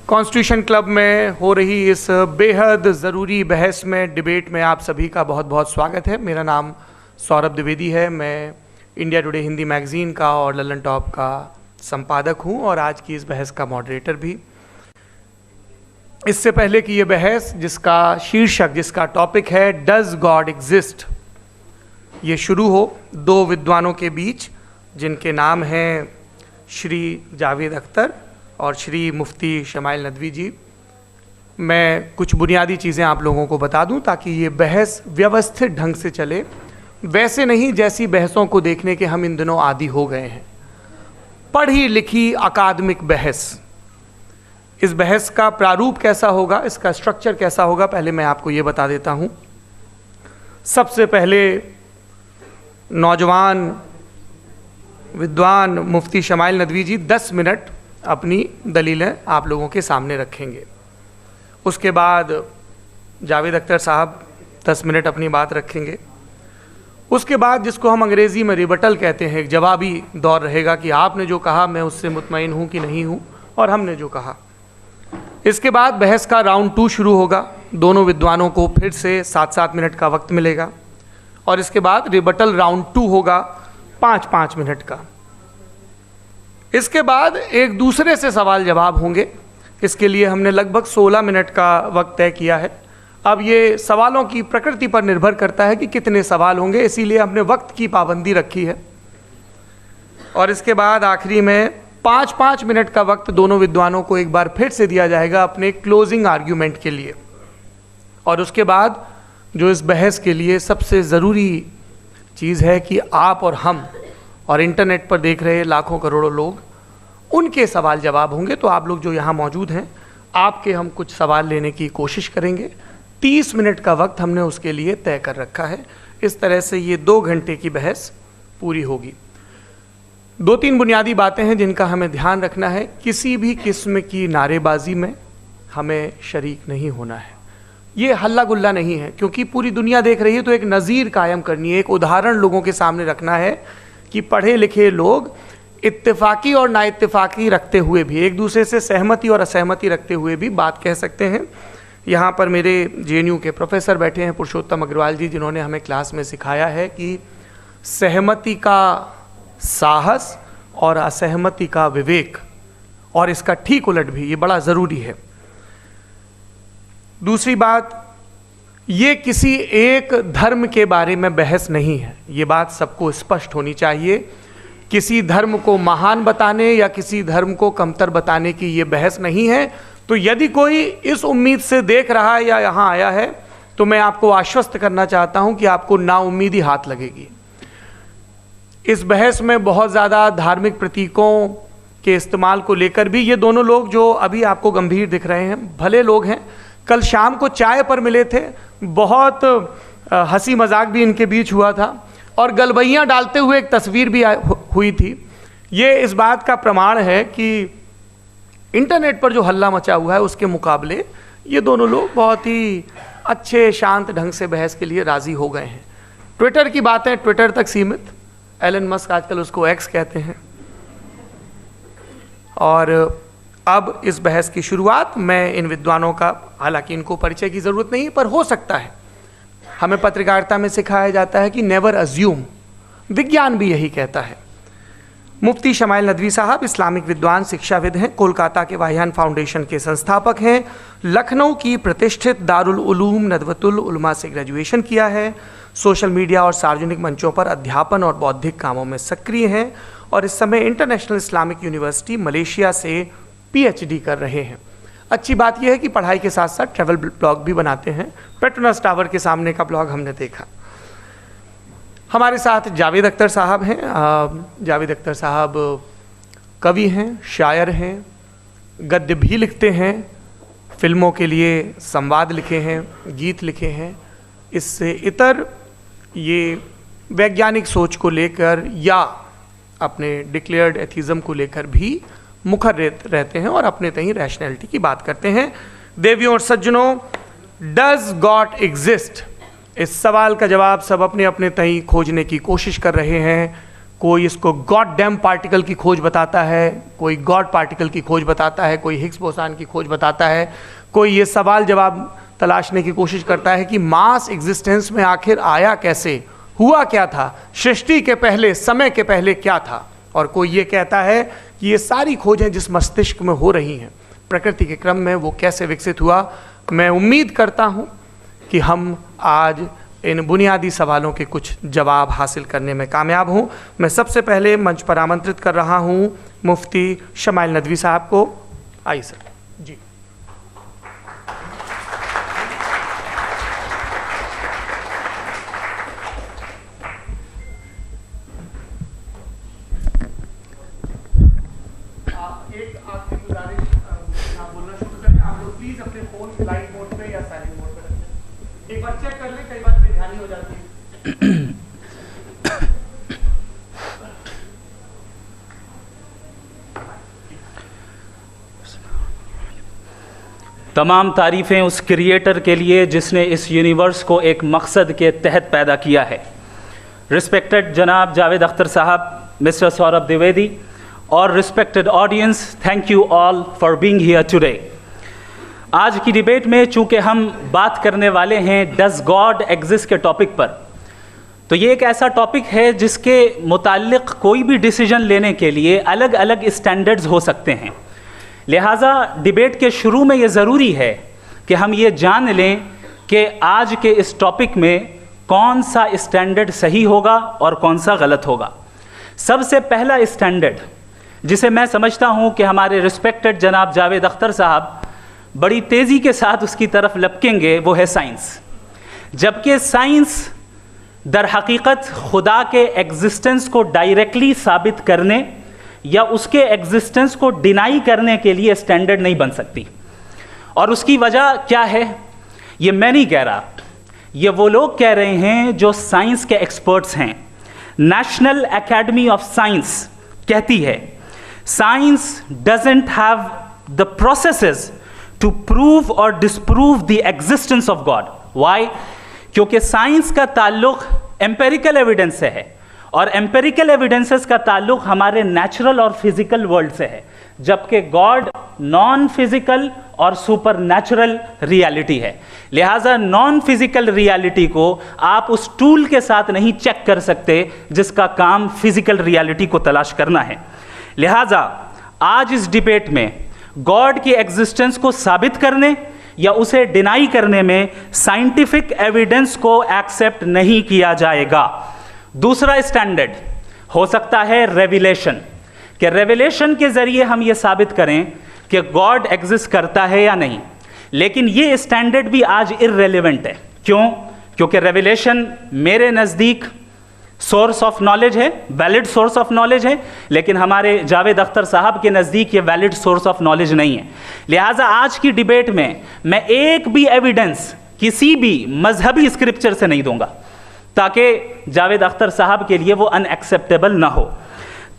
Constitution club में हो रही इस बेहद ज़रूरी बहस में, डिबेट में आप सभी का बहुत बहुत स्वागत है। मेरा नाम सौरभ द्विवेदी है। मैं इंडिया टुडे हिंदी मैगज़ीन का और लल्लन टॉप का संपादक हूं और आज की इस बहस का मॉडरेटर भी। इससे पहले कि ये बहस, जिसका शीर्षक, जिसका टॉपिक है डज गॉड एग्जिस्ट, ये शुरू हो दो विद्वानों के बीच जिनके नाम हैं श्री जावेद अख्तर और श्री मुफ्ती शमाइल नदवी जी, मैं कुछ बुनियादी चीज़ें आप लोगों को बता दूं ताकि ये बहस व्यवस्थित ढंग से चले, वैसे नहीं जैसी बहसों को देखने के हम इन दिनों आदी हो गए हैं। पढ़ी लिखी अकादमिक बहस। इस बहस का प्रारूप कैसा होगा, इसका स्ट्रक्चर कैसा होगा, पहले मैं आपको ये बता देता हूँ। सबसे पहले नौजवान विद्वान मुफ्ती शमाइल नदवी जी 10 मिनट अपनी दलीलें आप लोगों के सामने रखेंगे। उसके बाद जावेद अख्तर साहब 10 मिनट अपनी बात रखेंगे। उसके बाद जिसको हम अंग्रेज़ी में रिबटल कहते हैं, एक जवाबी दौर रहेगा कि आपने जो कहा मैं उससे मुतमईन हूँ कि नहीं हूँ, और हमने जो कहा। इसके बाद बहस का राउंड 2 शुरू होगा। दोनों विद्वानों को फिर से 7-7 मिनट का वक्त मिलेगा और इसके बाद रिबटल राउंड 2 होगा 5-5 मिनट का। इसके बाद एक दूसरे से सवाल जवाब होंगे। इसके लिए हमने लगभग 16 मिनट का वक्त तय किया है। अब ये सवालों की प्रकृति पर निर्भर करता है कि कितने सवाल होंगे, इसीलिए हमने वक्त की पाबंदी रखी है। और इसके बाद आखिरी में 5-5 मिनट का वक्त दोनों विद्वानों को एक बार फिर से दिया जाएगा अपने क्लोजिंग आर्ग्यूमेंट के लिए। और उसके बाद जो इस बहस के लिए सबसे ज़रूरी चीज़ है कि आप और हम और इंटरनेट पर देख रहे लाखों करोड़ों लोग, उनके सवाल जवाब होंगे। तो आप लोग जो यहाँ मौजूद हैं, आपके हम कुछ सवाल लेने की कोशिश करेंगे। 30 मिनट का वक्त हमने उसके लिए तय कर रखा है। इस तरह से ये 2 घंटे की बहस पूरी होगी। 2-3 बुनियादी बातें हैं जिनका हमें ध्यान रखना है। किसी भी किस्म की नारेबाजी में हमें शरीक नहीं होना है। ये हल्ला गुल्ला नहीं है, क्योंकि पूरी दुनिया देख रही है, तो एक नज़ीर कायम करनी है, एक उदाहरण लोगों के सामने रखना है कि पढ़े लिखे लोग इत्तेफाकी और नाइत्तेफाकी रखते हुए भी, एक दूसरे से सहमति और असहमति रखते हुए भी बात कह सकते हैं। यहाँ पर मेरे JNU के प्रोफेसर बैठे हैं, पुरुषोत्तम अग्रवाल जी, जिन्होंने हमें क्लास में सिखाया है कि सहमति का साहस और असहमति का विवेक, और इसका ठीक उलट भी, ये बड़ा ज़रूरी है। दूसरी बात, ये किसी एक धर्म के बारे में बहस नहीं है, ये बात सबको स्पष्ट होनी चाहिए। किसी धर्म को महान बताने या किसी धर्म को कमतर बताने की ये बहस नहीं है। तो यदि कोई इस उम्मीद से देख रहा है या यहाँ आया है, तो मैं आपको आश्वस्त करना चाहता हूँ कि आपको नाउम्मीदी हाथ लगेगी। इस बहस में बहुत ज़्यादा धार्मिक प्रतीकों के इस्तेमाल को लेकर भी ये दोनों लोग जो अभी आपको गंभीर दिख रहे हैं, भले लोग हैं, कल शाम को चाय पर मिले थे, बहुत हंसी मजाक भी इनके बीच हुआ था और गलबैयाँ डालते हुए एक तस्वीर भी हुई थी। ये इस बात का प्रमाण है कि इंटरनेट पर जो हल्ला मचा हुआ है उसके मुकाबले ये दोनों लोग बहुत ही अच्छे शांत ढंग से बहस के लिए राज़ी हो गए हैं। ट्विटर की बातें ट्विटर तक सीमित, एलन मस्क आजकल उसको एक्स कहते हैं। और अब इस बहस की शुरुआत मैं इन विद्वानों का, हालांकि इनको परिचय की ज़रूरत नहीं, पर हो सकता है, हमें पत्रकारिता में सिखाया जाता है कि नेवर अज्यूम, विज्ञान भी यही कहता है। मुफ्ती शमाइल नदवी साहब इस्लामिक विद्वान शिक्षाविद हैं, कोलकाता के वाहियान फाउंडेशन के संस्थापक हैं, लखनऊ की प्रतिष्ठित दारुल उलूम नदवतुल उलमा से ग्रेजुएशन किया है, सोशल मीडिया और सार्वजनिक मंचों पर अध्यापन और बौद्धिक कामों में सक्रिय हैं और इस समय इंटरनेशनल इस्लामिक यूनिवर्सिटी मलेशिया से PhD कर रहे हैं। अच्छी बात यह है कि पढ़ाई के साथ साथ ट्रैवल ब्लॉग भी बनाते हैं। पेट्रोनस टावर के सामने का ब्लॉग हमने देखा। हमारे साथ जावेद अख्तर साहब हैं। जावेद अख्तर साहब कवि हैं, शायर हैं, गद्य भी लिखते हैं, फिल्मों के लिए संवाद लिखे हैं, गीत लिखे हैं। इससे इतर ये वैज्ञानिक सोच को लेकर या अपने डिक्लेयर्ड एथिज्म को लेकर भी मुखर रहते हैं और अपने तहीं रैशनैलिटी की बात करते हैं। देवियों और सज्जनों, डज गॉड एग्जिस्ट? इस सवाल का जवाब सब अपने अपने तहीं खोजने की कोशिश कर रहे हैं। कोई इसको गॉड डैम पार्टिकल की खोज बताता है, कोई गॉड पार्टिकल की खोज बताता है, कोई हिग्स बोसान की खोज बताता है, कोई ये सवाल जवाब तलाशने की कोशिश करता है कि मास एग्जिस्टेंस में आखिर आया कैसे, हुआ क्या था, सृष्टि के पहले, समय के पहले क्या था। और कोई ये कहता है कि ये सारी खोजें जिस मस्तिष्क में हो रही हैं प्रकृति के क्रम में, वो कैसे विकसित हुआ। मैं उम्मीद करता हूँ कि हम आज इन बुनियादी सवालों के कुछ जवाब हासिल करने में कामयाब हों। मैं सबसे पहले मंच पर आमंत्रित कर रहा हूँ मुफ्ती शमाइल नदवी साहब को। आइए सर जी। एक आखिरी गुजारिश, आप बोलना शुरू करें। आप लोग प्लीज अपने फोन फ्लाइट मोड पे या साइलेंट मोड पे रखें। एक बार चेक कर लें, कई बार बेध्यानी हो जाती है। तमाम तारीफ़ें उस क्रिएटर के लिए जिसने इस यूनिवर्स को एक मकसद के तहत पैदा किया है। रिस्पेक्टेड जनाब जावेद अख्तर साहब, मिस्टर सौरभ द्विवेदी और respected audience, thank you all for being here today. आज की डिबेट में चूंकि हम बात करने वाले हैं डज गॉड एग्जिस्ट के टॉपिक पर, तो ये एक ऐसा टॉपिक है जिसके मुताल्लिक कोई भी डिसीजन लेने के लिए अलग अलग स्टैंडर्ड्स हो सकते हैं। लिहाजा डिबेट के शुरू में ये ज़रूरी है कि हम ये जान लें कि आज के इस टॉपिक में कौन सा स्टैंडर्ड सही होगा और कौन सा गलत होगा। सबसे पहला स्टैंडर्ड जिसे मैं समझता हूं कि हमारे रिस्पेक्टेड जनाब जावेद अख्तर साहब बड़ी तेज़ी के साथ उसकी तरफ लपकेंगे, वो है साइंस। जबकि साइंस दर हकीकत खुदा के एग्जिस्टेंस को डायरेक्टली साबित करने या उसके एग्जिस्टेंस को डिनाई करने के लिए स्टैंडर्ड नहीं बन सकती। और उसकी वजह क्या है, ये मैं नहीं कह रहा, ये वो लोग कह रहे हैं जो साइंस के एक्सपर्ट्स हैं। नेशनल एकेडमी ऑफ साइंस कहती है science doesn't have the processes to prove और disprove the existence of God. Why? क्योंकि साइंस का ताल्लुक एम्पेरिकल एविडेंस से है और एम्पेरिकल एविडेंसेस का ताल्लुक हमारे नेचुरल और फिजिकल वर्ल्ड से है, जबकि गॉड नॉन फिजिकल और सुपर नेचुरल रियलिटी है। लिहाजा नॉन फिजिकल रियलिटी को आप उस टूल के साथ नहीं चेक कर सकते जिसका काम फिजिकल रियलिटी को तलाश करना है। लिहाजा आज इस डिबेट में गॉड की एग्जिस्टेंस को साबित करने या उसे डिनाई करने में साइंटिफिक एविडेंस को एक्सेप्ट नहीं किया जाएगा। दूसरा स्टैंडर्ड हो सकता है रेविलेशन, कि रेविलेशन के जरिए हम ये साबित करें कि गॉड एग्जिस्ट करता है या नहीं। लेकिन ये स्टैंडर्ड भी आज इररेलेवेंट है। क्यों? क्योंकि रेविलेशन मेरे नज़दीक सोर्स ऑफ नॉलेज है, वैलिड सोर्स ऑफ नॉलेज है, लेकिन हमारे जावेद अख्तर साहब के नज़दीक ये वैलिड सोर्स ऑफ नॉलेज नहीं है। लिहाजा आज की डिबेट में मैं एक भी एविडेंस किसी भी मजहबी स्क्रिप्चर से नहीं दूंगा ताकि जावेद अख्तर साहब के लिए वो अनएक्सेप्टेबल ना हो।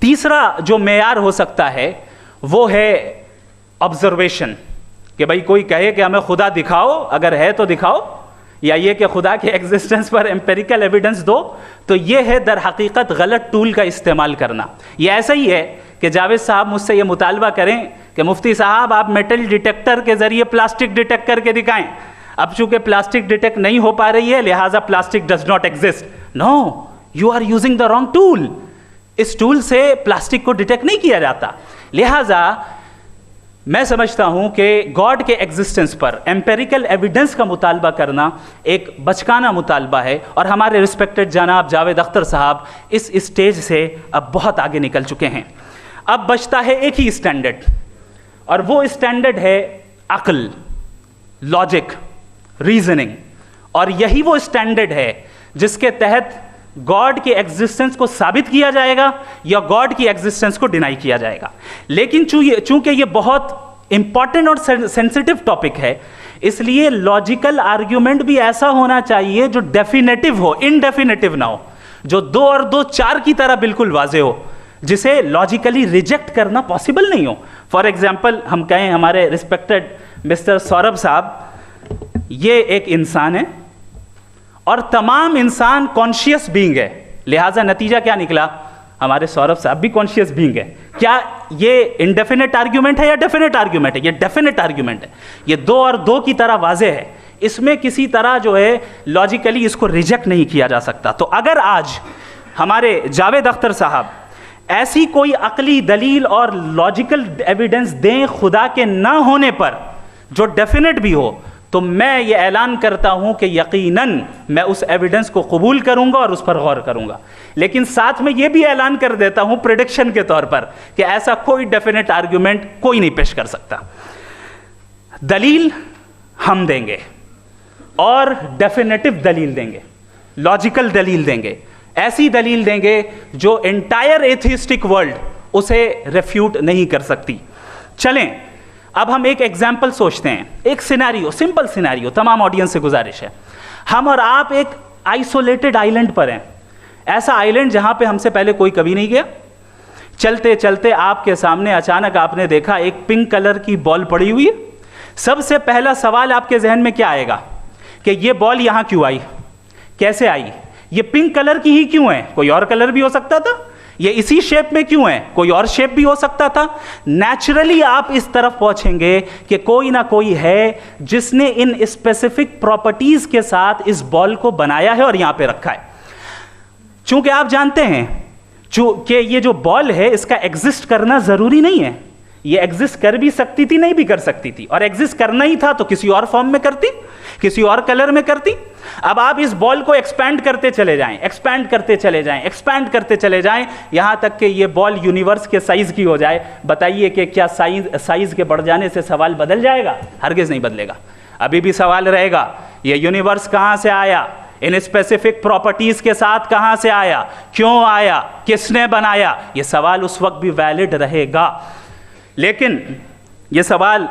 तीसरा जो मेयार हो सकता है वो है ऑब्जर्वेशन, कि भाई कोई कहे कि हमें खुदा दिखाओ, अगर है तो दिखाओ, या ये कि खुदा के एग्जिस्टेंस पर एम्पेरिकल एविडेंस दो, तो ये है दर हकीकत गलत टूल का इस्तेमाल करना। ये ऐसा ही है कि जावेद साहब मुझसे ये मुतालबा करें कि मुफ्ती साहब आप मेटल डिटेक्टर के ज़रिए प्लास्टिक डिटेक्ट करके दिखाएं। अब चूंकि प्लास्टिक डिटेक्ट नहीं हो पा रही है लिहाजा plastic does not exist. No, you are using the wrong tool. इस टूल से प्लास्टिक को डिटेक्ट नहीं किया जाता। लिहाजा मैं समझता हूं कि गॉड के एग्जिस्टेंस पर एम्पेरिकल एविडेंस का मुतालबा करना एक बचकाना मुतालबा है, और हमारे रिस्पेक्टेड जनाब जावेद अख्तर साहब इस स्टेज से अब बहुत आगे निकल चुके हैं। अब बचता है एक ही स्टैंडर्ड, और वो स्टैंडर्ड है अक्ल, लॉजिक, रीजनिंग। और यही वो स्टैंडर्ड है जिसके तहत गॉड के एग्जिस्टेंस को साबित किया जाएगा या गॉड की एग्जिस्टेंस को डिनाई किया जाएगा। लेकिन चूंकि ये बहुत इंपॉर्टेंट और सेंसिटिव टॉपिक है, इसलिए लॉजिकल आर्ग्यूमेंट भी ऐसा होना चाहिए जो डेफिनेटिव हो, इनडेफिनेटिव ना हो, जो 2 और 2 4 की तरह बिल्कुल वाजे हो, जिसे लॉजिकली रिजेक्ट करना पॉसिबल नहीं हो। फॉर एग्जाम्पल हम कहें हमारे रिस्पेक्टेड मिस्टर सौरभ साहब, ये एक इंसान है और तमाम इंसान कॉन्शियस बीइंग है, लिहाजा नतीजा क्या निकला, हमारे सौरभ साहब भी कॉन्शियस बीइंग है। क्या ये इनडेफिनेट आर्ग्यूमेंट है या डेफिनेट आर्ग्यूमेंट है? ये डेफिनेट आर्ग्यूमेंट है, ये 2 और 2 की तरह वाजे है, इसमें किसी तरह जो है लॉजिकली इसको रिजेक्ट नहीं किया जा सकता। तो अगर आज हमारे जावेद अख्तर साहब ऐसी कोई अकली दलील और लॉजिकल एविडेंस दें खुदा के ना होने पर जो डेफिनेट भी हो, तो मैं ये ऐलान करता हूं कि यकीनन मैं उस एविडेंस को कबूल करूंगा और उस पर गौर करूंगा। लेकिन साथ में ये भी ऐलान कर देता हूं प्रेडिक्शन के तौर पर कि ऐसा कोई डेफिनेट आर्ग्यूमेंट कोई नहीं पेश कर सकता। दलील हम देंगे और डेफिनेटिव दलील देंगे, लॉजिकल दलील देंगे, ऐसी दलील देंगे जो एंटायर एथिस्टिक वर्ल्ड उसे रेफ्यूट नहीं कर सकती। चलें अब हम एक एग्जाम्पल सोचते हैं, एक सिनेरियो, सिंपल सिनेरियो, तमाम ऑडियंस से गुजारिश है, हम और आप एक आइसोलेटेड आइलैंड पर हैं, ऐसा आइलैंड जहां पे हमसे पहले कोई कभी नहीं गया। चलते चलते आपके सामने अचानक आपने देखा एक पिंक कलर की बॉल पड़ी हुई है। सबसे पहला सवाल आपके जहन में क्या आएगा कि ये बॉल यहां क्यों आई, कैसे आई, ये पिंक कलर की ही क्यों है, कोई और कलर भी हो सकता था, ये इसी शेप में क्यों है, कोई और शेप भी हो सकता था। नेचुरली आप इस तरफ पहुंचेंगे कि कोई ना कोई है जिसने इन स्पेसिफिक प्रॉपर्टीज के साथ इस बॉल को बनाया है और यहां पे रखा है। चूंकि आप जानते हैं कि ये जो बॉल है इसका एग्जिस्ट करना जरूरी नहीं है, ये एग्जिस्ट कर भी सकती थी, नहीं भी कर सकती थी, और एग्जिस्ट करना ही था तो किसी और फॉर्म में करती, किसी और कलर में करती। अब आप इस बॉल को एक्सपैंड करते चले जाएं, एक्सपैंड करते चले जाएं, एक्सपैंड करते चले जाएं, यहां तक कि ये बॉल यूनिवर्स के साइज की हो जाए। बताइए कि क्या साइज के बढ़ जाने से सवाल बदल जाएगा? हरगिज नहीं बदलेगा। अभी भी सवाल रहेगा, ये यूनिवर्स कहां से आया, इन स्पेसिफिक प्रॉपर्टीज के साथ कहां से आया, क्यों आया, किसने बनाया, ये सवाल उस वक्त भी वैलिड रहेगा। लेकिन ये सवाल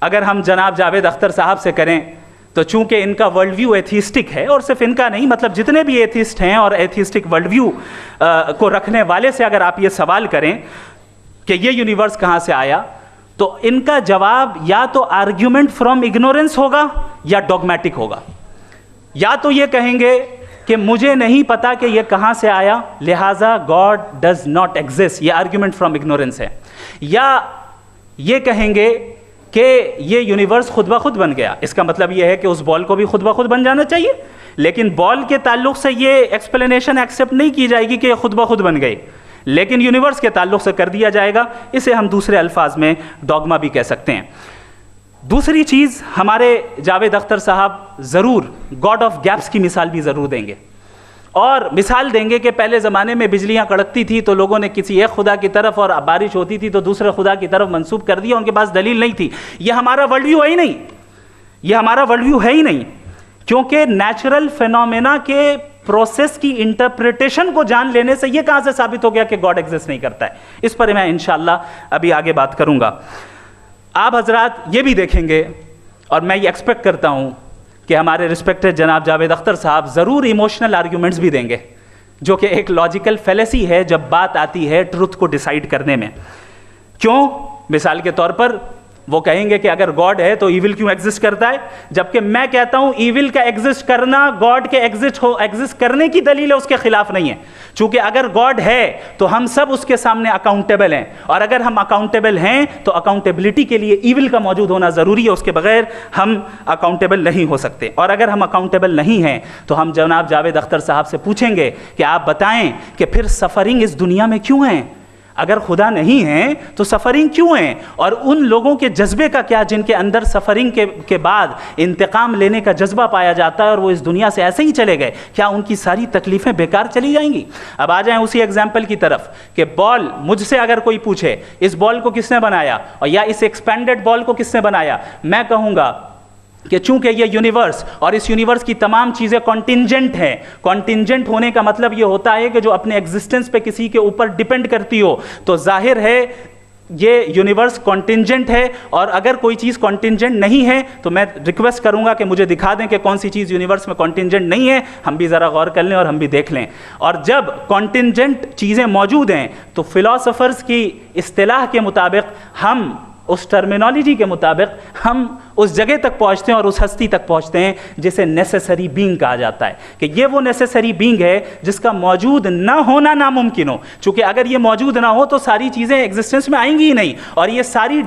अगर हम जनाब जावेद अख्तर साहब से करें तो चूंकि इनका वर्ल्ड व्यू एथिस्टिक है, और सिर्फ इनका नहीं, मतलब जितने भी एथिस्ट हैं और एथिस्टिक वर्ल्ड व्यू को रखने वाले से अगर आप ये सवाल करें कि ये यूनिवर्स कहाँ से आया, तो इनका जवाब या तो आर्ग्यूमेंट फ्रॉम इग्नोरेंस होगा या डॉगमेटिक होगा। या तो ये कहेंगे कि मुझे नहीं पता कि ये कहाँ से आया, लिहाजा गॉड डज नॉट एग्जिस्ट, ये आर्ग्यूमेंट फ्रॉम इग्नोरेंस है, या ये कहेंगे कि ये यूनिवर्स खुद ब खुद बन गया। इसका मतलब ये है कि उस बॉल को भी खुद ब खुद बन जाना चाहिए, लेकिन बॉल के ताल्लुक से ये एक्सप्लेनेशन एक्सेप्ट नहीं की जाएगी कि ये खुद ब खुद बन गई, लेकिन यूनिवर्स के ताल्लुक से कर दिया जाएगा। इसे हम दूसरे अल्फाज में डॉगमा भी कह सकते हैं। दूसरी चीज़, हमारे जावेद अख्तर साहब ज़रूर गॉड ऑफ गैप्स की मिसाल भी ज़रूर देंगे, और मिसाल देंगे कि पहले ज़माने में बिजलियाँ कड़कती थी तो लोगों ने किसी एक खुदा की तरफ, और बारिश होती थी तो दूसरे खुदा की तरफ मंसूब कर दिया, उनके पास दलील नहीं थी। ये हमारा वर्ल्ड व्यू है ही नहीं, ये हमारा वर्ल्ड व्यू है ही नहीं, क्योंकि नेचुरल फिनोमेना के प्रोसेस की इंटरप्रिटेशन को जान लेने से ये कहाँ से साबित हो गया कि गॉड एग्जिस्ट नहीं करता है। इस पर मैं इंशाअल्लाह अभी आगे बात करूँगा। आप हजरात ये भी देखेंगे, और मैं ये एक्सपेक्ट करता हूँ कि हमारे रिस्पेक्टेड जनाब जावेद अख्तर साहब ज़रूर इमोशनल आर्ग्यूमेंट्स भी देंगे, जो कि एक लॉजिकल फेलेसी है जब बात आती है ट्रुथ को डिसाइड करने में। क्यों? मिसाल के तौर पर वो कहेंगे कि अगर गॉड है तो ईविल क्यों एग्जिस्ट करता है, जबकि मैं कहता हूं ईविल का एग्जिस्ट करना गॉड के एग्जिस्ट करने की दलील है, उसके खिलाफ नहीं है। चूंकि अगर गॉड है तो हम सब उसके सामने अकाउंटेबल हैं, और अगर हम अकाउंटेबल हैं तो अकाउंटेबिलिटी के लिए ईविल का मौजूद होना जरूरी है, उसके बगैर हम अकाउंटेबल नहीं हो सकते। और अगर हम अकाउंटेबल नहीं हैं तो हम जनाब जावेद अख्तर साहब से पूछेंगे कि आप बताएं कि फिर सफरिंग इस दुनिया में क्यों है? अगर खुदा नहीं है तो सफरिंग क्यों है? और उन लोगों के जज्बे का क्या जिनके अंदर सफरिंग के बाद इंतकाम लेने का जज्बा पाया जाता है और वो इस दुनिया से ऐसे ही चले गए, क्या उनकी सारी तकलीफें बेकार चली जाएंगी? अब आ जाएं उसी एग्जाम्पल की तरफ कि बॉल, मुझसे अगर कोई पूछे इस बॉल को किसने बनाया और या इस एक्सपेंडेड बॉल को किसने बनाया, मैं कहूँगा कि चूंकि ये यूनिवर्स और इस यूनिवर्स की तमाम चीज़ें कॉन्टिंजेंट हैं। कॉन्टिंजेंट होने का मतलब ये होता है कि जो अपने एग्जिस्टेंस पे किसी के ऊपर डिपेंड करती हो, तो जाहिर है ये यूनिवर्स कॉन्टिंजेंट है। और अगर कोई चीज़ कॉन्टिंजेंट नहीं है तो मैं रिक्वेस्ट करूंगा कि मुझे दिखा दें कि कौन सी चीज़ यूनिवर्स में कॉन्टिंजेंट नहीं है, हम भी ज़रा गौर कर लें और हम भी देख लें। और जब कॉन्टिंजेंट चीज़ें मौजूद हैं तो फिलोसोफर्स की इस्तिलाह के मुताबिक, हम उस टर्मिनोलॉजी के मुताबिक हम उस जगह तक पहुंचते हैं और उस हस्ती तक पहुंचते हैं जिसे नेसेसरी बीइंग कहा जाता है, कि ये वो नेसेसरी बीइंग है जिसका मौजूद ना होना नामुमकिन हो। चूंकि अगर ये मौजूद ना हो तो सारी चीज़ें एग्जिस्टेंस में आएंगी ही नहीं, और ये सारी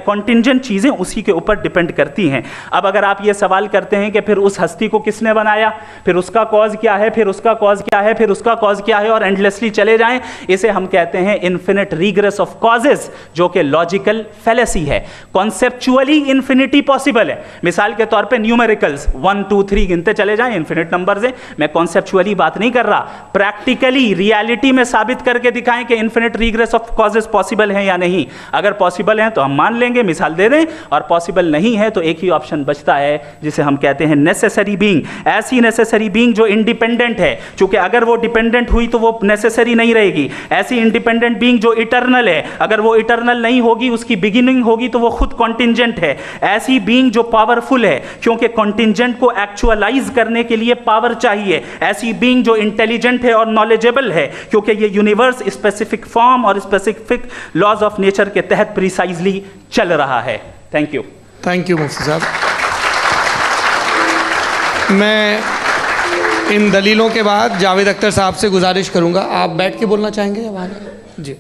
कॉन्टिंजेंट चीज़ें उसी के ऊपर डिपेंड करती हैं। अब अगर आप ये सवाल करते हैं कि फिर उस हस्ती को किसने बनाया, फिर उसका कॉज क्या है, फिर उसका कॉज क्या है, फिर उसका कॉज क्या है, और एंडलेसली चले जाएं, इसे हम कहते हैं इन्फिनिट रीग्रेस ऑफ कॉजेज, जो कि लॉजिकल फैलेसी है। कॉन्सेप्चुअली इन्फिनिटी पॉसिबल है। मिसाल के तौर पे न्यूमेरिकल्स 1 2 3 गिनते चले जाएं, इन्फिनिट नंबर्स हैं। मैं कॉन्सेप्चुअली बात नहीं कर रहा, प्रैक्टिकली रियलिटी में साबित करके दिखाएं कि infinite regress of causes possible है या नहीं। अगर पॉसिबल है तो हम मान लेंगे, मिसाल दे दें, और पॉसिबल नहीं है तो एक ही ऑप्शन बचता है जिसे हम कहते हैं नेसेसरी बीइंग। ऐसी नेसेसरी बीइंग जो इंडिपेंडेंट है, क्योंकि अगर वो डिपेंडेंट हुई तो वो नेसेसरी नहीं रहेगी। ऐसी इंडिपेंडेंट बीइंग जो इटर्नल है, अगर वो इटर्नल नहीं होगी, उसकी बिगिनिंग होगी तो वो खुद कॉन्टिंजेंट है। ऐसी बीइंग जो पावरफुल है, क्योंकि कॉन्टिंजेंट को एक्चुअलाइज करने के लिए पावर चाहिए। ऐसी बीइंग जो इंटेलिजेंट है और नॉलेजेबल है, क्योंकि ये यूनिवर्स स्पेसिफिक फॉर्म और स्पेसिफिक लॉज ऑफ नेचर के तहत प्रिसाइजली चल रहा है। Thank you. थैंक यू मुफ्ती साहब। मैं इन दलीलों के बाद जावेद अख्तर साहब से गुजारिश करूंगा, आप बैठ के बोलना चाहेंगे या वहाँ? जी।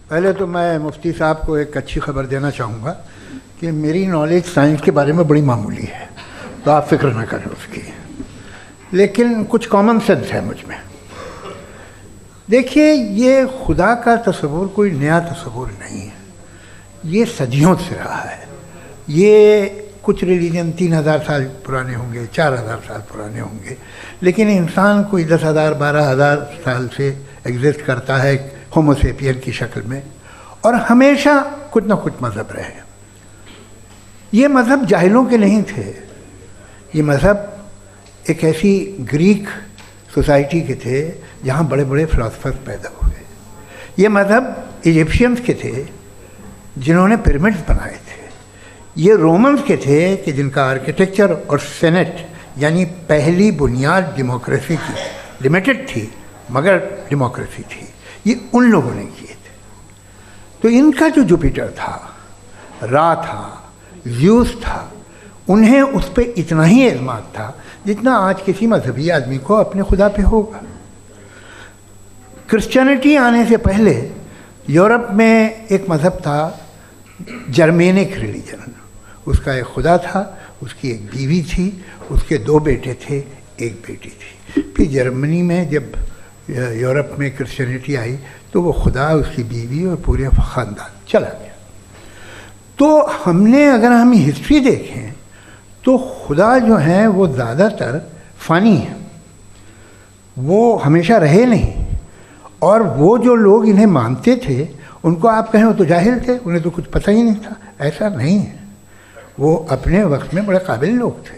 पहले तो मैं मुफ्ती साहब को एक अच्छी खबर देना चाहूँगा कि मेरी नॉलेज साइंस के बारे में बड़ी मामूली है, तो आप फिक्र ना करें उसकी, लेकिन कुछ कॉमन सेंस है मुझ में। देखिए, ये खुदा का तस्वुर कोई नया तस्वुर नहीं है, ये सदियों से रहा है। ये कुछ रिलीजन 3000 साल पुराने होंगे, 4000 साल पुराने होंगे, लेकिन इंसान कोई 10,000 12,000 साल से एग्जिस्ट करता है होमोसेपियन की शक्ल में, और हमेशा कुछ ना कुछ मज़हब रहे। ये मज़हब जाहिलों के नहीं थे, ये मज़हब एक ऐसी ग्रीक सोसाइटी के थे जहाँ बड़े बड़े फिलोसफर्स पैदा हुए। ये मज़हब इजिप्शियंस के थे जिन्होंने पिरामिड्स बनाए थे। ये रोमन्स के थे कि जिनका आर्किटेक्चर और सेनेट यानी पहली बुनियाद डेमोक्रेसी की लिमिटेड थी, मगर डेमोक्रेसी थी, ये उन लोगों ने किए थे। तो इनका जो जुपिटर था, रा था, ज़्यूस था, उन्हें उस पर इतना ही एतमाद था जितना आज किसी मजहबी आदमी को अपने खुदा पे होगा। क्रिश्चियनिटी आने से पहले यूरोप में एक मज़हब था, जर्मेनिक रिलीजन। उसका एक खुदा था, उसकी एक बीवी थी, उसके 2 बेटे थे, एक बेटी थी। फिर जर्मनी में जब यूरोप में क्रिश्चियनिटी आई तो वो खुदा, उसकी बीवी और पूरे ख़ानदान चला गया। तो हमने, अगर हम हिस्ट्री देखें तो खुदा जो हैं वो ज़्यादातर फ़ानी है, वो हमेशा रहे नहीं। और वो जो लोग इन्हें मानते थे उनको आप कहें वो तो जाहिल थे, उन्हें तो कुछ पता ही नहीं था, ऐसा नहीं है। वो अपने वक्त में बड़े काबिल लोग थे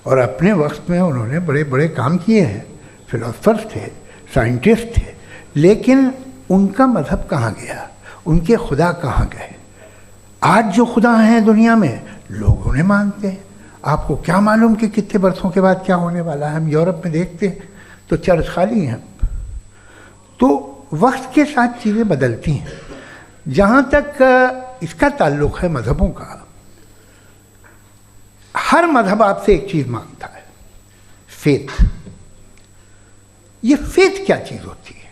और अपने वक्त में उन्होंने बड़े बड़े काम किए हैं, फिलोसफर्स थे, साइंटिस्ट थे। लेकिन उनका मज़हब कहाँ गया, उनके खुदा कहाँ गए? आज जो खुदा हैं दुनिया में लोग उन्हें मानते हैं। आपको क्या मालूम कि कितने बरसों के बाद क्या होने वाला है। हम यूरोप में देखते हैं तो चर्च खाली हैं। तो वक्त के साथ चीज़ें बदलती हैं। जहाँ तक इसका ताल्लुक़ है मज़हबों का, हर मज़हब आपसे एक चीज़ मांगता है, फेथ। ये फेथ क्या चीज़ होती है?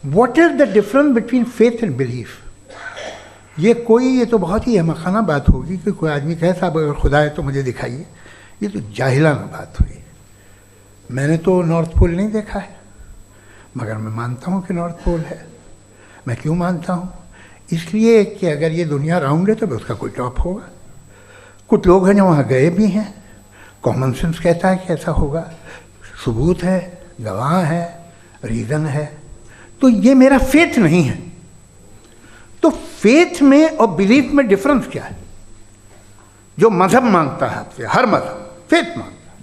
What is the difference between faith and belief? ये तो बहुत ही अहमकाना बात होगी कि कोई आदमी कहे साहब अगर खुदा है तो मुझे दिखाइए। ये तो जाहिलाना बात हुई। मैंने तो नॉर्थ पोल नहीं देखा है, मगर मैं मानता हूँ कि नॉर्थ पोल है। मैं क्यों मानता हूँ? इसलिए कि अगर ये दुनिया राउंड है तो उसका कोई टॉप होगा। कुछ लोग हैं जो वहाँ गए भी हैं, कॉमन सेंस कहता है कि ऐसा होगा, सबूत है, गवाह है, रीज़न है। तो ये मेरा फेथ नहीं है। तो फेथ में और बिलीफ में डिफरेंस क्या है? जो मज़हब मांगता है आपसे, हर मज़हब फेथ मांगता है।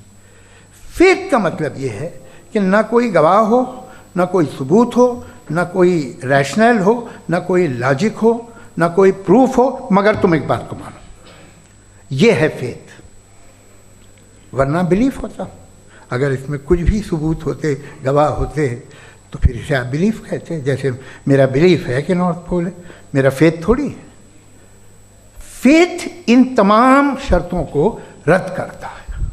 फेथ का मतलब ये है कि ना कोई गवाह हो, ना कोई सबूत हो, ना कोई रैशनल हो, ना कोई लॉजिक हो, ना कोई प्रूफ हो, मगर तुम एक बात को मानो। ये है फेथ। वरना बिलीफ होता। अगर इसमें कुछ भी सबूत होते, गवाह होते, तो फिर इसे आप बिलीफ कहते हैं। जैसे मेरा बिलीफ है कि नॉर्थ पोल है, मेरा फेथ थोड़ी है। फेथ इन तमाम शर्तों को रद्द करता है।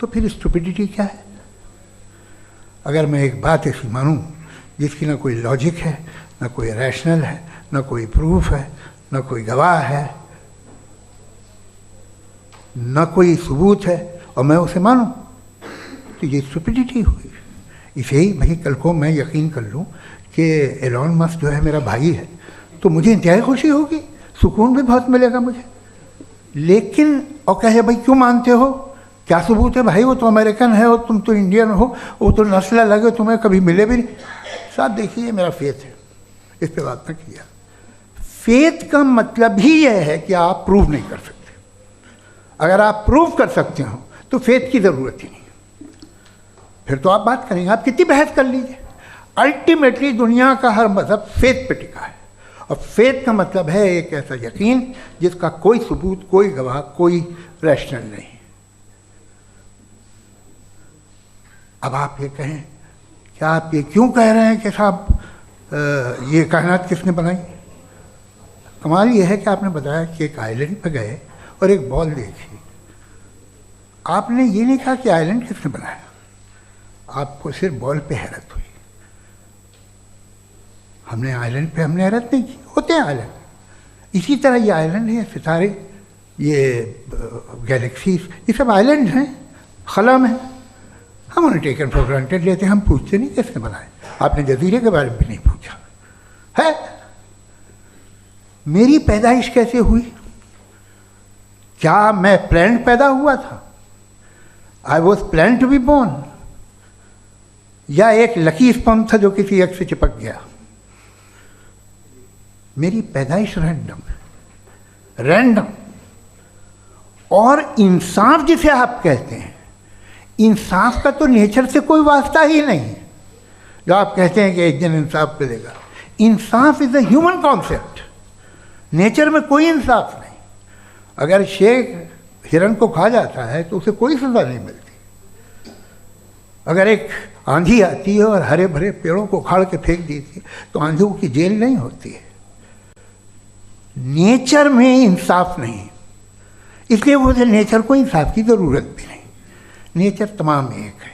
तो फिर स्टुपिडिटी क्या है? अगर मैं एक बात ऐसी मानूं जिसकी ना कोई लॉजिक है, ना कोई रैशनल है, ना कोई प्रूफ है, ना कोई गवाह है, ना कोई सबूत है, और मैं उसे मानूं, तो ये स्टुपिडिटी हुई। इसे ही भाई कल को मैं यकीन कर लूँ कि एलॉन मस्क जो है मेरा भाई है, तो मुझे इंतहाई खुशी होगी, सुकून भी बहुत मिलेगा मुझे। लेकिन और कहे भाई क्यों मानते हो, क्या सबूत है? भाई वो तो अमेरिकन है और तुम तो इंडियन हो, वो तो नस्ल अलग है, तुम्हें कभी मिले भी नहीं। साहब देखिए मेरा फेथ है, इस पर बात न किया। फेथ का मतलब ही यह है कि आप प्रूव नहीं कर सकते। अगर आप प्रूव कर सकते हो तो फेथ की ज़रूरत ही नहीं, फिर तो आप बात करेंगे, आप कितनी बहस कर लीजिए। अल्टीमेटली दुनिया का हर मज़हब फेथ पे टिका है, और फेथ का मतलब है एक ऐसा यकीन जिसका कोई सबूत, कोई गवाह, कोई रैशनल नहीं। अब आप ये कहें, क्या आप ये क्यों कह रहे हैं कि साहब ये कायनात किसने बनाई? कमाल ये है कि आपने बताया कि एक आइलैंड पे गए और एक बॉल देखी। आपने ये नहीं कहा कि आइलैंड किसने बनाया, आपको सिर्फ बॉल पे हैरत हुई। हमने आइलैंड पे हमने हैरत नहीं की, होते हैं आइलैंड। इसी तरह ये आइलैंड है, सितारे, ये गैलेक्सीज, ये सब आइलैंड हैं, खला में। हम उन्हें टेकन फॉर ग्रांटेड लेते हैं, हम पूछते नहीं किसने बनाए। आपने जजीरे के बारे में भी नहीं पूछा है। मेरी पैदाइश कैसे हुई? क्या मैं प्लान्ड पैदा हुआ था? I was plan to be born, या एक लकी स्पर्म था जो किसी एग से चिपक गया? मेरी पैदाइश रैंडम। और इंसाफ जिसे आप कहते हैं, इंसाफ का तो नेचर से कोई वास्ता ही नहीं है। जो आप कहते हैं कि एक दिन इंसाफ मिलेगा, इंसाफ is a human concept. Nature में कोई इंसाफ नहीं। अगर शेर हिरन को खा जाता है तो उसे कोई सजा नहीं मिलती। अगर एक आंधी आती है और हरे भरे पेड़ों को उखाड़ के फेंक देती है तो आंधियों की जेल नहीं होती है। नेचर में इंसाफ नहीं, इसलिए मुझे नेचर को इंसाफ की ज़रूरत भी नहीं। नेचर तमाम एक है।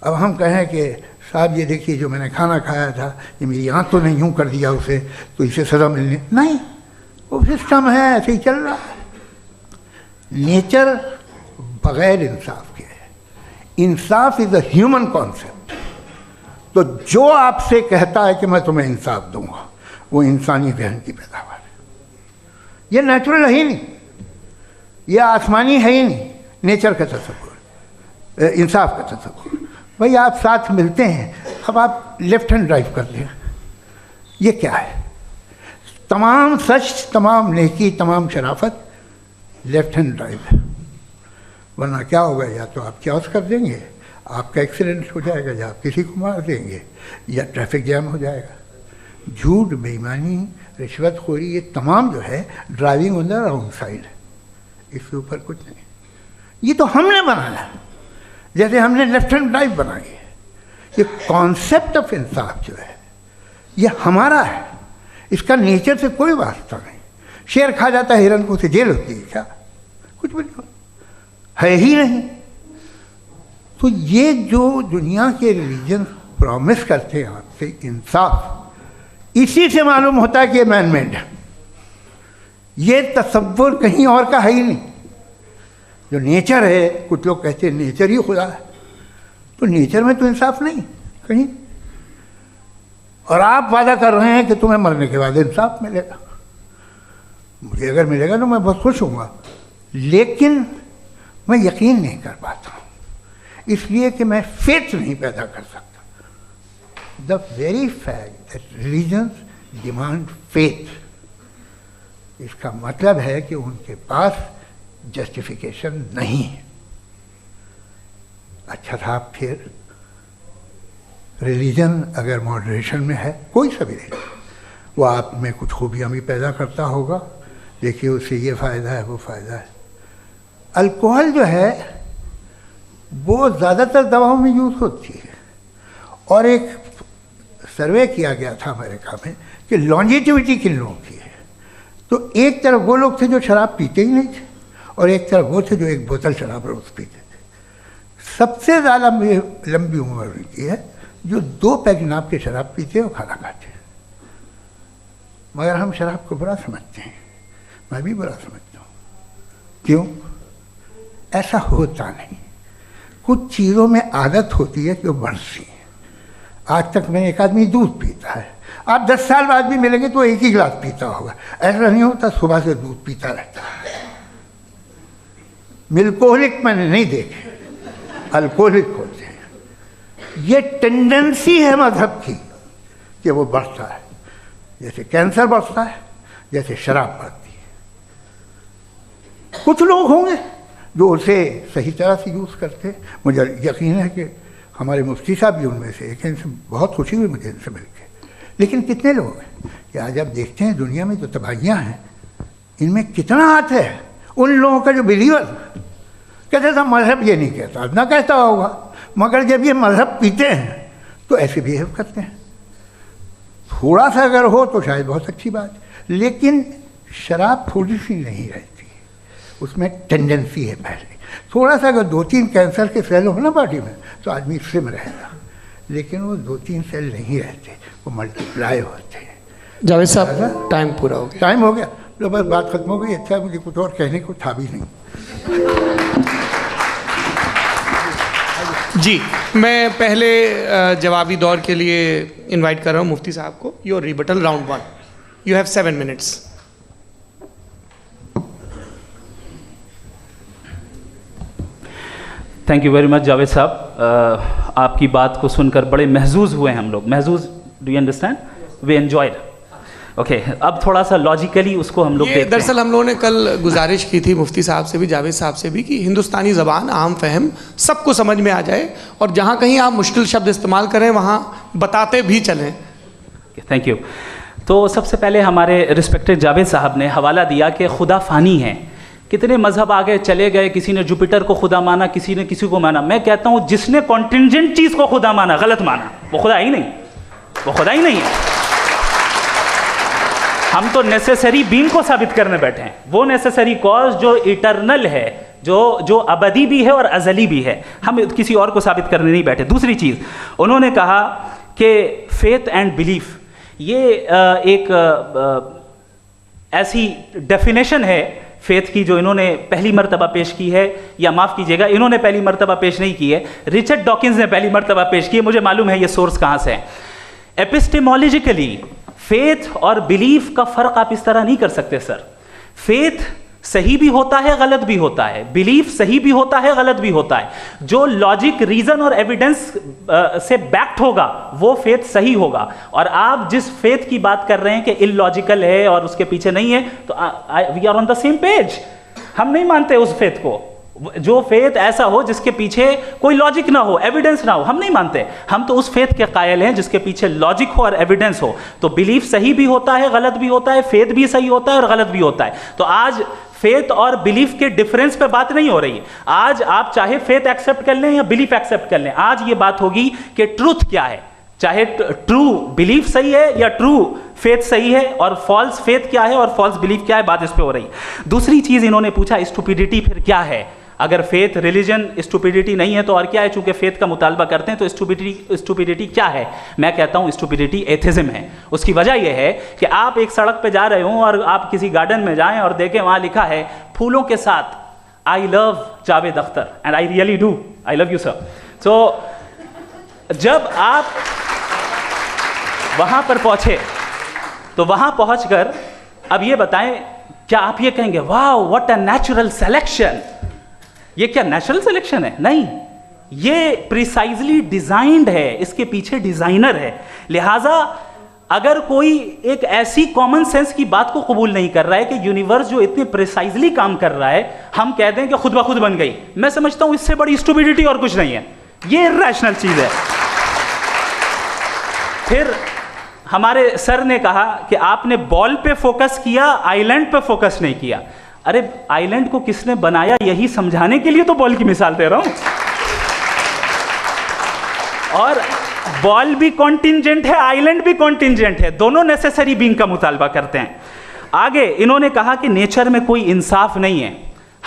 अब हम कहें कि साहब ये देखिए जो मैंने खाना खाया था, ये मेरी आंतों ने यूँ कर दिया उसे, तो इसे सज़ा मिलनी नहीं। वो सिस्टम है, ऐसे ही चल रहा है। नेचर बग़ैर इंसाफ के है। इंसाफ इज़ अ ह्यूमन कॉन्सेप्ट। तो जो आपसे कहता है कि मैं तुम्हें इंसाफ दूंगा, वो इंसानी जहन की पैदावार है। ये नेचुरल है ही नहीं, ये आसमानी है ही नहीं। नेचर का तस्वुर, इंसाफ का तस्वुर। भाई आप साथ मिलते हैं, अब आप लेफ्ट हैंड ड्राइव कर लें, ये क्या है? तमाम सच, तमाम नेकी, तमाम शराफत लेफ्ट हैंड ड्राइव है। वरना क्या होगा, या तो आप क्रॉस कर देंगे, आपका एक्सीडेंट हो जाएगा, या आप किसी को मार देंगे, या ट्रैफिक जैम हो जाएगा। झूठ, बेईमानी, रिश्वतखोरी, ये तमाम जो है driving on the wrong side, इसके ऊपर कुछ नहीं। ये तो हमने बनाया, जैसे हमने लेफ्ट हैंड ड्राइव बनाई है। ये कॉन्सेप्ट ऑफ इंसाफ जो है ये हमारा है, इसका नेचर से कोई वास्ता नहीं। शेर खा जाता है हिरन को, उसे जेल होती है क्या? कुछ भी नहीं, है ही नहीं। तो ये जो दुनिया के रिलीजन प्रॉमिस करते हैं आपसे इंसाफ, इसी से मालूम होता है कि मैन मेड है। ये तसव्वुर कहीं और का है ही नहीं। जो नेचर है, कुछ लोग कहते हैं नेचर ही खुदा है, तो नेचर में तो इंसाफ नहीं कहीं। और आप वादा कर रहे हैं कि तुम्हें मरने के बाद इंसाफ मिलेगा। मुझे अगर मिलेगा तो मैं बहुत खुश होऊंगा, लेकिन मैं यकीन नहीं कर पाता हूँ, इसलिए कि मैं फेथ नहीं पैदा कर सकता। The very fact that religions demand faith, इसका मतलब है कि उनके पास जस्टिफिकेशन नहीं है। अच्छा साहब, फिर रिलीजन अगर मॉडरेशन में है, कोई सा भी रिलीजन, वो आप में कुछ खूबियाँ भी पैदा करता होगा। देखिए उससे ये फ़ायदा है, वो फ़ायदा है। अल्कोहल जो है वो ज़्यादातर दवाओं में यूज़ होती है, और एक सर्वे किया गया था अमेरिका में कि लॉन्जिटिविटी किन लोगों की है। तो एक तरफ वो लोग थे जो शराब पीते ही नहीं थे, और एक तरफ वो थे जो एक बोतल शराब रोज़ पीते थे। सबसे ज़्यादा लंबी उम्र उनकी है जो 2 पैग नाप के शराब पीते और खाना खाते हैं। मगर हम शराब को बुरा समझते हैं, मैं भी बुरा समझता हूँ। क्यों? ऐसा होता नहीं। कुछ चीज़ों में आदत होती है कि वो बढ़ती है। आज तक में एक आदमी दूध पीता है, आप 10 साल बाद भी मिलेंगे तो एक ही गिलास पीता होगा। ऐसा नहीं होता, सुबह से दूध पीता रहता है। मिल्कोहलिक मैंने नहीं देखे, अल्कोहलिक होते हैं। ये टेंडेंसी है मजहब की कि वो बढ़ता है, जैसे कैंसर बढ़ता है, जैसे शराब बढ़ती है। कुछ लोग होंगे जो उसे सही तरह से यूज़ करते। मुझे यकीन है कि हमारे मुफ्ती साहब भी उनमें से एक हैं, इनसे बहुत खुशी हुई मुझे इनसे मिलकर। लेकिन कितने लोग हैं कि आज आप देखते हैं दुनिया में जो तबाहियाँ हैं, इनमें कितना हाथ है उन लोगों का जो बिलीवर कहते था मजहब ये नहीं कहता, ना कहता होगा, मगर जब ये मजहब पीते हैं तो ऐसे बिहेव करते हैं। थोड़ा सा अगर हो तो शायद बहुत अच्छी बात, लेकिन शराब थोड़ी सी नहीं रहती, उसमें टेंडेंसी है। पहले थोड़ा सा अगर 2-3 कैंसर के सेल हो ना बॉडी में तो आदमी सिम रहेगा, लेकिन वो 2-3 सेल नहीं रहते, वो मल्टीप्लाई होते हैं। जावेद साहब, टाइम पूरा हो गया। टाइम हो गया तो बस बात खत्म हो गई। अच्छा, मुझे कुछ और कहने को था भी नहीं। जी, मैं पहले जवाबी दौर के लिए इनवाइट कर रहा हूँ मुफ्ती साहब को। Your rebuttal round 1, you have 7 minutes. Thank you very much Javed साहब। आपकी बात को सुनकर बड़े महजूज हुए हम लोग। महजूज, do you understand? We enjoyed. Okay, अब थोड़ा सा लॉजिकली उसको हम लोग देखते हैं। दरअसल हम लोगों ने कल गुजारिश की थी मुफ्ती साहब से भी, जावेद साहब से भी, कि हिंदुस्तानी ज़बान आम फहम सबको समझ में आ जाए, और जहाँ कहीं आप मुश्किल शब्द इस्तेमाल करें वहाँ बताते भी चलें। Thank you. तो सबसे पहले हमारे रिस्पेक्टेड जावेद साहब ने हवाला दिया कि खुदा फ़ानी है। कितने मज़हब आगे चले गए, किसी ने जुपिटर को खुदा माना, किसी ने किसी को माना। मैं कहता हूँ जिसने कॉन्टिंजेंट चीज़ को खुदा माना, गलत माना, वो खुदा ही नहीं, वो खुदा ही नहीं है। हम तो नेसेसरी बीइंग को साबित करने बैठे हैं, वो नेसेसरी कॉज जो इटरनल है, जो अबदी भी है और अजली भी है। हम किसी और को साबित करने नहीं बैठे। दूसरी चीज़, उन्होंने कहा कि फेथ एंड बिलीफ, ये एक ऐसी डेफिनेशन है फेथ की जो इन्होंने पहली मर्तबा पेश की है, या माफ़ कीजिएगा, इन्होंने पहली मर्तबा पेश नहीं की है, रिचर्ड डॉकिंस ने पहली मर्तबा पेश की है। मुझे मालूम है ये सोर्स कहाँ से है। एपिस्टेमोलॉजिकली फेथ और बिलीफ का फ़र्क आप इस तरह नहीं कर सकते सर। फेथ सही भी होता है, गलत भी होता है, बिलीफ सही भी होता है, गलत भी होता है। जो लॉजिक, रीजन और एविडेंस से बैक्ड होगा वो फेथ सही होगा। और आप जिस फेथ की बात कर रहे हैं कि इलॉजिकल है और उसके पीछे नहीं है, तो we are on the same page. हम नहीं मानते उस फेथ को, जो फेथ ऐसा हो जिसके पीछे कोई लॉजिक ना हो, एविडेंस ना हो, हम नहीं मानते। हम तो उस फेथ के कायल हैं जिसके पीछे लॉजिक हो और एविडेंस हो। तो बिलीफ सही भी होता है, गलत भी होता है, फेथ भी सही होता है और गलत भी होता है। तो आज फेथ और बिलीफ के डिफरेंस पे बात नहीं हो रही है। आज आप चाहे फेथ एक्सेप्ट कर लें या बिलीफ एक्सेप्ट कर लें, आज ये बात होगी कि ट्रूथ क्या है, चाहे ट्रू बिलीफ सही है या ट्रू फेथ सही है, और फॉल्स फेथ क्या है और फॉल्स बिलीफ क्या है, बात इस पे हो रही है। दूसरी चीज इन्होंने पूछा, स्टुपिडिटी फिर क्या है? अगर फेथ रिलीजन स्टुपिडिटी नहीं है तो और क्या है? चूंकि फेथ का मुतालबा करते हैं तो स्टुपिडिटी क्या है? मैं कहता हूं स्टुपिडिटी एथिज्म है। उसकी वजह यह है कि आप एक सड़क पे जा रहे हो और आप किसी गार्डन में जाएं और देखें वहां लिखा है फूलों के साथ, I love Javed Akhtar and I really do, I love you sir. तो जब आप वहां पर पहुंचे तो वहां पहुंचकर अब ये बताएं, क्या आप ये कहेंगे वाह व्हाट अ नेचुरल सिलेक्शन? ये क्या नेचुरल सिलेक्शन है? नहीं, ये प्रिसाइजली डिजाइंड है, इसके पीछे डिजाइनर है। लिहाजा अगर कोई एक ऐसी कॉमन सेंस की बात को कबूल नहीं कर रहा है कि यूनिवर्स जो इतने प्रिसाइजली काम कर रहा है, हम कहते हैं कि खुद ब खुद बन गई, मैं समझता हूं इससे बड़ी स्टुपिडिटी और कुछ नहीं है। ये इर्रेशनल चीज है। फिर हमारे सर ने कहा कि आपने बॉल पे फोकस किया, आइलैंड पे फोकस नहीं किया। अरे आइलैंड को किसने बनाया, यही समझाने के लिए तो बॉल की मिसाल दे रहा हूं। और बॉल भी कॉन्टिंजेंट है, आइलैंड भी कॉन्टिंजेंट है, दोनों नेसेसरी बीइंग का मुतालबा करते हैं। आगे इन्होंने कहा कि नेचर में कोई इंसाफ नहीं है।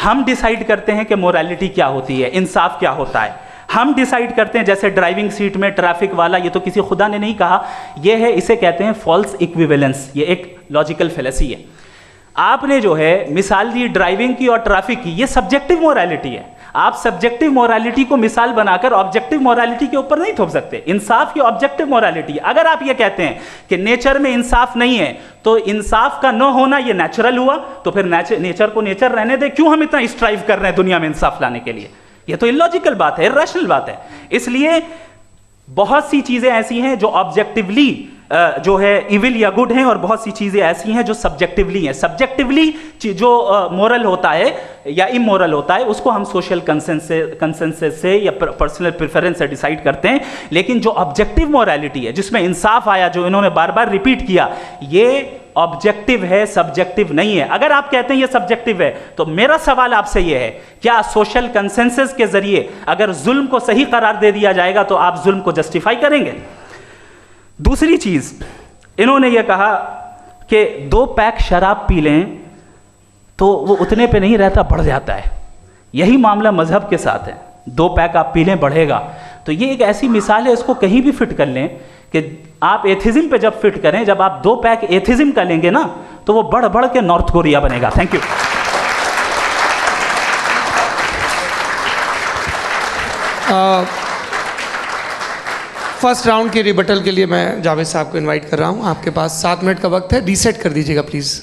हम डिसाइड करते हैं कि मोरालिटी क्या होती है, इंसाफ क्या होता है। हम डिसाइड करते हैं, जैसे ड्राइविंग सीट में ट्रैफिक वाला, ये तो किसी खुदा ने नहीं कहा, ये है, इसे कहते हैं फॉल्स इक्विवेलेंस। ये एक लॉजिकल फेलेसी है। आपने जो है मिसाल दी ड्राइविंग की और ट्रैफिक की, ये सब्जेक्टिव मोरालिटी है। आप सब्जेक्टिव मोरालिटी को मिसाल बनाकर ऑब्जेक्टिव मोरालिटी के ऊपर नहीं थोप सकते। इंसाफ की ऑब्जेक्टिव मोरालिटी। अगर आप ये कहते हैं कि नेचर में इंसाफ नहीं है तो इंसाफ का न होना ये नेचुरल हुआ, तो फिर नेचर को नेचर रहने दे, क्यों हम इतना स्ट्राइव कर रहे हैं दुनिया में इंसाफ लाने के लिए? ये तो इलॉजिकल बात है, इर्रेशनल बात है। इसलिए बहुत सी चीजें ऐसी हैं जो ऑब्जेक्टिवली जो है इविल या गुड हैं, और बहुत सी चीजें ऐसी हैं जो सब्जेक्टिवली हैं। सब्जेक्टिवली जो मोरल होता है या इमोरल होता है उसको हम सोशल कंसेंसस से या पर्सनल प्रेफरेंस से डिसाइड करते हैं। लेकिन जो ऑब्जेक्टिव मोरालिटी है, जिसमें इंसाफ आया, जो इन्होंने बार बार रिपीट किया, ये ऑब्जेक्टिव है, सब्जेक्टिव नहीं है। अगर आप कहते हैं ये सब्जेक्टिव है तो मेरा सवाल आपसे ये है, क्या सोशल कंसेंसस के जरिए अगर जुल्म को सही करार दे दिया जाएगा तो आप जुल्म को जस्टिफाई करेंगे? दूसरी चीज इन्होंने ये कहा कि 2 पैक शराब पी लें तो वो उतने पे नहीं रहता, बढ़ जाता है। यही मामला मजहब के साथ है। 2 पैक आप पी लें बढ़ेगा। तो ये एक ऐसी मिसाल है, इसको कहीं भी फिट कर लें कि आप एथिज्म पे जब फिट करें, जब आप 2 पैक एथिज्म का लेंगे ना तो वो बढ़ बढ़ के नॉर्थ कोरिया बनेगा। Thank you. फर्स्ट राउंड की रिबटल के लिए मैं जावेद साहब को इनवाइट कर रहा हूं। आपके पास 7 मिनट का वक्त है, रीसेट कर दीजिएगा प्लीज़।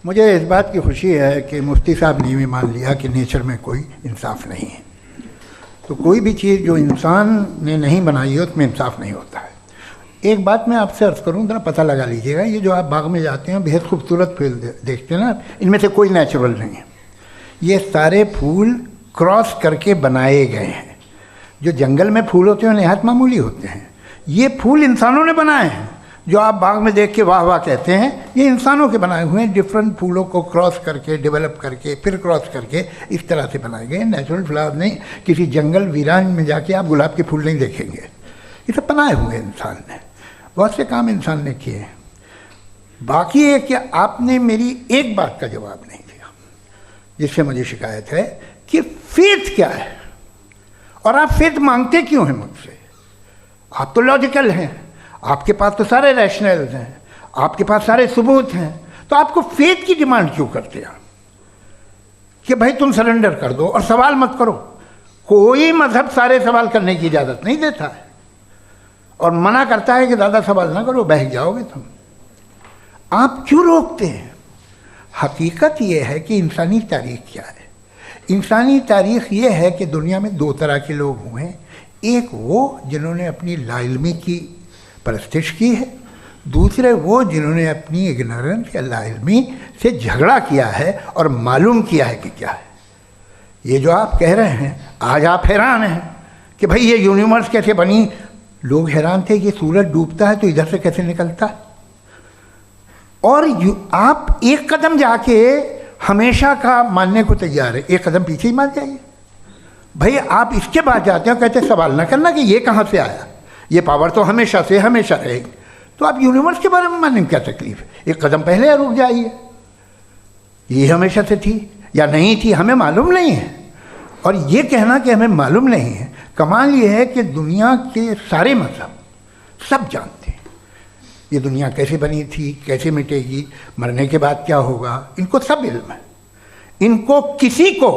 मुझे इस बात की खुशी है कि मुफ्ती साहब ने भी मान लिया कि नेचर में कोई इंसाफ नहीं है। तो कोई भी चीज़ जो इंसान ने नहीं बनाई है उसमें इंसाफ नहीं होता है। एक बात मैं आपसे अर्ज़ करूँ, ज़रा पता लगा लीजिएगा, ये जो आप बाग में जाते हैं बेहद खूबसूरत फूल देखते हैं ना, इनमें से कोई नेचुरल नहीं है। ये सारे फूल क्रॉस करके बनाए गए हैं। जो जंगल में फूल होते हैं निहायत मामूली होते हैं। ये फूल इंसानों ने बनाए हैं। जो आप बाग में देख के वाह वाह कहते हैं, ये इंसानों के बनाए हुए हैं। डिफरेंट फूलों को क्रॉस करके, डेवलप करके, फिर क्रॉस करके इस तरह से बनाए गए। नेचुरल फ्लावर नहीं। किसी जंगल वीरान में जाके आप गुलाब के फूल नहीं देखेंगे। ये सब बनाए हुए इंसान ने, बहुत से काम इंसान ने किए। बाकी है कि आपने मेरी एक बात का जवाब नहीं दिया, जिससे मुझे शिकायत है कि फेथ क्या है और आप फेथ मांगते क्यों हैं मुझसे? आप तो लॉजिकल हैं, आपके पास तो सारे रैशनल्स हैं, आपके पास सारे सबूत हैं, तो आपको फेथ की डिमांड क्यों करते हैं कि भाई तुम सरेंडर कर दो और सवाल मत करो? कोई मजहब सारे सवाल करने की इजाज़त नहीं देता है और मना करता है कि ज़्यादा सवाल ना करो, बहक जाओगे तुम। आप क्यों रोकते हैं? हकीकत यह है कि इंसानी तारीख क्या है। इंसानी तारीख ये है कि दुनिया में 2 तरह के लोग हुए हैं। एक वो जिन्होंने अपनी लाइल्मी की परस्तिश की है, दूसरे वो जिन्होंने अपनी इग्नोरेंस या लाइल्मी से झगड़ा किया है और मालूम किया है कि क्या है। ये जो आप कह रहे हैं, आज आप हैरान हैं कि भाई ये यूनिवर्स कैसे बनी। लोग हैरान थे कि सूरज डूबता है तो इधर से कैसे निकलता है। और आप एक कदम जाके हमेशा का मानने को तैयार है, एक कदम पीछे ही मान जाइए। भाई आप इसके बाद जाते हो, कहते सवाल ना करना कि ये कहाँ से आया, ये पावर तो हमेशा से हमेशा रहेगी। तो आप यूनिवर्स के बारे में मानने में क्या तकलीफ है? एक कदम पहले रुक जाइए। ये हमेशा से थी या नहीं थी, हमें मालूम नहीं है। और ये कहना कि हमें मालूम नहीं है, कमाल ये है कि दुनिया के सारे मज़हब सब जानते हैं ये दुनिया कैसे बनी थी, कैसे मिटेगी, मरने के बाद क्या होगा, इनको सब इल्म है। इनको किसी को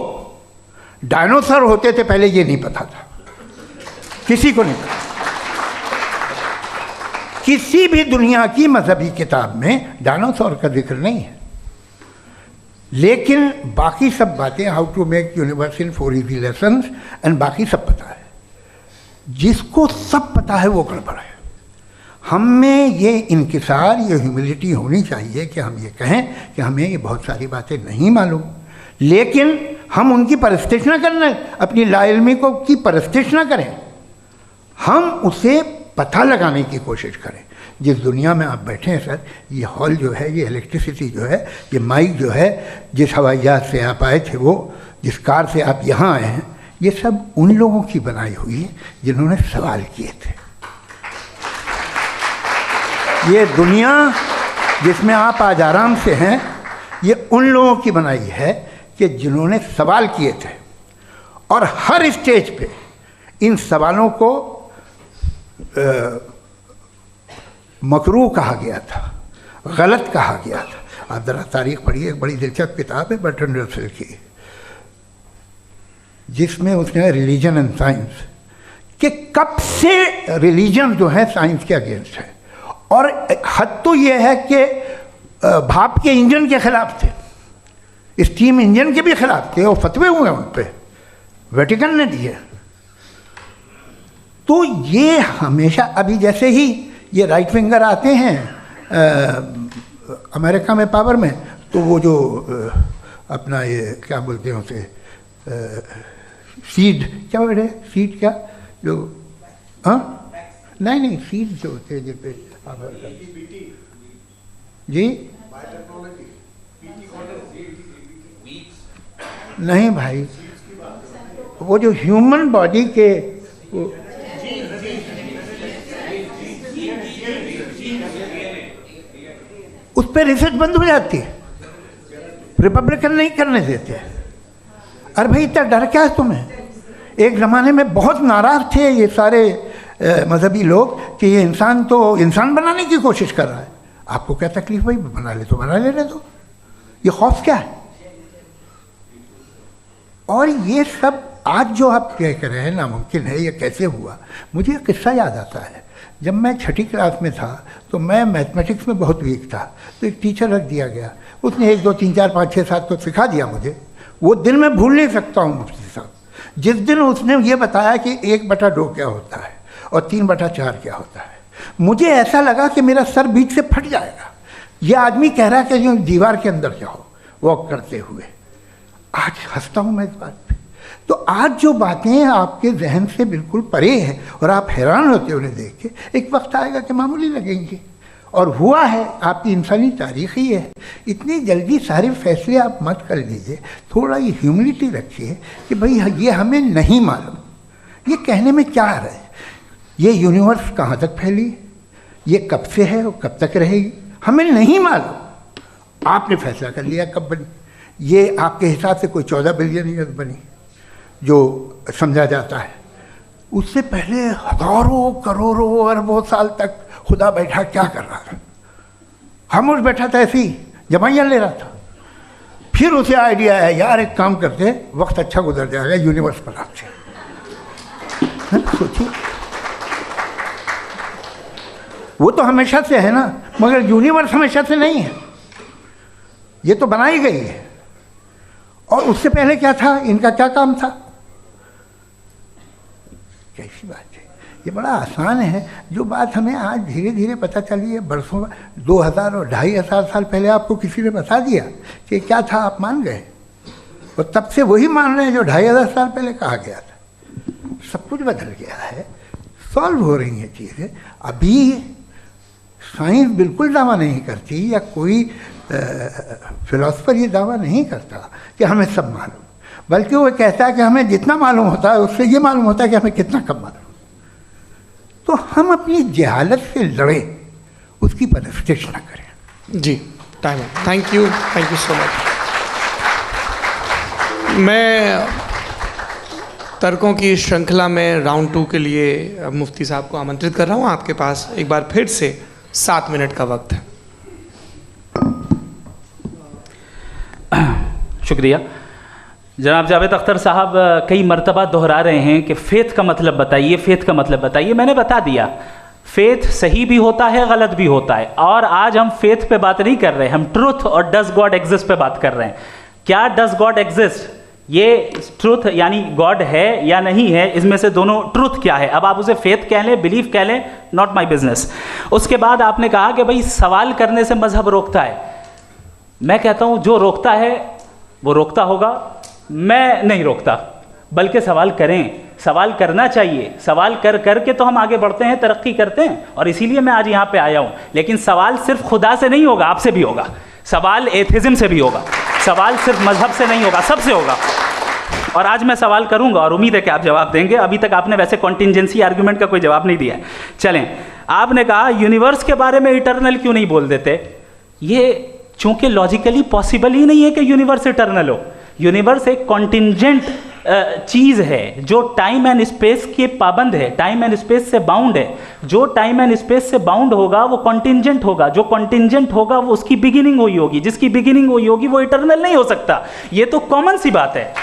डायनासोर होते थे पहले ये नहीं पता था, किसी को नहीं पता। किसी भी दुनिया की मजहबी किताब में डायनासोर का जिक्र नहीं है। लेकिन बाकी सब बातें, how to make universe in 4 easy lessons and बाकी सब पता है। जिसको सब पता है वो गड़बड़ है। हम में ये इनकिसार, ये ह्यूमिलिटी होनी चाहिए कि हम ये कहें कि हमें ये बहुत सारी बातें नहीं मालूम, लेकिन हम उनकी परस्तिश ना करें, अपनी लाइल्मी को की परस्तिश ना करें, हम उसे पता लगाने की कोशिश करें। जिस दुनिया में आप बैठे हैं सर, ये हॉल जो है, ये इलेक्ट्रिसिटी जो है, ये माइक जो है, जिस हवाई जहाज से आप आए थे, वो जिस कार से आप यहाँ आए हैं, ये सब उन लोगों की बनाई हुई है जिन्होंने सवाल किए थे। ये दुनिया जिसमें आप आज आराम से हैं, ये उन लोगों की बनाई है कि जिन्होंने सवाल किए थे। और हर स्टेज पे इन सवालों को मकरूह कहा गया था, गलत कहा गया था। आप ज़रा तारीख़ पढ़िए, एक बड़ी दिलचस्प किताब है बर्ट्रैंड रसेल की, जिसमें उसने रिलीजन एंड साइंस कि कब से रिलीजन जो है साइंस के अगेंस्ट है। और हद तो ये है कि भाप के इंजन के खिलाफ थे, स्टीम इंजन के भी खिलाफ थे, और फतवे हुए उन पर, वेटिकन ने दिए। तो ये हमेशा, अभी जैसे ही ये राइट विंगर आते हैं अमेरिका में पावर में, तो वो जो अपना ये क्या बोलते हैं उसे, सीड क्या बोल रहे, सीड क्या जो, हाँ नहीं सीड जो होते हैं जिन पे जी, नहीं भाई, वो जो ह्यूमन बॉडी के उस पर रिसर्च बंद हो जाती है, रिपब्लिकन नहीं करने देते। अरे भाई इतना डर क्या है तुम्हें? एक ज़माने में बहुत नाराज़ थे ये सारे मजहबी लोग कि ये इंसान तो इंसान बनाने की कोशिश कर रहा है। आपको क्या तकलीफ भाई, बना ले तो बना लेने दो, ये खौफ क्या है? और ये सब आज जो आप कह कर रहे हैं नामुमकिन है, ये कैसे हुआ? मुझे एक किस्सा याद आता है। जब मैं 6ठी क्लास में था तो मैं मैथमेटिक्स में बहुत वीक था, तो एक टीचर रख दिया गया, उसने 1 2 3 4 5 6 7 तो सिखा दिया मुझे। वो दिन मैं भूल नहीं सकता हूँ मुफ्ती साहब, जिस दिन उसने ये बताया कि 1/2 क्या होता है और 3/4 क्या होता है। मुझे ऐसा लगा कि मेरा सर बीच से फट जाएगा। यह आदमी कह रहा है कि जो दीवार के अंदर जाओ वॉक करते हुए। आज हंसता हूँ मैं इस बात पे। तो आज जो बातें आपके जहन से बिल्कुल परे हैं और आप हैरान होते हो उन्हें देख के, एक वक्त आएगा कि मामूली लगेंगे। और हुआ है, आपकी इंसानी तारीख़ ही है। इतनी जल्दी सारे फैसले आप मत कर लीजिए, थोड़ा ये ह्यूमिलिटी रखिए कि भाई ये हमें नहीं मालूम। ये कहने में क्या आ रहा है? ये यूनिवर्स कहाँ तक फैली, ये कब से है और कब तक रहेगी, हमें नहीं मालूम। आपने फैसला कर लिया कब बनी। ये आपके हिसाब से कोई 14 बिलियन ईयर बनी जो समझा जाता है। उससे पहले हज़ारों करोड़ों अरबों साल तक खुदा बैठा क्या कर रहा था? खामोश बैठा था, ऐसे ही जमाइयाँ ले रहा था। फिर उसे आइडिया है, यार एक काम करते, वक्त अच्छा गुजर जाएगा, यूनिवर्स बनाते। सोचिए, वो तो हमेशा से है ना, मगर यूनिवर्स हमेशा से नहीं है, ये तो बनाई गई है। और उससे पहले क्या था, इनका क्या काम था? कैसी बात है, ये बड़ा आसान है। जो बात हमें आज धीरे धीरे पता चली है, बरसों 2000 और 2500 साल पहले आपको किसी ने बता दिया कि क्या था, आप मान गए, और तब से वही मान रहे हैं जो 2500 साल पहले कहा गया था। सब कुछ बदल गया है, सॉल्व हो रही हैं चीज़ें। अभी साइंस बिल्कुल दावा नहीं करती, या कोई फिलोसफर ये दावा नहीं करता कि हमें सब मालूम, बल्कि वो कहता है कि हमें जितना मालूम होता है उससे ये मालूम होता है कि हमें कितना कम मालूम। तो हम अपनी जहालत से लड़े, उसकी परस्तिश न करें। जी, टाइम है। Thank you so much. मैं तर्कों की श्रृंखला में राउंड 2 के लिए मुफ्ती साहब को आमंत्रित कर रहा हूँ। आपके पास एक बार फिर से 7 मिनट का वक्त है। शुक्रिया। जनाब जावेद अख्तर साहब कई मर्तबा दोहरा रहे हैं कि फ़ेथ का मतलब बताइए, फ़ेथ का मतलब बताइए। मैंने बता दिया, फ़ेथ सही भी होता है, गलत भी होता है। और आज हम फ़ेथ पे बात नहीं कर रहे, हम ट्रुथ और डज गॉड एग्जिस्ट पे बात कर रहे हैं। क्या डज गॉड एग्जिस्ट, ये ट्रुथ यानी गॉड है या नहीं है, इसमें से दोनों ट्रुथ क्या है। अब आप उसे फेथ कह लें, बिलीफ कह लें, नॉट माई बिजनेस। उसके बाद आपने कहा कि भाई सवाल करने से मजहब रोकता है। मैं कहता हूं जो रोकता है वो रोकता होगा, मैं नहीं रोकता, बल्कि सवाल करें, सवाल करना चाहिए। सवाल कर करके तो हम आगे बढ़ते हैं, तरक्की करते हैं, और इसीलिए मैं आज यहाँ पे आया हूँ। लेकिन सवाल सिर्फ खुदा से नहीं होगा, आपसे भी होगा। सवाल एथिज्म से भी होगा, सवाल सिर्फ मजहब से नहीं होगा, सबसे होगा। और आज मैं सवाल करूंगा और उम्मीद है कि आप जवाब देंगे। अभी तक आपने वैसे कॉन्टिंजेंसी आर्गुमेंट का कोई जवाब नहीं दिया है। चलें, आपने कहा यूनिवर्स के बारे में इटर्नल क्यों नहीं बोल देते। ये चूंकि लॉजिकली पॉसिबल ही नहीं है कि यूनिवर्स इटर्नल हो। यूनिवर्स एक कॉन्टिंजेंट चीज़ है जो टाइम एंड स्पेस के पाबंद है, टाइम एंड स्पेस से बाउंड है। जो टाइम एंड स्पेस से बाउंड होगा वो कॉन्टिंजेंट होगा, जो कॉन्टिंजेंट होगा वो उसकी बिगिनिंग हुई होगी, जिसकी बिगिनिंग हुई होगी वो इटर्नल नहीं हो सकता। ये तो कॉमन सी बात है।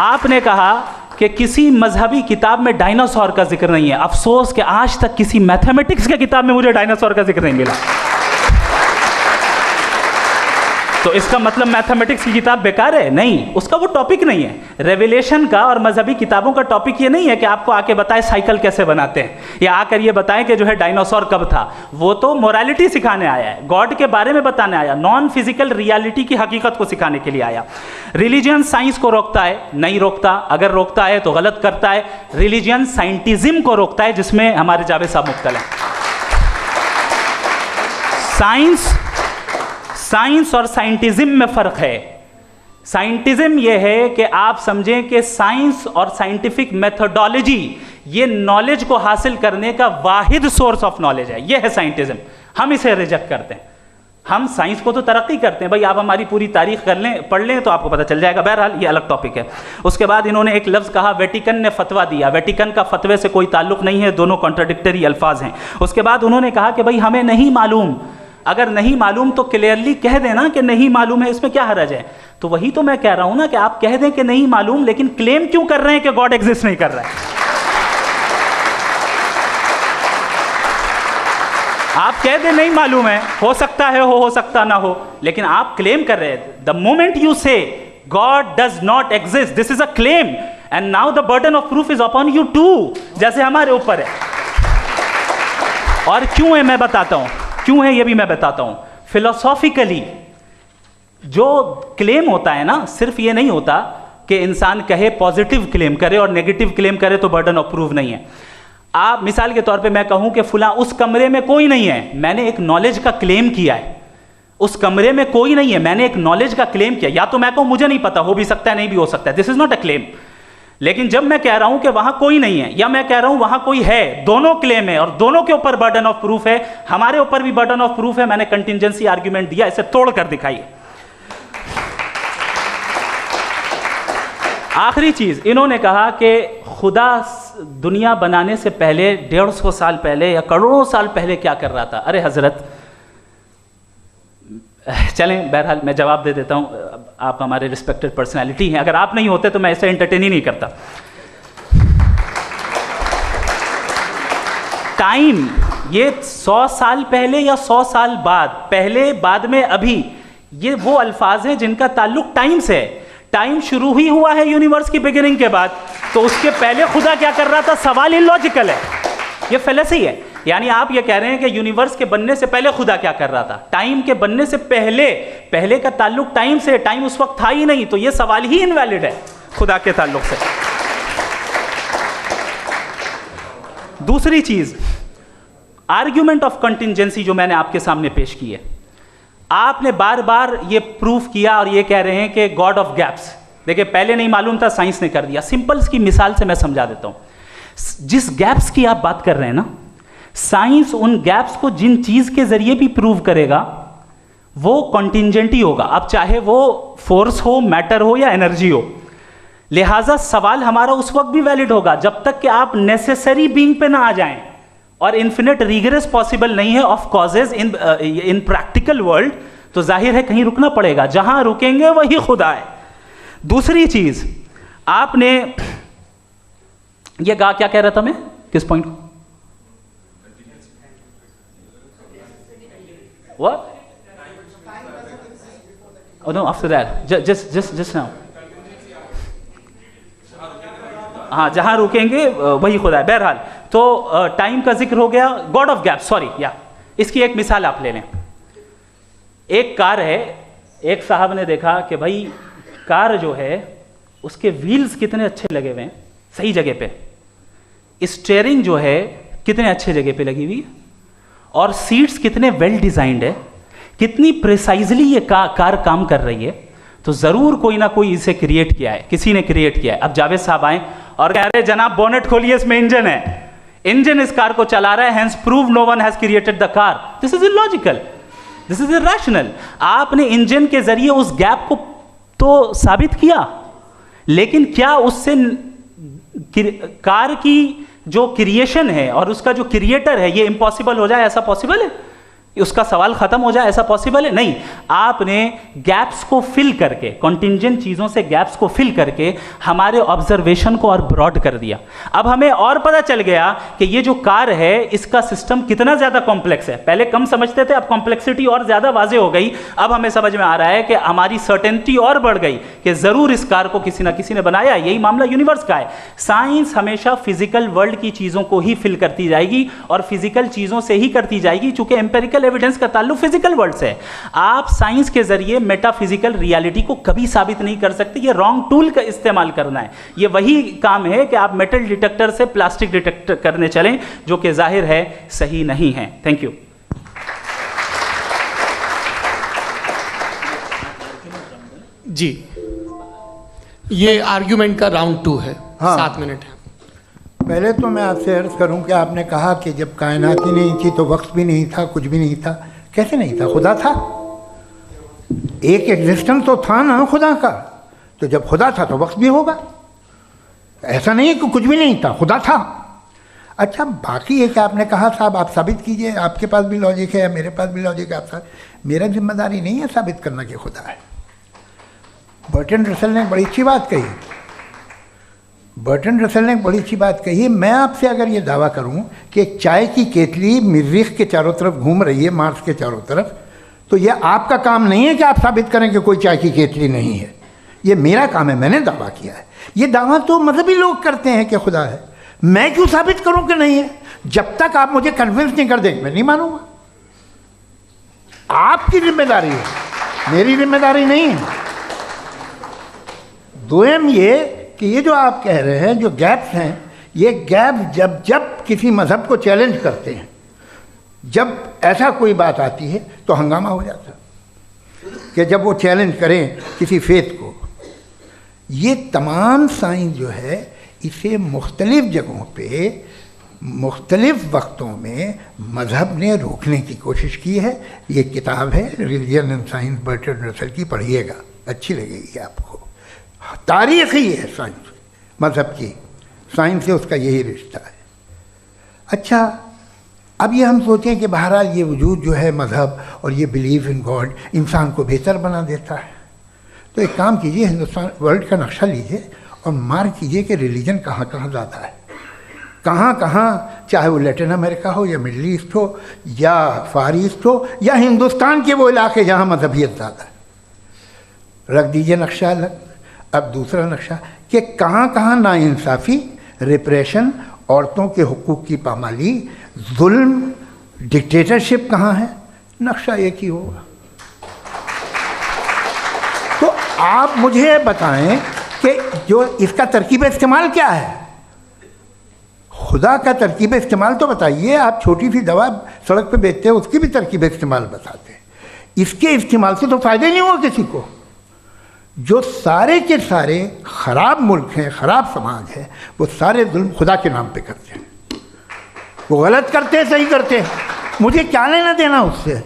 आपने कहा कि किसी मजहबी किताब में डायनासोर का जिक्र नहीं है। अफसोस कि आज तक किसी मैथमेटिक्स की किताब में मुझे डायनासोर का जिक्र नहीं मिला। तो इसका मतलब मैथमेटिक्स की किताब बेकार है? नहीं, उसका वो टॉपिक नहीं है। रेवलेशन का और मजहबी किताबों का टॉपिक ये नहीं है कि आपको आके बताए साइकिल कैसे बनाते हैं, या आकर ये बताएं कि जो है डायनासोर कब था। वो तो मोरालिटी सिखाने आया है, गॉड के बारे में बताने आया, नॉन फिजिकल रियलिटी की हकीकत को सिखाने के लिए आया। रिलीजियन साइंस को रोकता है? नहीं रोकता। अगर रोकता है तो गलत करता है। रिलीजियन साइंटिज्म को रोकता है, जिसमें हमारे जावेद साहब मुख्तल हैं। साइंस और साइंटिज्म में फ़र्क है। साइंटिज्म यह है कि आप समझें कि साइंस और साइंटिफिक मेथोडोलॉजी ये नॉलेज को हासिल करने का वाहिद सोर्स ऑफ नॉलेज है। यह है साइंटिज्म। हम इसे रिजेक्ट करते हैं। हम साइंस को तो तरक्की करते हैं। भाई आप हमारी पूरी तारीख कर लें, पढ़ लें तो आपको पता चल जाएगा। बहरहाल ये अलग टॉपिक है। उसके बाद इन्होंने एक लफ्ज़ कहा, वेटिकन ने फतवा दिया। वेटिकन का फतवे से कोई ताल्लुक नहीं है, दोनों कॉन्ट्राडिक्टरी अल्फाज हैं। उसके बाद उन्होंने कहा कि भाई हमें नहीं मालूम। अगर नहीं मालूम तो क्लियरली कह देना कि नहीं मालूम है, इसमें क्या हर्ज है। तो वही तो मैं कह रहा हूं ना कि आप कह दें कि नहीं मालूम, लेकिन क्लेम क्यों कर रहे हैं कि गॉड एग्जिस्ट नहीं कर रहा है। आप कह दें नहीं मालूम है, हो सकता है हो सकता ना हो, लेकिन आप क्लेम कर रहे हैं। The moment you say God does not exist, this is a claim, and now the burden of proof is upon you too, जैसे हमारे ऊपर है। और क्यों है मैं बताता हूं, क्यों है ये भी मैं बताता हूं। फिलोसॉफिकली जो क्लेम होता है ना, सिर्फ ये नहीं होता कि इंसान कहे पॉजिटिव क्लेम करे और नेगेटिव क्लेम करे तो बर्डन ऑफ प्रूफ नहीं है। आप मिसाल के तौर पे मैं कहूं कि फुला उस कमरे में कोई नहीं है, मैंने एक नॉलेज का क्लेम किया है। उस कमरे में कोई नहीं है, मैंने एक नॉलेज का क्लेम किया। या तो मैं कहूं मुझे नहीं पता, हो भी सकता है नहीं भी हो सकता है, this is not a claim. लेकिन जब मैं कह रहा हूं कि वहां कोई नहीं है, या मैं कह रहा हूं वहां कोई है, दोनों क्लेम है और दोनों के ऊपर बर्डन ऑफ प्रूफ है। हमारे ऊपर भी बर्डन ऑफ प्रूफ है। मैंने कंटिंजेंसी आर्ग्यूमेंट दिया, इसे तोड़कर दिखाइए। आखिरी चीज, इन्होंने कहा कि खुदा दुनिया बनाने से पहले 150 साल पहले या करोड़ों साल पहले क्या कर रहा था। अरे हजरत, चलें बहरहाल मैं जवाब दे देता हूं। आप हमारे रिस्पेक्टेड पर्सनैलिटी हैं, अगर आप नहीं होते तो मैं इसे एंटरटेन ही नहीं करता। टाइम, ये 100 साल पहले या 100 साल बाद, पहले बाद में अभी, ये वो अल्फाज हैं जिनका ताल्लुक टाइम से है। टाइम शुरू ही हुआ है यूनिवर्स की बिगिनिंग के बाद, तो उसके पहले खुदा क्या कर रहा था? सवाल इलॉजिकल है, ये फेलेसी है। यानी आप ये कह रहे हैं कि यूनिवर्स के बनने से पहले खुदा क्या कर रहा था? टाइम के बनने से पहले, पहले का ताल्लुक टाइम से, टाइम उस वक्त था ही नहीं, तो ये सवाल ही इनवैलिड है खुदा के ताल्लुक से। दूसरी चीज, आर्ग्यूमेंट ऑफ कंटिंजेंसी जो मैंने आपके सामने पेश की है, आपने बार बार ये प्रूफ किया और ये कह रहे हैं कि गॉड ऑफ गैप्स। देखिए, पहले नहीं मालूम था, साइंस ने कर दिया। सिंपल की मिसाल से मैं समझा देता हूं। जिस गैप्स की आप बात कर रहे हैं ना, साइंस उन गैप्स को जिन चीज के जरिए भी प्रूव करेगा वो कॉन्टिंजेंट ही होगा, अब चाहे वो फोर्स हो, मैटर हो या एनर्जी हो। लिहाजा सवाल हमारा उस वक्त भी वैलिड होगा जब तक कि आप नेसेसरी बीइंग पे ना आ जाएं, और इन्फिनिट रिगरेस पॉसिबल नहीं है of causes in practical world, तो जाहिर है कहीं रुकना पड़ेगा, जहां रुकेंगे वही खुदा है। दूसरी चीज, आपने ये कहा, क्या कह रहा था मैं, किस पॉइंट को? What? Oh no, after that. Just now. हाँ, जहां रुकेंगे वही खुदा है। बहरहाल, तो टाइम का जिक्र हो गया, गॉड ऑफ गैप, सॉरी, या इसकी एक मिसाल आप ले लें। एक कार है, एक साहब ने देखा कि भाई कार जो है उसके व्हील्स कितने अच्छे लगे हुए हैं, सही जगह पे, स्टीयरिंग जो है कितने अच्छे जगह पे लगी हुई है, और सीट्स कितने वेल डिजाइंड है, कितनी प्रिसाइजली ये कार काम कर रही है, तो जरूर कोई ना कोई इसे क्रिएट किया है, किसी ने क्रिएट किया है। अब जावेद साहब आए और कह रहे जनाब बोनेट खोलिए, इसमें इंजन है, इंजन इस कार को चला रहा है, hence prove no one has created the car. This is illogical, this is irrational. आपने इंजन के जरिए उस गैप को तो साबित किया, लेकिन क्या उससे कार की जो क्रिएशन है और उसका जो क्रिएटर है ये इम्पॉसिबल हो जाए? ऐसा पॉसिबल है? उसका सवाल खत्म हो जाए, ऐसा पॉसिबल है? नहीं। आपने गैप्स को फिल करके, कॉन्टिंजेंट चीजों से गैप्स को फिल करके हमारे ऑब्जर्वेशन को और ब्रॉड कर दिया। अब हमें और पता चल गया कि ये जो कार है इसका सिस्टम कितना ज्यादा कॉम्प्लेक्स है। पहले कम समझते थे, अब कॉम्प्लेक्सिटी और ज्यादा वाजे हो गई। अब हमें समझ में आ रहा है कि हमारी सर्टेनिटी और बढ़ गई कि जरूर इस कार को किसी ना किसी ने बनाया। यही मामला यूनिवर्स का है। साइंस हमेशा फिजिकल वर्ल्ड की चीजों को ही फिल करती जाएगी और फिजिकल चीजों से ही करती जाएगी, चूंकि एम्पेरिकल एविडेंस का ताल्लुक फिजिकल वर्ल्ड से है। आप साइंस के जरिए मेटाफिजिकल रियलिटी को कभी साबित नहीं कर सकते। ये रॉन्ग टूल का इस्तेमाल करना है। ये वही काम है कि आप मेटल डिटेक्टर से प्लास्टिक डिटेक्टर करने चलें, जो कि जाहिर है सही नहीं है। Thank you. जी, ये आर्ग्यूमेंट का राउंड 2 है। हाँ। 7 मिनट है। पहले तो मैं आपसे अर्ज करूं कि आपने कहा कि जब कायनात ही नहीं थी तो वक्त भी नहीं था, कुछ भी नहीं था। कैसे नहीं था? खुदा था, एक एग्जिस्टेंस तो था ना खुदा का। तो जब खुदा था तो वक्त भी होगा। ऐसा नहीं है कि कुछ भी नहीं था, खुदा था। अच्छा, बाकी एक आपने कहा साहब आप साबित कीजिए, आपके पास भी लॉजिक है या मेरे पास भी लॉजिक है। आप मेरा जिम्मेदारी नहीं है साबित करना कि खुदा है। बर्टन रसल ने बड़ी अच्छी बात कही। बर्टन रसल ने बड़ी अच्छी बात कही। मैं आपसे अगर ये दावा करूं कि एक चाय की केतली मरीख के चारों तरफ घूम रही है, मार्स के चारों तरफ, तो ये आपका काम नहीं है कि आप साबित करें कि कोई चाय की केतली नहीं है। ये मेरा काम है, मैंने दावा किया है। ये दावा तो मजहबी लोग करते हैं कि खुदा है। मैं क्यों साबित करूं कि नहीं है? जब तक आप मुझे कन्विंस नहीं कर देंगे मैं नहीं मानूंगा। आपकी जिम्मेदारी है, मेरी जिम्मेदारी नहीं है। दोयम ये कि ये जो आप कह रहे हैं, जो गैप्स हैं, ये गैप जब जब किसी मज़हब को चैलेंज करते हैं, जब ऐसा कोई बात आती है तो हंगामा हो जाता है कि जब वो चैलेंज करें किसी फेथ को। ये तमाम साइंस जो है इसे मुख्तलिफ जगहों पे मुख्तलिफ वक्तों में मज़हब ने रोकने की कोशिश की है। ये किताब है religion and science, Burton Russell की, पढ़िएगा, अच्छी लगेगी आपको। तारीख़ ही है साइंस, मज़हब की साइंस से उसका यही रिश्ता है। अच्छा, अब ये हम सोचें कि बहरहाल ये वजूद जो है मज़हब और ये बिलीव इन गॉड इंसान को बेहतर बना देता है। तो एक काम कीजिए, हिंदुस्तान वर्ल्ड का नक्शा लीजिए और मार्क कीजिए कि रिलीजन कहाँ कहाँ ज़्यादा है, कहाँ कहाँ, चाहे वो लैटिन अमेरिका हो या मिडल ईस्ट हो या फार ईस्ट हो या हिंदुस्तान के वो इलाके जहाँ मजहबियत ज़्यादा है। रख दीजिए नक्शा अलग। अब दूसरा नक्शा कि कहाँ कहाँ नाइंसाफ़ी, रिप्रेशन, औरतों के हुकूक की पामाली, जुल्म, डिक्टेटरशिप कहाँ है, नक्शा एक ही होगा। तो आप मुझे बताएं कि जो इसका तरकीब इस्तेमाल क्या है, खुदा का तरकीब इस्तेमाल तो बताइए। आप छोटी सी दवा सड़क पे बेचते हैं, उसकी भी तरकीब इस्तेमाल बताते हैं। इसके इस्तेमाल से तो फ़ायदा नहीं हुआ किसी को। जो सारे के सारे ख़राब मुल्क हैं, ख़राब समाज है, वो सारे जुल्म खुदा के नाम पे करते हैं। वो गलत करते हैं, सही करते हैं, मुझे क्या लेना देना उससे।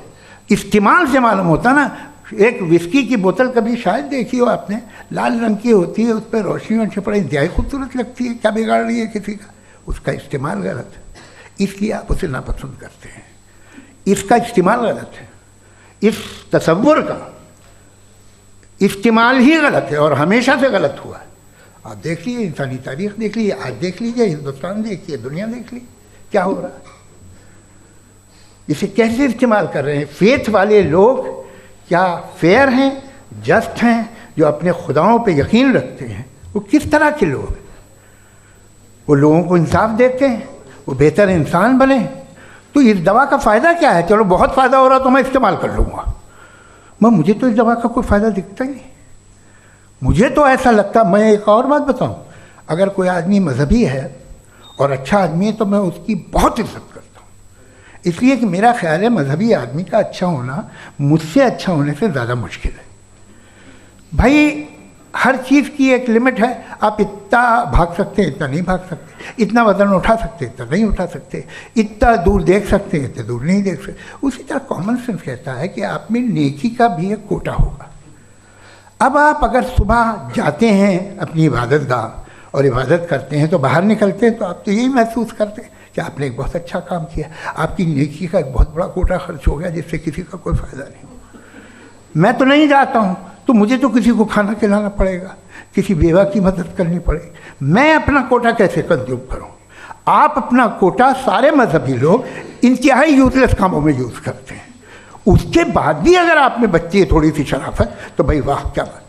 इस्तेमाल से मालूम होता ना। एक विस्की की बोतल कभी शायद देखी हो आपने, लाल रंग की होती है, उस पर रोशनी और छपड़ा इंतहाई खूबसूरत लगती है, क्या बिगाड़ रही है किसी का, उसका इस्तेमाल गलत है, इसलिए आप उसे नापसंद करते हैं। इसका इस्तेमाल गलत है, इस तसव्वुर का इस्तेमाल ही गलत है और हमेशा से गलत हुआ है। आप देख लीजिए, इंसानी तारीख देख लीजिए, आज देख लीजिए, हिंदुस्तान देखिए, दुनिया देख लीजिए क्या हो रहा है। इसे कैसे इस्तेमाल कर रहे हैं। फेथ वाले लोग क्या फेयर हैं, जस्ट हैं, जो अपने खुदाओं पे यकीन रखते हैं, वो किस तरह के लोग हैं। वो लोगों को इंसाफ देते हैं, वो बेहतर इंसान बने। तो इस दवा का फ़ायदा क्या है। चलो बहुत फ़ायदा हो रहा तो मैं इस्तेमाल कर लूँगा, मुझे तो इस दवा का कोई फ़ायदा दिखता ही नहीं। मुझे तो ऐसा लगता, मैं एक और बात बताऊं, अगर कोई आदमी मजहबी है और अच्छा आदमी है तो मैं उसकी बहुत इज्जत करता हूँ, इसलिए कि मेरा ख्याल है मजहबी आदमी का अच्छा होना मुझसे अच्छा होने से ज़्यादा मुश्किल है। भाई हर चीज़ की एक लिमिट है। आप इतना भाग सकते हैं, इतना नहीं भाग सकते, इतना वज़न उठा सकते, इतना नहीं उठा सकते, इतना दूर देख सकते हैं, इतना दूर नहीं देख सकते। उसी तरह कॉमन सेंस कहता है कि आप में नेकी का भी एक कोटा होगा। अब आप अगर सुबह जाते हैं अपनी इबादत गाह और इबादत करते हैं तो बाहर निकलते हैं तो आप तो यही महसूस करते हैं कि आपने एक बहुत अच्छा काम किया, आपकी नेकी का एक बहुत बड़ा कोटा खर्च हो गया जिससे किसी का कोई फ़ायदा नहीं। मैं तो नहीं जाता हूँ तो मुझे तो किसी को खाना खिलाना पड़ेगा, किसी बेवा की मदद करनी पड़ेगी। मैं अपना कोटा कैसे कंज्यूम करूं। आप अपना कोटा सारे मजहबी लोग इंतहाई यूजलेस कामों में यूज़ करते हैं। उसके बाद भी अगर आप में बच्ची है थोड़ी सी शराफत तो भाई वाह क्या बात है।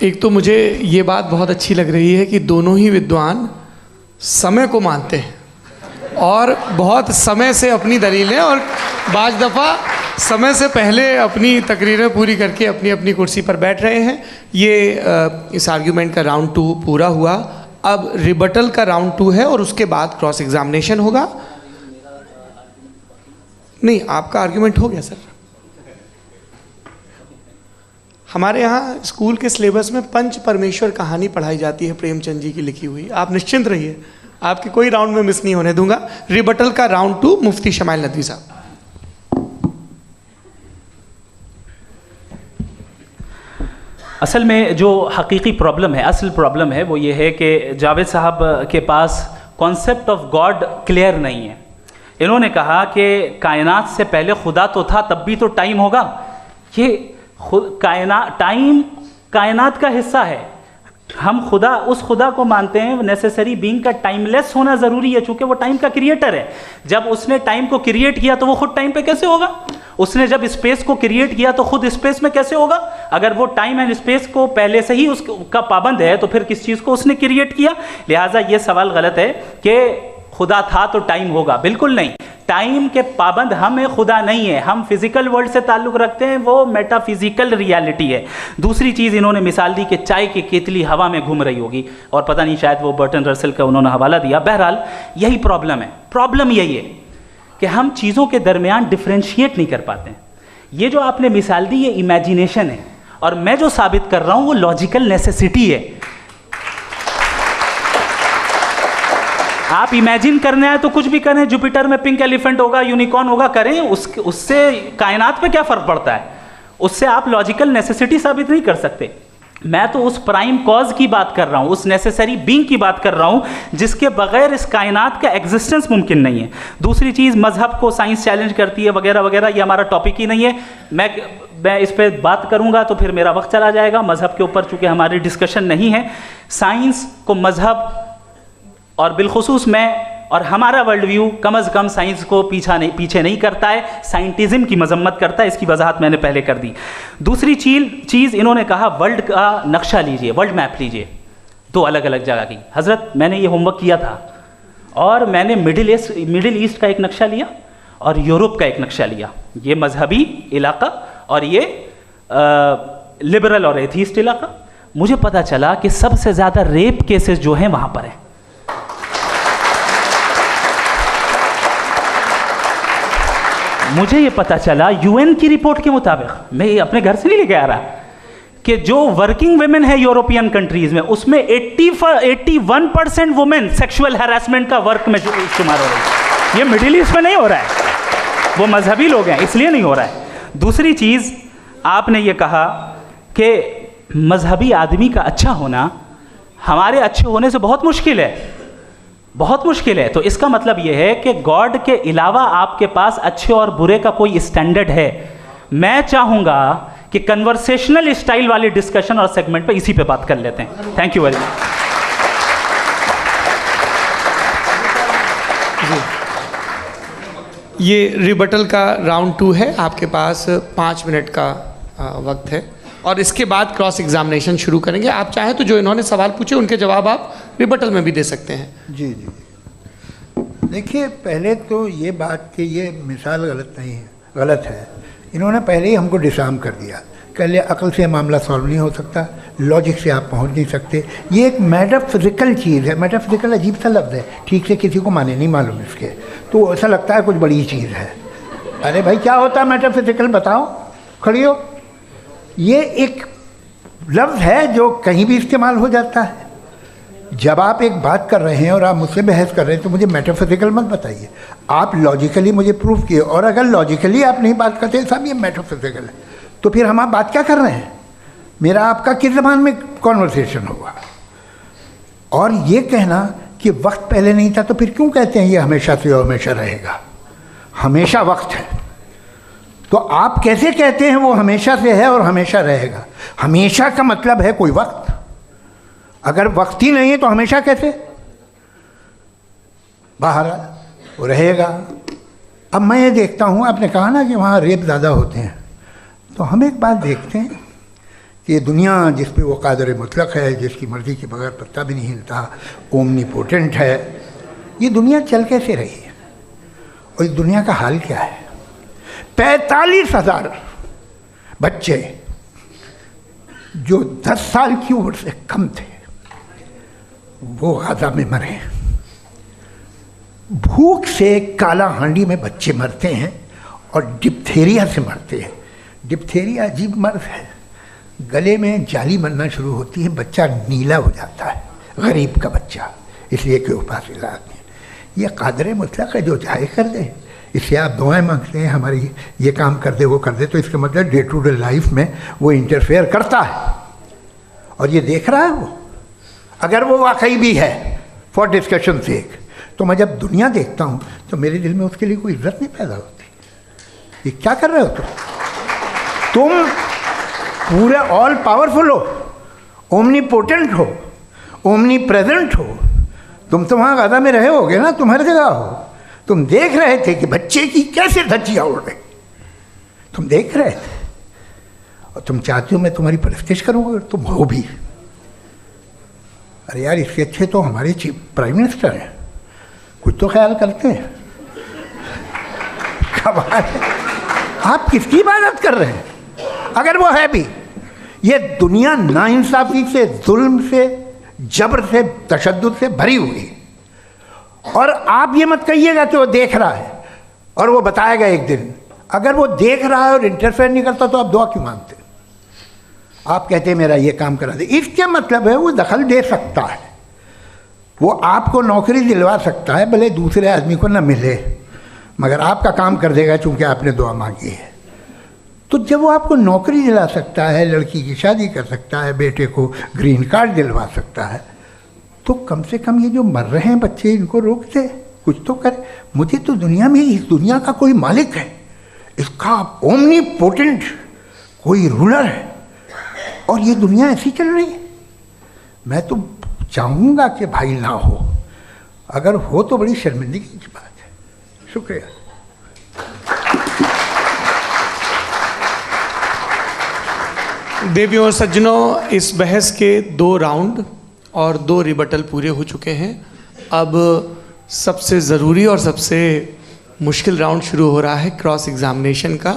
एक तो मुझे ये बात बहुत अच्छी लग रही है कि दोनों ही विद्वान समय को मानते हैं और बहुत समय से अपनी दलीलें और बाज़ दफ़ा समय से पहले अपनी तकरीरें पूरी करके अपनी अपनी कुर्सी पर बैठ रहे हैं। ये इस आर्ग्यूमेंट का राउंड 2 पूरा हुआ। अब रिबटल का राउंड 2 है और उसके बाद क्रॉस एग्जामिनेशन होगा। नहीं, आपका आर्ग्यूमेंट हो गया सर। हमारे यहाँ स्कूल के सिलेबस में पंच परमेश्वर कहानी पढ़ाई जाती है, प्रेमचंद जी की लिखी हुई। आप निश्चिंत रहिए, आपके कोई राउंड में मिस नहीं होने दूंगा। रिबटल का राउंड 2 मुफ्ती शमाइल नदवी साहब। असल में जो हकीकी प्रॉब्लम है, असल प्रॉब्लम है वो ये है कि जावेद साहब के पास कॉन्सेप्ट ऑफ गॉड क्लियर नहीं है। इन्होंने कहा कि कायनात से पहले खुदा तो था, तब भी तो टाइम होगा। ये टाइम कायनात का हिस्सा है। हम खुदा, उस खुदा को मानते हैं नेसेसरी बीइंग का टाइमलेस होना ज़रूरी है, चूँकि वो टाइम का क्रिएटर है। जब उसने टाइम को क्रिएट किया तो वो खुद टाइम पे कैसे होगा। उसने जब स्पेस को क्रिएट किया तो खुद स्पेस में कैसे होगा। अगर वो टाइम एंड स्पेस को पहले से ही उसका पाबंद है तो फिर किस चीज़ को उसने क्रिएट किया। लिहाजा ये सवाल गलत है कि खुदा था तो टाइम होगा, बिल्कुल नहीं। टाइम के पाबंद हम हैं, खुदा नहीं है। हम फिजिकल वर्ल्ड से ताल्लुक़ रखते हैं, वो मेटाफिजिकल रियलिटी है। दूसरी चीज़ इन्होंने मिसाल दी कि चाय की केतली हवा में घूम रही होगी, और पता नहीं शायद वो बर्टन रसल का उन्होंने हवाला दिया। बहरहाल यही प्रॉब्लम है। प्रॉब्लम यही है कि हम चीज़ों के दरमियान डिफ्रेंशिएट नहीं कर पाते हैं। ये जो आपने मिसाल दी ये इमेजिनेशन है, और मैं जो साबित कर रहा हूँ वो लॉजिकल नेसेसिटी है। आप इमेजिन करने आए तो कुछ भी करें, जुपिटर में पिंक एलिफेंट होगा, यूनिकॉर्न होगा, करें, उससे कायनात पे क्या फ़र्क पड़ता है। उससे आप लॉजिकल नेसेसिटी साबित नहीं कर सकते। मैं तो उस प्राइम कॉज की बात कर रहा हूँ, उस नेसेसरी बीइंग की बात कर रहा हूँ जिसके बगैर इस कायनात का एग्जिस्टेंस मुमकिन नहीं है। दूसरी चीज़, मजहब को साइंस चैलेंज करती है वगैरह वगैरह, ये हमारा टॉपिक ही नहीं है। मैं इस पर बात करूँगा तो फिर मेरा वक्त चला जाएगा। मजहब के ऊपर चूँकि हमारी डिस्कशन नहीं है, साइंस को मजहब और बिलखुसूस मैं और हमारा वर्ल्ड व्यू कम से कम साइंस को पीछे नहीं करता है, साइंटिज्म की मजम्मत करता है। इसकी वजाहत मैंने पहले कर दी। दूसरी चीज़ इन्होंने कहा वर्ल्ड का नक्शा लीजिए, वर्ल्ड मैप लीजिए, 2 अलग अलग जगह की। हज़रत मैंने ये होमवर्क किया था और मैंने मिडिल ईस्ट का एक नक्शा लिया और यूरोप का एक नक्शा लिया, ये मजहबी इलाका और ये लिबरल और एथीस्ट इलाका। मुझे पता चला कि सबसे ज़्यादा रेप केसेस जो हैं वहाँ पर हैं। मुझे ये पता चला यूएन की रिपोर्ट के मुताबिक, मैं ये अपने घर से नहीं लेके आ रहा, कि जो वर्किंग वुमेन है यूरोपियन कंट्रीज में, उसमें 81% वुमेन सेक्सुअल हैरेसमेंट का वर्क में शुमार हो रही है। ये मिडिल ईस्ट में नहीं हो रहा है, वो मजहबी लोग हैं इसलिए नहीं हो रहा है। दूसरी चीज़ आपने ये कहा कि मजहबी आदमी का अच्छा होना हमारे अच्छे होने से बहुत मुश्किल है, बहुत मुश्किल है। तो इसका मतलब यह है कि गॉड के अलावा आपके पास अच्छे और बुरे का कोई स्टैंडर्ड है। मैं चाहूँगा कि कन्वर्सेशनल स्टाइल वाली डिस्कशन और सेगमेंट पे इसी पे बात कर लेते हैं। Thank you very much. ये रिबटल का राउंड 2 है, आपके पास 5 मिनट का वक्त है और इसके बाद क्रॉस एग्जामिनेशन शुरू करेंगे। आप चाहें तो जो इन्होंने सवाल पूछे उनके जवाब आप रिबटल में भी दे सकते हैं। जी जी, देखिए पहले तो ये बात कि ये मिसाल गलत नहीं है, गलत है। इन्होंने पहले ही हमको डिसार्म कर दिया, कह लिया अकल से मामला सॉल्व नहीं हो सकता, लॉजिक से आप पहुंच नहीं सकते। ये एक मेटाफिजिकल चीज़ है। मेटाफिजिकल अजीब सा लफ्ज़ है, ठीक से किसी को माने नहीं मालूम इसके, तो ऐसा लगता है कुछ बड़ी चीज़ है। अरे भाई क्या होता है मेटाफिजिकल, बताओ, खड़ी हो। ये एक लफ्ज़ है जो कहीं भी इस्तेमाल हो जाता है। जब आप एक बात कर रहे हैं और आप मुझसे बहस कर रहे हैं तो मुझे मेटाफिजिकल मत बताइए, आप लॉजिकली मुझे प्रूफ किए। और अगर लॉजिकली आप नहीं बात करते साहब ये मेटाफिजिकल है, तो फिर हम आप बात क्या कर रहे हैं? मेरा आपका किस ज़बान में कॉन्वर्सेशन होगा? और ये कहना कि वक्त पहले नहीं था, तो फिर क्यों कहते हैं ये हमेशा से और हमेशा रहेगा? हमेशा वक्त है, तो आप कैसे कहते हैं वो हमेशा से है और हमेशा रहेगा? हमेशा का मतलब है कोई वक्त, अगर वक्त ही नहीं है तो हमेशा कैसे? बाहर वो रहेगा। अब मैं ये देखता हूँ, आपने कहा ना कि वहाँ रेप ज़्यादा होते हैं, तो हम एक बात देखते हैं कि ये दुनिया जिस पे वो कादर मुतलक है, जिसकी मर्ज़ी के बगैर पत्ता भी नहीं हिलता, ओमनीपोटेंट है, ये दुनिया चल कैसे रही है? और इस दुनिया का हाल क्या है? 45,000 बच्चे जो 10 साल की उम्र से कम थे वो गाज़ा में मरे। भूख से काला हांडी में बच्चे मरते हैं और डिप्थेरिया से मरते हैं। डिप्थेरिया अजीब मर्ज है, गले में जाली बनना शुरू होती है, बच्चा नीला हो जाता है, गरीब का बच्चा, इसलिए कि पास इलाज नहीं। ये कादर मुतलक है जो चाहे कर दे, इससे आप दुआएं मांगते हैं हमारी ये काम कर दे वो कर दे, तो इसका मतलब डे टू डे लाइफ में वो इंटरफेयर करता है और ये देख रहा है वो। अगर वो वाकई भी है फॉर डिस्कशन सेक, तो मैं जब दुनिया देखता हूँ तो मेरे दिल में उसके लिए कोई इज्जत नहीं पैदा होती। ये क्या कर रहे हो तुम पूरे ऑल पावरफुल हो, ओमनीपोटेंट हो, ओमनी प्रेजेंट हो। तुम तो वहाँ गाज़ा में रहे होगे ना, तुम हर जगह हो। तुम देख रहे थे कि बच्चे की कैसे धज्जियाँ उड़ रही, तुम देख रहे थे और तुम चाहते हो मैं तुम्हारी परस्तिश करूँगा, तुम हो भी। अरे यार इसके अच्छे तो हमारे चीफ प्राइम मिनिस्टर हैं, कुछ तो ख्याल करते हैं। कमाल है, आप किसकी इबादत कर रहे हैं? अगर वो है भी, ये दुनिया नाइंसाफ़ी से, जुल्म से, जबर से, तशद्दुद से भरी हुई। और आप ये मत कहिएगा कि वो देख रहा है और वो बताएगा एक दिन। अगर वो देख रहा है और इंटरफेयर नहीं करता तो आप दुआ क्यों मांगते? आप कहते हैं मेरा ये काम करा दे, इसके मतलब है वो दखल दे सकता है, वो आपको नौकरी दिलवा सकता है, भले दूसरे आदमी को न मिले, मगर आपका काम कर देगा चूँकि आपने दुआ मांगी है। तो जब वो आपको नौकरी दिला सकता है, लड़की की शादी कर सकता है, बेटे को ग्रीन कार्ड दिलवा सकता है, तो कम से कम ये जो मर रहे हैं बच्चे इनको रोक दे, कुछ तो करे। मुझे तो दुनिया में इस दुनिया का कोई मालिक है, इसका ओमनीपोटेंट कोई रूलर है और ये दुनिया ऐसी चल रही है। मैं तो चाहूँगा कि भाई ना हो, अगर हो तो बड़ी शर्मिंदगी की बात है। शुक्रिया। देवियों और सज्जनों, इस बहस के 2 राउंड और 2 रिबटल पूरे हो चुके हैं। अब सबसे ज़रूरी और सबसे मुश्किल राउंड शुरू हो रहा है, क्रॉस एग्जामिनेशन का।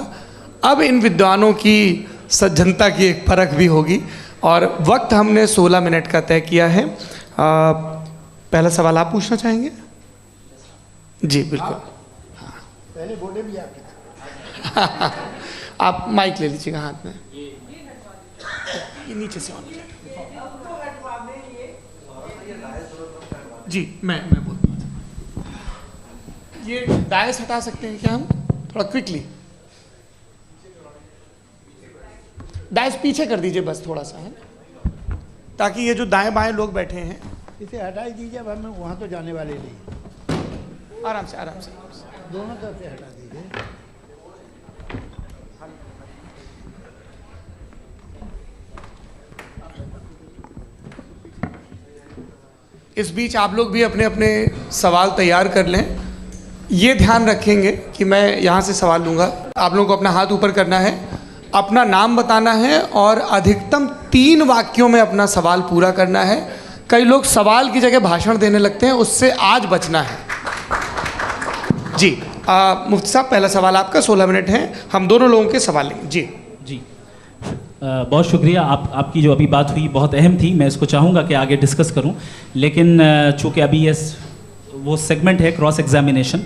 अब इन विद्वानों की सज्जनता की एक परख भी होगी और वक्त हमने 16 मिनट का तय किया है। पहला सवाल आप पूछना चाहेंगे? जी बिल्कुल। पहले बोले भी आपके आप माइक ले लीजिएगा हाथ में, ये नीचे से ऑन जी। मैं बोलता हूँ, ये डायस हटा सकते हैं क्या हम थोड़ा क्विकली? डायस पीछे कर दीजिए बस थोड़ा सा, है, ताकि ये जो दाएं बाएं लोग बैठे हैं इसे हटा दीजिए। अब हम वहाँ तो जाने वाले नहीं। आराम से आराम से दोनों तरफ से हटा दीजिए। इस बीच आप लोग भी अपने अपने सवाल तैयार कर लें। ये ध्यान रखेंगे कि मैं यहाँ से सवाल लूँगा, आप लोगों को अपना हाथ ऊपर करना है, अपना नाम बताना है और अधिकतम 3 वाक्यों में अपना सवाल पूरा करना है। कई लोग सवाल की जगह भाषण देने लगते हैं, उससे आज बचना है। जी मुफ्ती साहब, पहला सवाल आपका, 16 मिनट हैं, हम दोनों लोगों के सवाल लेंगे। जी जी बहुत शुक्रिया। आपकी जो अभी बात हुई बहुत अहम थी, मैं इसको चाहूँगा कि आगे डिस्कस करूँ, लेकिन चूँकि अभी ये वो सेगमेंट है क्रॉस एग्जामिनेशन,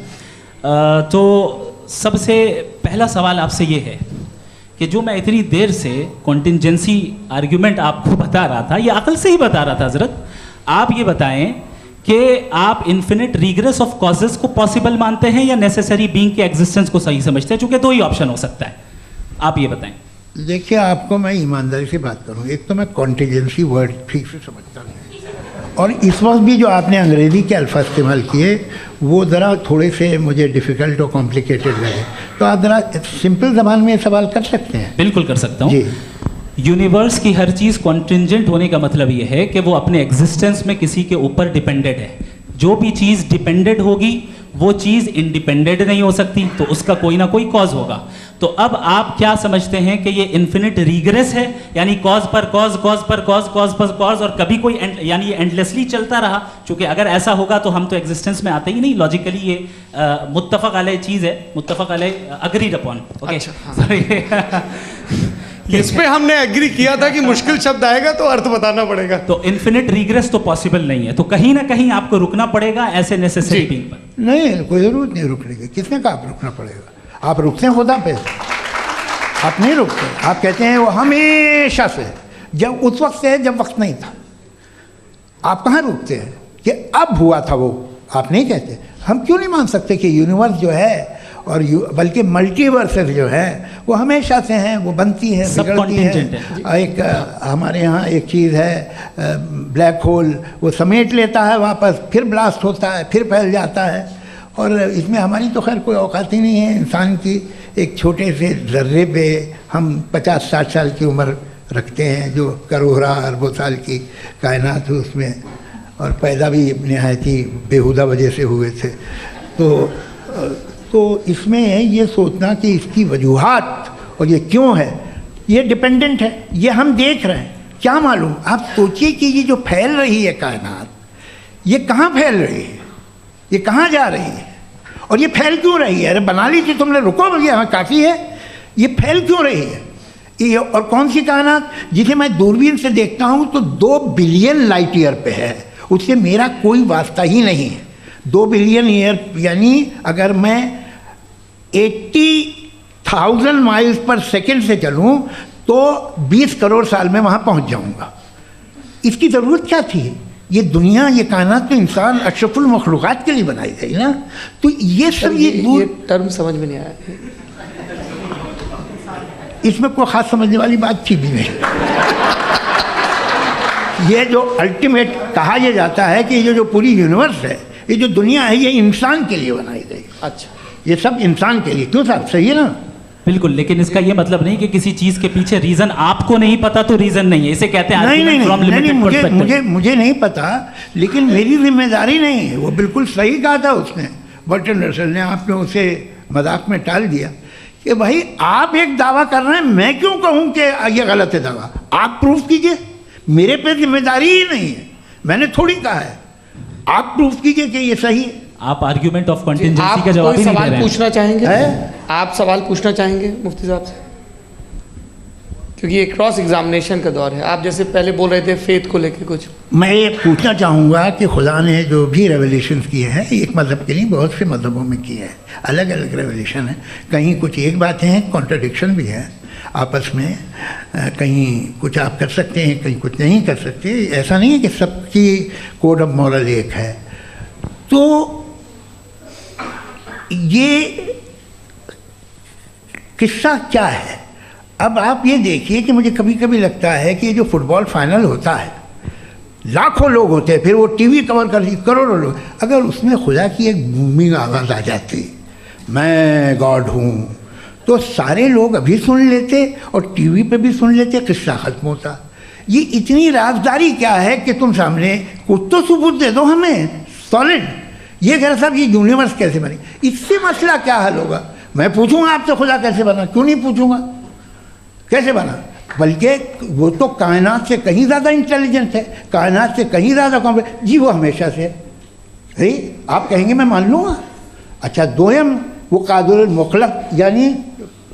तो सबसे पहला सवाल आपसे ये है कि जो मैं इतनी देर से कॉन्टिंजेंसी आर्ग्यूमेंट आपको बता रहा था, ये अकल से ही बता रहा था हजरत, आप ये बताएं कि आप इन्फिनिट रीग्रेस ऑफ कॉजेज को पॉसिबल मानते हैं या नेसेसरी बीइंग के एग्जिस्टेंस को सही समझते हैं? चूँकि 2 ही ऑप्शन हो सकता है, आप ये बताएं। देखिए, आपको मैं ईमानदारी से बात करूं, एक तो मैं कॉन्टिजेंसी वर्ड ठीक से समझता नहीं, और इस वक्त भी जो आपने अंग्रेज़ी के अल्फाज इस्तेमाल किए वो ज़रा थोड़े से मुझे डिफ़िकल्ट और कॉम्प्लिकेटेड लगे, तो आप ज़रा सिंपल ज़बान में सवाल कर सकते हैं? बिल्कुल कर सकता हूँ जी। यूनिवर्स की हर चीज़ कॉन्टिंजेंट होने का मतलब ये है कि वो अपने एग्जिस्टेंस में किसी के ऊपर डिपेंडेड है। जो भी चीज़ डिपेंडेड होगी वो चीज़ इंडिपेंडेंट नहीं हो सकती, तो उसका कोई ना कोई कॉज होगा। तो अब आप क्या समझते हैं कि ये इन्फिनिट रीग्रेस है, यानी कॉज पर कॉज, कॉज पर कॉज, कॉज पर कॉज, और कभी कोई यानी ये एंडलेसली चलता रहा? क्योंकि अगर ऐसा होगा तो हम तो एग्जिस्टेंस में आते ही नहीं। लॉजिकली ये मुत्तफक अलैह चीज़ है, मुत्तफक अलैह, अग्रीड अपॉन। इस पे हमने एग्री किया था कि मुश्किल शब्द आएगा तो अर्थ बताना पड़ेगा। तो इन्फिनिट रीग्रेस तो पॉसिबल नहीं है, तो कहीं ना कहीं आपको रुकना पड़ेगा ऐसे नेसेसरी बीइंग पर। नहीं, कोई ज़रूरत नहीं रुकने की। किसने कहा आप रुकना पड़ेगा? आप रुकते हैं खुदा पे, आप नहीं रुकते। आप कहते हैं वो हमेशा से, जब उस वक्त से जब वक्त नहीं था। आप कहाँ रुकते हैं कि अब हुआ था वो? आप नहीं कहते। हम क्यों नहीं मान सकते कि यूनिवर्स जो है और बल्कि मल्टीवर्सेस जो है वो हमेशा से हैं, वो बनती हैं, बिगड़ती हैं। एक हमारे यहाँ एक चीज़ है ब्लैक होल, वो समेट लेता है वापस, फिर ब्लास्ट होता है, फिर फैल जाता है। और इसमें हमारी तो खैर कोई औकात ही नहीं है इंसान की। एक छोटे से ज़र्रे पे हम 50-60 साल की उम्र रखते हैं, जो करोड़ों अरबों साल की कायनात है उसमें, और पैदा भी नहायत ही बेहुदा वजह से हुए थे। तो इसमें ये सोचना कि इसकी वजूहात और ये क्यों है, ये डिपेंडेंट है, ये हम देख रहे हैं, क्या मालूम। आप सोचिए कि ये जो फैल रही है कायनात, ये कहाँ फैल रही है, ये कहाँ जा रही है, और ये फैल क्यों रही है? अरे बना ली थी तुमने, रुको भैया, हाँ काफ़ी है। ये फैल क्यों रही है? ये और कौन सी कायनात जिसे मैं दूरबीन से देखता हूँ तो 2 बिलियन लाइट ईयर पे है, उससे मेरा कोई वास्ता ही नहीं है। 2 बिलियन ईयर यानी अगर मैं 80,000 माइल्स पर सेकेंड से चलूँ तो 20 करोड़ साल में वहाँ पहुँच जाऊँगा। इसकी ज़रूरत क्या थी? ये दुनिया, ये कायनात तो इंसान अशरफुल मखलूक़ात के लिए बनाई गई ना। तो ये सब ये टर्म समझ में नहीं आया, इसमें कोई ख़ास समझने वाली बात थी भी नहीं। ये जो अल्टीमेट कहा यह जाता है कि ये जो पूरी यूनिवर्स है, ये जो दुनिया है, ये इंसान के लिए बनाई गई। अच्छा, ये सब इंसान के लिए। क्यों साहब, सही है ना? बिल्कुल, लेकिन इसका ये मतलब नहीं कि किसी चीज के पीछे रीजन आपको नहीं पता तो रीजन नहीं है, इसे कहते हैं नहीं, from नहीं, limited perspective। मुझे नहीं पता, लेकिन मेरी जिम्मेदारी नहीं है। वो बिल्कुल सही कहा था उसने, बर्टन रसल ने। आपने उसे मजाक में टाल दिया कि भाई आप एक दावा कर रहे हैं, मैं क्यों कहूँ कि ये गलत है दावा? आप प्रूफ कीजिए, मेरे पे जिम्मेदारी ही नहीं है, मैंने थोड़ी कहा है। आप प्रूफ कीजिए कि ये सही है। आप आर्ग्यूमेंट ऑफ कंटिजेंसी आप का जवाब कोई ही नहीं दे सवाल रहे हैं। पूछना चाहेंगे? है? आप सवाल पूछना चाहेंगे मुफ्ती साहब से? क्योंकि ये क्रॉस एग्जामिनेशन का दौर है। आप जैसे पहले बोल रहे थे फेथ को लेके कुछ। मैं ये पूछना चाहूँगा कि खुदा ने जो भी रेवलेशन किए हैं, एक मज़हब के लिए बहुत से मज़हबों में किए हैं, अलग अलग रेवलेशन है। कहीं कुछ एक बातें हैं, कॉन्ट्रडिक्शन भी है आपस में, कहीं कुछ आप कर सकते हैं, कहीं कुछ नहीं कर सकते। ऐसा नहीं है कि सबकी कोड ऑफ मॉरल एक है। तो ये किस्सा क्या है? अब आप ये देखिए कि मुझे कभी कभी लगता है कि जो फुटबॉल फाइनल होता है, लाखों लोग होते हैं, फिर वो टीवी कवर कर करोड़ों लोग, अगर उसमें खुदा की एक बूमिंग आवाज़ आ जाती, मैं गॉड हूँ, तो सारे लोग अभी सुन लेते और टीवी पे भी सुन लेते, किस्सा ख़त्म होता। ये इतनी राजदारी क्या है कि तुम सामने कुछ तो सबूत दे दो हमें सॉलिड। ये कह साहब ये यूनिवर्स कैसे बनी, इससे मसला क्या हल होगा? मैं पूछूंगा आपसे खुदा कैसे बना? क्यों नहीं पूछूंगा कैसे बना? बल्कि वो तो कायनात से कहीं ज़्यादा इंटेलिजेंट है, कायनात से कहीं ज़्यादा कॉम्प्लेक्स। जी वो हमेशा से है। आप कहेंगे मैं मान लूँगा। अच्छा, दोयम वो कादिर मुतलक, यानी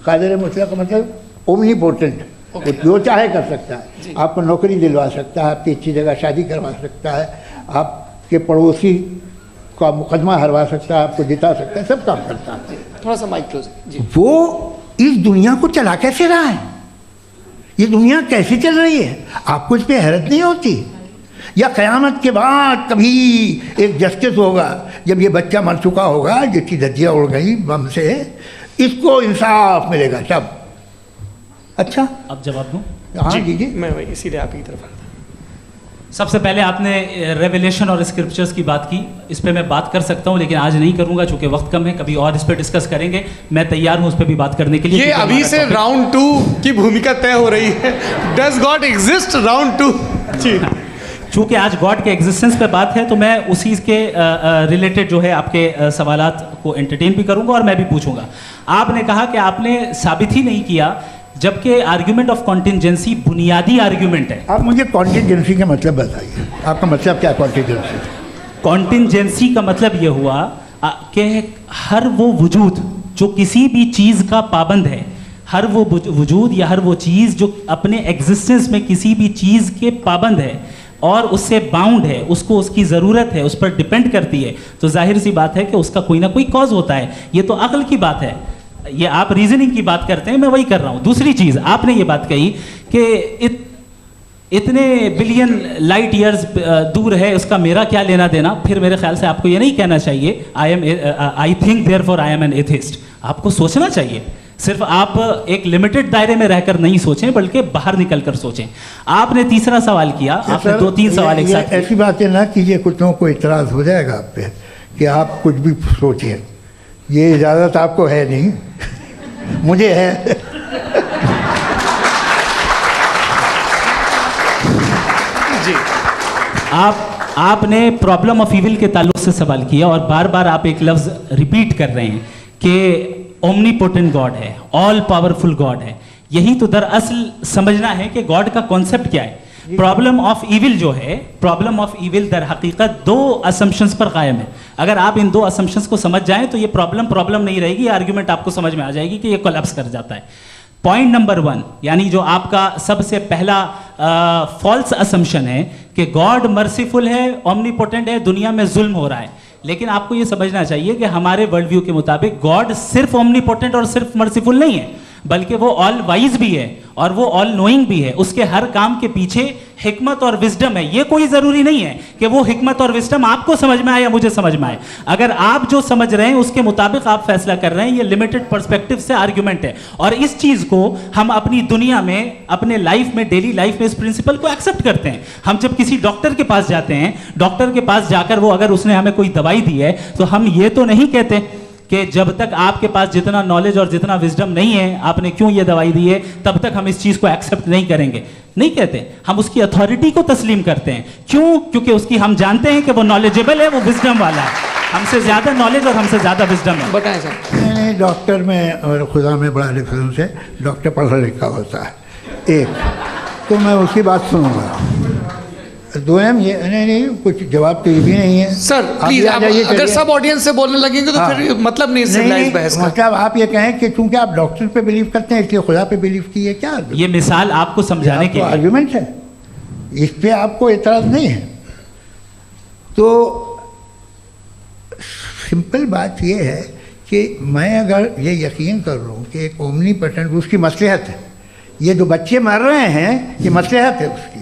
कादिर मुतलक का मतलब ओमनीपोटेंट, वो जो चाहे कर सकता है। आपको नौकरी दिलवा सकता है, आपकी अच्छी जगह शादी करवा सकता है, आपके पड़ोसी का मुकदमा हरवा सकता है, आपको जिता सकता है, सब काम करता है। थोड़ा सा माइक क्लोज जी। वो इस दुनिया को चला कैसे रहा है? ये दुनिया कैसे चल रही है? आपको इस पर हैरत नहीं होती? या क़यामत के बाद कभी एक जस्टिस होगा, जब ये बच्चा मर चुका होगा, जिसकी धज्जियाँ उड़ गई बम से, इसको इंसाफ मिलेगा तब? अच्छा, अब जवाब दूं? हाँ दीजिए। मैं वही इसीलिए आप ही की तरफ। सबसे पहले आपने रेवलेशन और स्क्रिप्चर्स की बात की, इस पे मैं बात कर सकता हूं, लेकिन आज नहीं करूंगा चूंकि वक्त कम है। कभी और इस पे डिस्कस करेंगे, मैं तैयार हूं उस पे भी बात करने के लिए। ये अभी से राउंड 2 की भूमिका तय हो रही है। Does God exist round 2? जी, चूंकि आज गॉड के एग्जिस्टेंस पे बात है, तो मैं उसी के रिलेटेड जो है आपके सवालात को एंटरटेन भी करूंगा और मैं भी पूछूंगा। आपने कहा कि आपने साबित ही नहीं किया, जबकि आर्ग्यूमेंट ऑफ कॉन्टिजेंसी बुनियादी आर्ग्यूमेंट है। आप मुझे कॉन्टिजेंसी का मतलब बताइए, आपका मतलब क्या? कॉन्टिजेंसी कॉन्टिजेंसी का मतलब ये हुआ कि हर वो वजूद जो किसी भी चीज़ का पाबंद है, हर वो वजूद या हर वो चीज़ जो अपने एग्जिस्टेंस में किसी भी चीज़ के पाबंद है और उससे बाउंड है, उसको उसकी ज़रूरत है, उस पर डिपेंड करती है, तो जाहिर सी बात है कि उसका कोई ना कोई कॉज होता है। ये तो अक्ल की बात है। ये आप रीजनिंग की बात करते हैं, मैं वही कर रहा हूँ। दूसरी चीज़, आपने ये बात कही कि इतने बिलियन लाइट ईयर्स दूर है, उसका मेरा क्या लेना देना। फिर मेरे ख्याल से आपको ये नहीं कहना चाहिए I think therefore I am an atheist. आपको सोचना चाहिए। सिर्फ आप एक लिमिटेड दायरे में रहकर नहीं सोचें, बल्कि बाहर निकलकर सोचें। आपने तीसरा सवाल किया, आपने 2-3 सवाल एक साथ। ऐसी बातें ना कीजिए, कुछ को इतराज़ हो जाएगा आप पे कि आप कुछ भी सोचिए। ये इजाज़त आपको है नहीं, मुझे है। जी, आपने प्रॉब्लम ऑफ इविल के ताल्लुक से सवाल किया और बार बार आप एक लफ्ज़ रिपीट कर रहे हैं कि ओमनीपोटेंट गॉड है, ऑल पावरफुल गॉड है। यही तो दरअसल समझना है कि गॉड का कॉन्सेप्ट क्या है। प्रॉब्लम ऑफ इविल जो है, प्रॉब्लम ऑफ इविल दर हकीकत 2 असम्पशंस पर कायम है। अगर आप इन 2 असम्पशंस को समझ जाएं तो ये प्रॉब्लम नहीं रहेगी, आर्ग्यूमेंट आपको समझ में आ जाएगी कि ये कोलैप्स कर जाता है। पॉइंट नंबर 1, यानी जो आपका सबसे पहला फॉल्स असम्पशन है कि गॉड मर्सीफुल है, ओमनीपोटेंट है, दुनिया में जुल्म हो रहा है। लेकिन आपको ये समझना चाहिए कि हमारे वर्ल्ड व्यू के मुताबिक गॉड सिर्फ ओमनीपोटेंट और सिर्फ मर्सीफुल नहीं है, बल्कि वो ऑल वाइज भी है और वो ऑल नोइंग भी है। उसके हर काम के पीछे हिकमत और विजडम है। ये कोई ज़रूरी नहीं है कि वो हिकमत और विजडम आपको समझ में आए या मुझे समझ में आए। अगर आप जो समझ रहे हैं उसके मुताबिक आप फैसला कर रहे हैं, ये लिमिटेड पर्सपेक्टिव से आर्ग्यूमेंट है। और इस चीज़ को हम अपनी दुनिया में, अपने लाइफ में, डेली लाइफ में इस प्रिंसिपल को एक्सेप्ट करते हैं। हम जब किसी डॉक्टर के पास जाते हैं, डॉक्टर के पास जाकर वो अगर उसने हमें कोई दवाई दी है, तो हम ये तो नहीं कहते कि जब तक आपके पास जितना नॉलेज और जितना विजडम नहीं है, आपने क्यों ये दवाई दी है, तब तक हम इस चीज़ को एक्सेप्ट नहीं करेंगे। नहीं कहते, हम उसकी अथॉरिटी को तस्लीम करते हैं। क्यों? क्योंकि उसकी हम जानते हैं कि वो नॉलेजेबल है, वो विजडम वाला है, हमसे ज़्यादा नॉलेज और हमसे ज़्यादा विजडम है। बताएं सर। नहीं, डॉक्टर में और खुदा में बड़ा डिफरेंस है। डॉक्टर पढ़ा लिखा होता है, एक तो मैं उसकी बात सुनूंगा। दो ये नहीं कुछ जवाब तो ये भी नहीं है सर। प्लीज अगर सब ऑडियंस से बोलने लगेंगे तो फिर मतलब नहीं सिविलाइज्ड बहस का। मतलब आप ये कहें कि चूंकि आप डॉक्टर पे बिलीव करते हैं इसलिए खुदा पे बिलीव किए, क्या ये मिसाल आपको समझाने के लिए आर्गुमेंट है, इस पे आपको एतराज नहीं है। तो सिंपल बात ये है कि मैं अगर ये यकीन कर लूँ कि एक ओमनीपोटेंट, उसकी मसलहत है, ये जो बच्चे मर रहे हैं ये मसलहत है उसकी,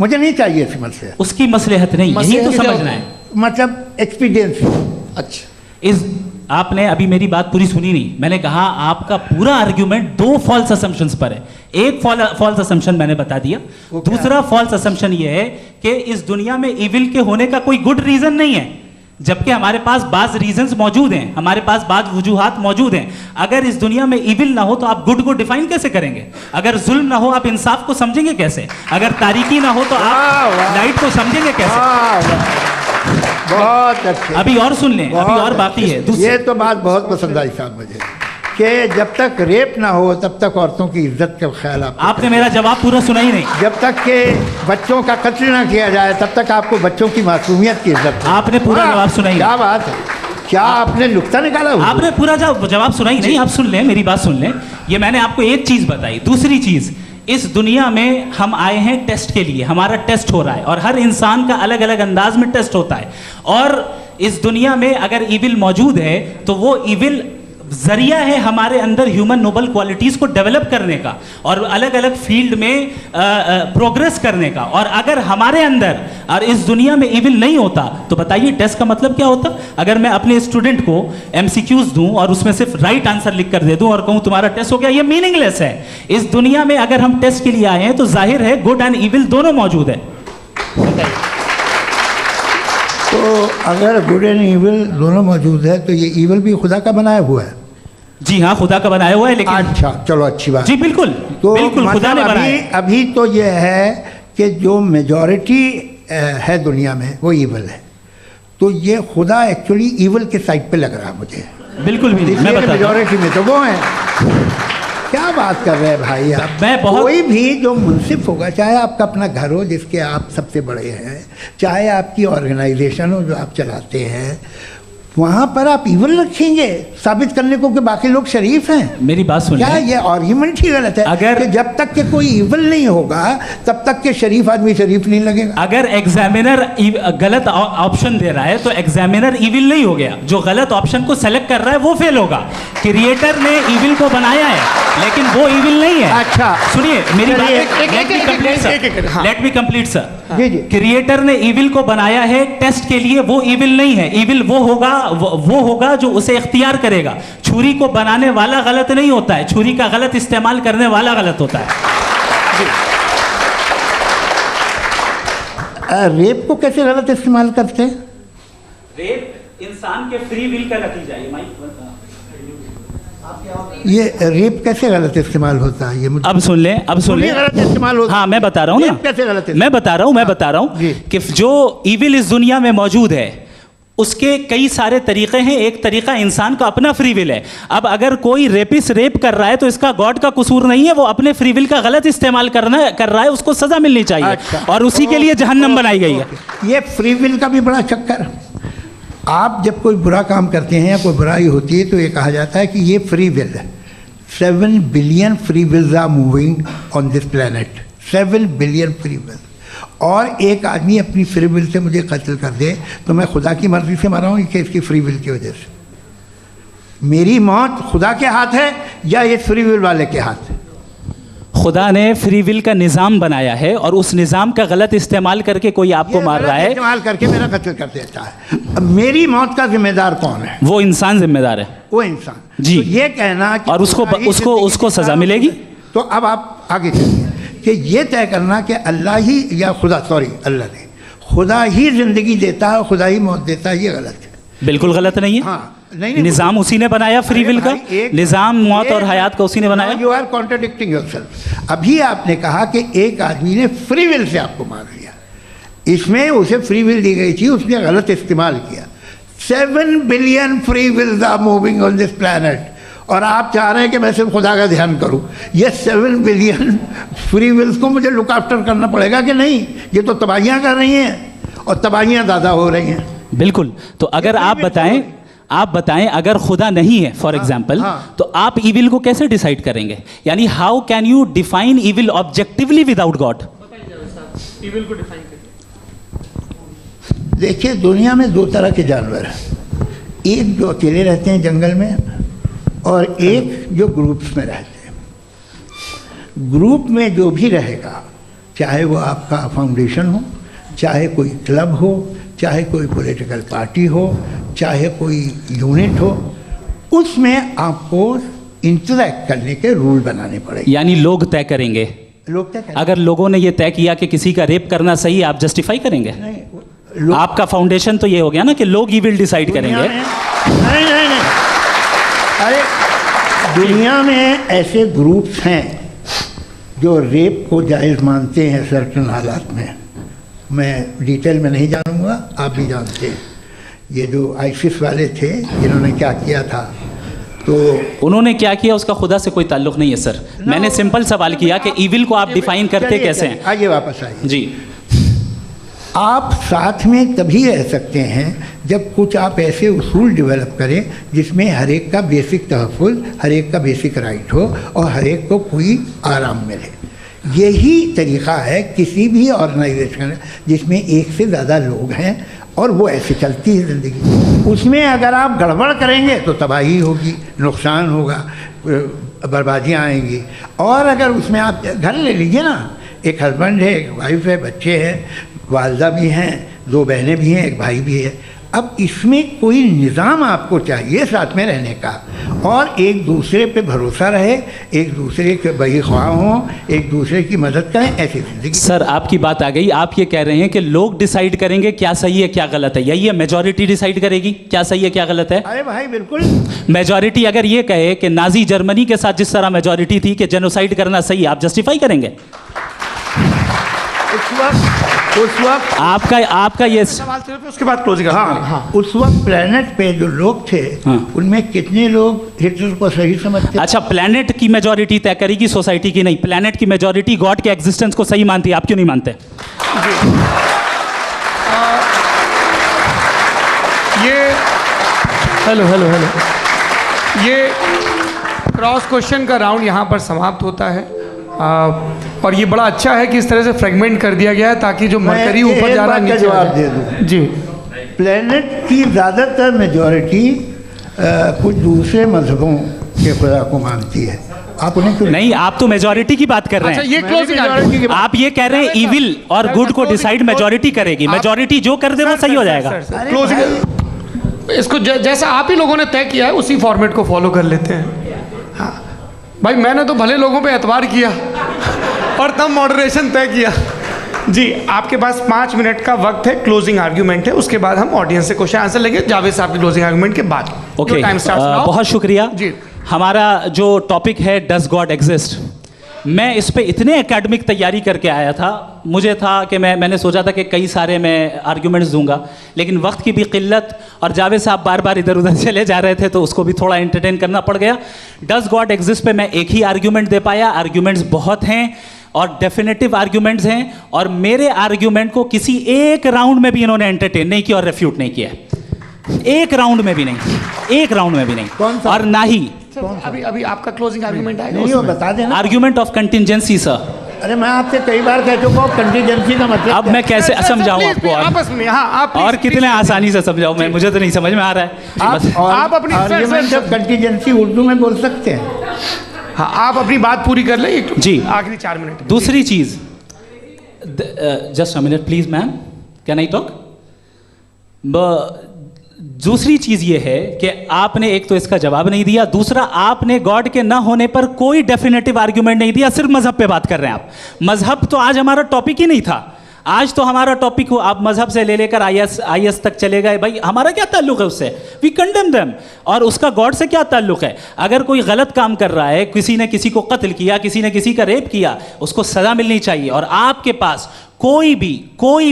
मुझे नहीं चाहिए इसकी मसलहत। उसकी मसलहत नहीं, यही तो समझना है, मतलब एक्सपीरियंस। अच्छा, इस आपने अभी मेरी बात पूरी सुनी नहीं। मैंने कहा आपका पूरा आर्ग्यूमेंट दो फॉल्स असम्पशंस पर है। एक फॉल्स असम्पशन मैंने बता दिया, दूसरा फॉल्स असम्पशन ये है कि इस दुनिया में इविल के होने का कोई गुड रीजन नहीं है, जबकि हमारे पास बाज रीजंस मौजूद हैं, हमारे पास बाज वजूहात मौजूद हैं। अगर इस दुनिया में इविल ना हो तो आप गुड को डिफाइन कैसे करेंगे? अगर जुल्म ना हो आप इंसाफ को समझेंगे कैसे? अगर तारीकी ना हो तो आप लाइट को समझेंगे कैसे? बहुत अच्छे। अभी और सुन लें, अभी और बाकी है। ये तो बात बहुत पसंद आई साहब मुझे, कि जब तक रेप ना हो तब तक औरतों की इज्जत का ख्याल आपने मेरा जवाब पूरा सुना ही नहीं। जब तक के बच्चों का कत्ल ना किया जाए तब तक आपको बच्चों की मासूमियत की इज्जत। आपने पूरा जवाब सुना ही नहीं। क्या बात है, क्या आपने नुक्ता निकाला? आपने पूरा जवाब सुना ही नहीं। आप सुन लें, मेरी बात सुन लें। ये मैंने आपको एक चीज बताई। दूसरी चीज, इस दुनिया में हम आए हैं टेस्ट के लिए, हमारा टेस्ट हो रहा है और हर इंसान का अलग अलग अंदाज में टेस्ट होता है। और इस दुनिया में अगर इविल मौजूद है तो वो इविल जरिया है हमारे अंदर ह्यूमन नोबल क्वालिटीज को डेवलप करने का और अलग अलग फील्ड में प्रोग्रेस करने का। और अगर हमारे अंदर और इस दुनिया में इविल नहीं होता तो बताइए टेस्ट का मतलब क्या होता? अगर मैं अपने स्टूडेंट को एमसीक्यूज दूं और उसमें सिर्फ राइट आंसर लिख कर दे दूं और कहूं तुम्हारा टेस्ट हो गया, ये मीनिंगलेस है। इस दुनिया में अगर हम टेस्ट के लिए आए हैं तो जाहिर है गुड एंड इविल दोनों मौजूद है। तो अगर गुड एंड इविल दोनों मौजूद है तो ये इविल भी खुदा का बनाया हुआ है? जी हाँ, खुदा का बनाया हुआ है। लेकिन अच्छा, चलो अच्छी बात। जी बिल्कुल, तो बिल्कुल खुदा ने बनाया। अभी तो ये है कि जो मेजॉरिटी है दुनिया में वो इविल है, तो ये खुदा एक्चुअली इविल के साइड पे लग रहा है मुझे। बिल्कुल भी नहीं, मैं बता मेजॉरिटी में तो वो है। क्या बात कर रहे हैं भाई आप? कोई भी जो मुंसिफ होगा, चाहे आपका अपना घर हो जिसके आप सबसे बड़े हैं, चाहे आपकी ऑर्गेनाइजेशन हो जो आप चलाते हैं, वहाँ पर आप इविल रखेंगे साबित करने को कि बाकी लोग शरीफ हैं? मेरी बात सुनिए, क्या ये आर्ग्यूमेंट ही गलत है? अगर कि जब तक के कोई इविल नहीं होगा तब तक के शरीफ आदमी शरीफ नहीं लगेगा। अगर एग्जामिनर गलत ऑप्शन दे रहा है तो एग्जामिनर इविल नहीं हो गया, जो गलत ऑप्शन को सेलेक्ट कर रहा है वो फेल होगा। क्रिएटर ने इविल को बनाया है लेकिन वो इविल नहीं है। अच्छा सुनिए मेरी बात, let me complete sir. Creator ने इविल को बनाया है टेस्ट के लिए, वो इविल नहीं है। इविल वो होगा जो उसे इख्तियार करेगा। छुरी को बनाने वाला गलत नहीं होता है, छुरी का गलत इस्तेमाल करने वाला गलत होता है। रेप को कैसे गलत इस्तेमाल करते हैं? रेप इंसान के फ्री विल का नतीजा है। ये रेप कैसे गलत इस्तेमाल होता है? ये मुझे अब सुन लें, अब सुन लें। गलत इस्तेमाल होता है। हाँ मैं बता रहा हूँ ना, कैसे गलत? मैं बता रहा हूँ कि जो इविल इस दुनिया में मौजूद है उसके कई सारे तरीके हैं। एक तरीका इंसान का अपना फ्री विल है। अब अगर कोई रेपिस्ट रेप कर रहा है तो इसका गॉड का कसूर नहीं है, वो अपने फ्री विल का गलत इस्तेमाल कर रहा है, उसको सजा मिलनी चाहिए। अच्छा। और उसी के लिए जहन्नम बनाई गई है। ये फ्री विल का भी बड़ा चक्कर। आप जब कोई बुरा काम करते हैं या कोई बुराई होती है तो ये कहा जाता है कि ये फ्री विल है। 7 billion free wills are moving on this planet. 7 billion free will. और एक आदमी अपनी फ्री विल से मुझे कत्ल कर दे तो मैं खुदा की मर्जी से मरा हूँ कि इसकी फ्री विल की वजह से? मेरी मौत खुदा के हाथ है या इस फ्री विल वाले के हाथ है? खुदा ने फ्री विल का निज़ाम बनाया है और उस निज़ाम का गलत इस्तेमाल करके कोई आपको मार रहा है, इस्तेमाल करके मेरा कत्ल कर देता है। अब मेरी मौत का जिम्मेदार कौन है? वो इंसान जिम्मेदार है। वो इंसान जी। तो ये कहना कि और उसको सजा मिलेगी। तो अब आप आगे चलिए कि ये तय करना कि अल्लाह ही या अल्लाह ने खुदा ही जिंदगी देता है, खुदा ही मौत देता है, ये गलत है। बिल्कुल गलत नहीं है। हाँ, नहीं, निज़ाम उसी ने बनाया फ्री विल का, निज़ाम मौत और हयात का उसी ने बनाया। You are contradicting yourself. अभी आपने कहा कि एक आदमी ने फ्री विल से आपको मार दिया, इसमें उसे फ्री विल दी गई थी, उसने गलत इस्तेमाल किया। 7 billion free wills are moving on this planet, और आप चाह रहे हैं कि मैं सिर्फ खुदा का ध्यान करूं। ये 7 बिलियन फ्री विल्स को मुझे लुक आफ्टर करना पड़ेगा कि नहीं? ये तो तबाहियां कर रही हैं और तबाहियां ज़्यादा हो रही हैं। बिल्कुल। तो अगर आप बताएं अगर खुदा नहीं है फॉर एग्जाम्पल, तो आप ईविल को कैसे डिसाइड करेंगे? यानी how can you define evil objectively without God? Evil को डिफाइन करिए। देखिए, दुनिया में 2 तरह के जानवर हैं, एक जो अकेले रहते हैं जंगल में और एक जो ग्रुप्स में रहते हैं। ग्रुप में जो भी रहेगा, चाहे वो आपका फाउंडेशन हो, चाहे कोई क्लब हो, चाहे कोई पॉलिटिकल पार्टी हो, चाहे कोई यूनिट हो, उसमें आपको इंटरैक्ट करने के रूल बनाने पड़ेंगे। यानी लोग तय करेंगे। लोग तय करेंगे। अगर लोगों ने ये तय किया कि किसी का रेप करना सही है, आप जस्टिफाई करेंगे? नहीं, आपका फाउंडेशन तो ये हो गया ना कि लोग ही विल डिसाइड करेंगे। नहीं, अरे दुनिया में ऐसे ग्रुप्स हैं जो रेप को जायज़ मानते हैं सर्टेन हालात में। मैं डिटेल में नहीं जानूंगा, आप भी जानते हैं। ये जो आईसिस वाले थे जिन्होंने क्या किया था, तो उन्होंने क्या किया उसका खुदा से कोई ताल्लुक नहीं है सर। मैंने सिंपल सवाल किया कि ईविल को आप डिफाइन करते कैसे हैं? आइए वापस आइए जी। आप साथ में तभी रह सकते हैं जब कुछ आप ऐसे उसूल डेवलप करें जिसमें हर एक का बेसिक तहफ़्फ़ुज़, हर एक का बेसिक राइट हो और हर एक को कोई आराम मिले। यही तरीक़ा है किसी भी ऑर्गेनाइजेशन जिसमें एक से ज़्यादा लोग हैं और वो ऐसे चलती है ज़िंदगी। उसमें अगर आप गड़बड़ करेंगे तो तबाही होगी, नुकसान होगा, बर्बादियाँ आएंगी। और अगर उसमें आप घर ले लीजिए ना, एक हस्बैंड है, एक वाइफ है, बच्चे हैं, वालदा भी हैं, 2 बहनें भी हैं, एक भाई भी है। अब इसमें कोई निज़ाम आपको चाहिए साथ में रहने का, और एक दूसरे पे भरोसा रहे, एक दूसरे के बहीख्वाह हों, एक दूसरे की मदद करें, ऐसी ज़िंदगी। सर आपकी बात आ गई। आप ये कह रहे हैं कि लोग डिसाइड करेंगे क्या सही है क्या गलत है, यही है? मेजॉरिटी डिसाइड करेगी क्या सही है क्या गलत है? अरे भाई बिल्कुल। मेजॉरिटी अगर ये कहे कि नाजी जर्मनी के साथ जिस तरह मेजॉरिटी थी कि जेनोसाइड करना सही, आप जस्टिफाई करेंगे? उस वक्त आपका ये सवाल सिर्फ उसके बाद क्लोजिंग। हाँ, उस वक्त प्लेनेट पे जो लोग थे, उनमें कितने लोग हिटलर को सही समझते? अच्छा, प्लेनेट की मेजॉरिटी तय करेगी, सोसाइटी की नहीं। प्लेनेट की मेजॉरिटी गॉड के एग्जिस्टेंस को सही मानती है, आप क्यों नहीं मानते? हेलो ये क्रॉस क्वेश्चन का राउंड यहाँ पर समाप्त होता है। और ये बड़ा अच्छा है कि इस तरह से फ्रेगमेंट कर दिया गया है ताकि जो मरकरी ऊपर जा रहा है नीचे जवाब दे दूँ जी। प्लेनेट की ज़्यादातर मेजॉरिटी कुछ दूसरे मजहबों के खुदा को मानती है। आप उन्हें क्यों नहीं? आप तो मेजॉरिटी की बात कर रहे हैं। अच्छा, ये क्लोजिंग आप ये कह रहे हैं ईविल और गुड को डिसाइड मेजॉरिटी करेगी, मेजॉरिटी जो कर दे वो सही हो जाएगा। क्लोजिंग इसको जैसा आप ही लोगों ने तय किया है उसी फॉर्मेट को फॉलो कर लेते हैं। हाँ भाई, मैंने तो भले लोगों पे एतबार किया और तब मॉडरेशन तय किया। जी, आपके पास 5 मिनट का वक्त है, क्लोजिंग आर्ग्यूमेंट है, उसके बाद हम ऑडियंस से क्वेश्चन आंसर लेंगे जावेद साहब की क्लोजिंग आर्ग्यूमेंट के बाद। ओके, बहुत शुक्रिया जी। हमारा जो टॉपिक है डज गॉड एग्जिस्ट, मैं इस पे इतने एकेडमिक तैयारी करके आया था, मुझे था कि मैंने सोचा था कि कई सारे मैं आर्ग्यूमेंट्स दूंगा, लेकिन वक्त की भी किल्लत और जावेद साहब बार बार इधर उधर चले जा रहे थे तो उसको भी थोड़ा एंटरटेन करना पड़ गया। डज गॉड एग्जिस्ट पे मैं एक ही आर्ग्यूमेंट दे पाया। आर्ग्यूमेंट्स बहुत हैं और डेफिनेटिव आर्ग्यूमेंट्स हैं, और मेरे आर्ग्यूमेंट को किसी एक राउंड में भी इन्होंने एंटरटेन नहीं किया और रेफ्यूट नहीं किया। एक राउंड में भी नहीं, एक राउंड में भी नहीं। और ना ही अभी आपका क्लोजिंग आर्ग्यूमेंट आएगा, नहीं, वो बता देना। Argument of contingency sir. अरे मैं आपसे कई बार कह चुका हूँ कंटीजेंसी का मतलब अब मैं कैसे समझाऊं आपको? आपस में आप और कितने आसानी से समझाऊं मैं, मुझे तो नहीं समझ में आ रहा है। आप अपनी आर्ग्यूमेंट ऑफ कंटीजेंसी उर्दू में बोल सकते हैं। हाँ, आप अपनी बात पूरी कर लें जी, आखिरी 4 मिनट। दूसरी चीज, just a minute please ma'am, can I talk? दूसरी चीज ये है कि आपने एक तो इसका जवाब नहीं दिया, दूसरा आपने गॉड के ना होने पर कोई डेफिनेटिव आर्ग्यूमेंट नहीं दिया, सिर्फ मजहब पे बात कर रहे हैं आप। मजहब तो आज हमारा टॉपिक ही नहीं था। आज तो हमारा टॉपिक हो, आप मजहब से ले लेकर आईएस तक चले गए, भाई हमारा क्या ताल्लुक है उससे? We condemn them. और उसका गॉड से क्या ताल्लुक है? अगर कोई गलत काम कर रहा है, किसी ने किसी को कत्ल किया, किसी ने किसी का रेप किया, उसको सजा मिलनी चाहिए। और आपके पास कोई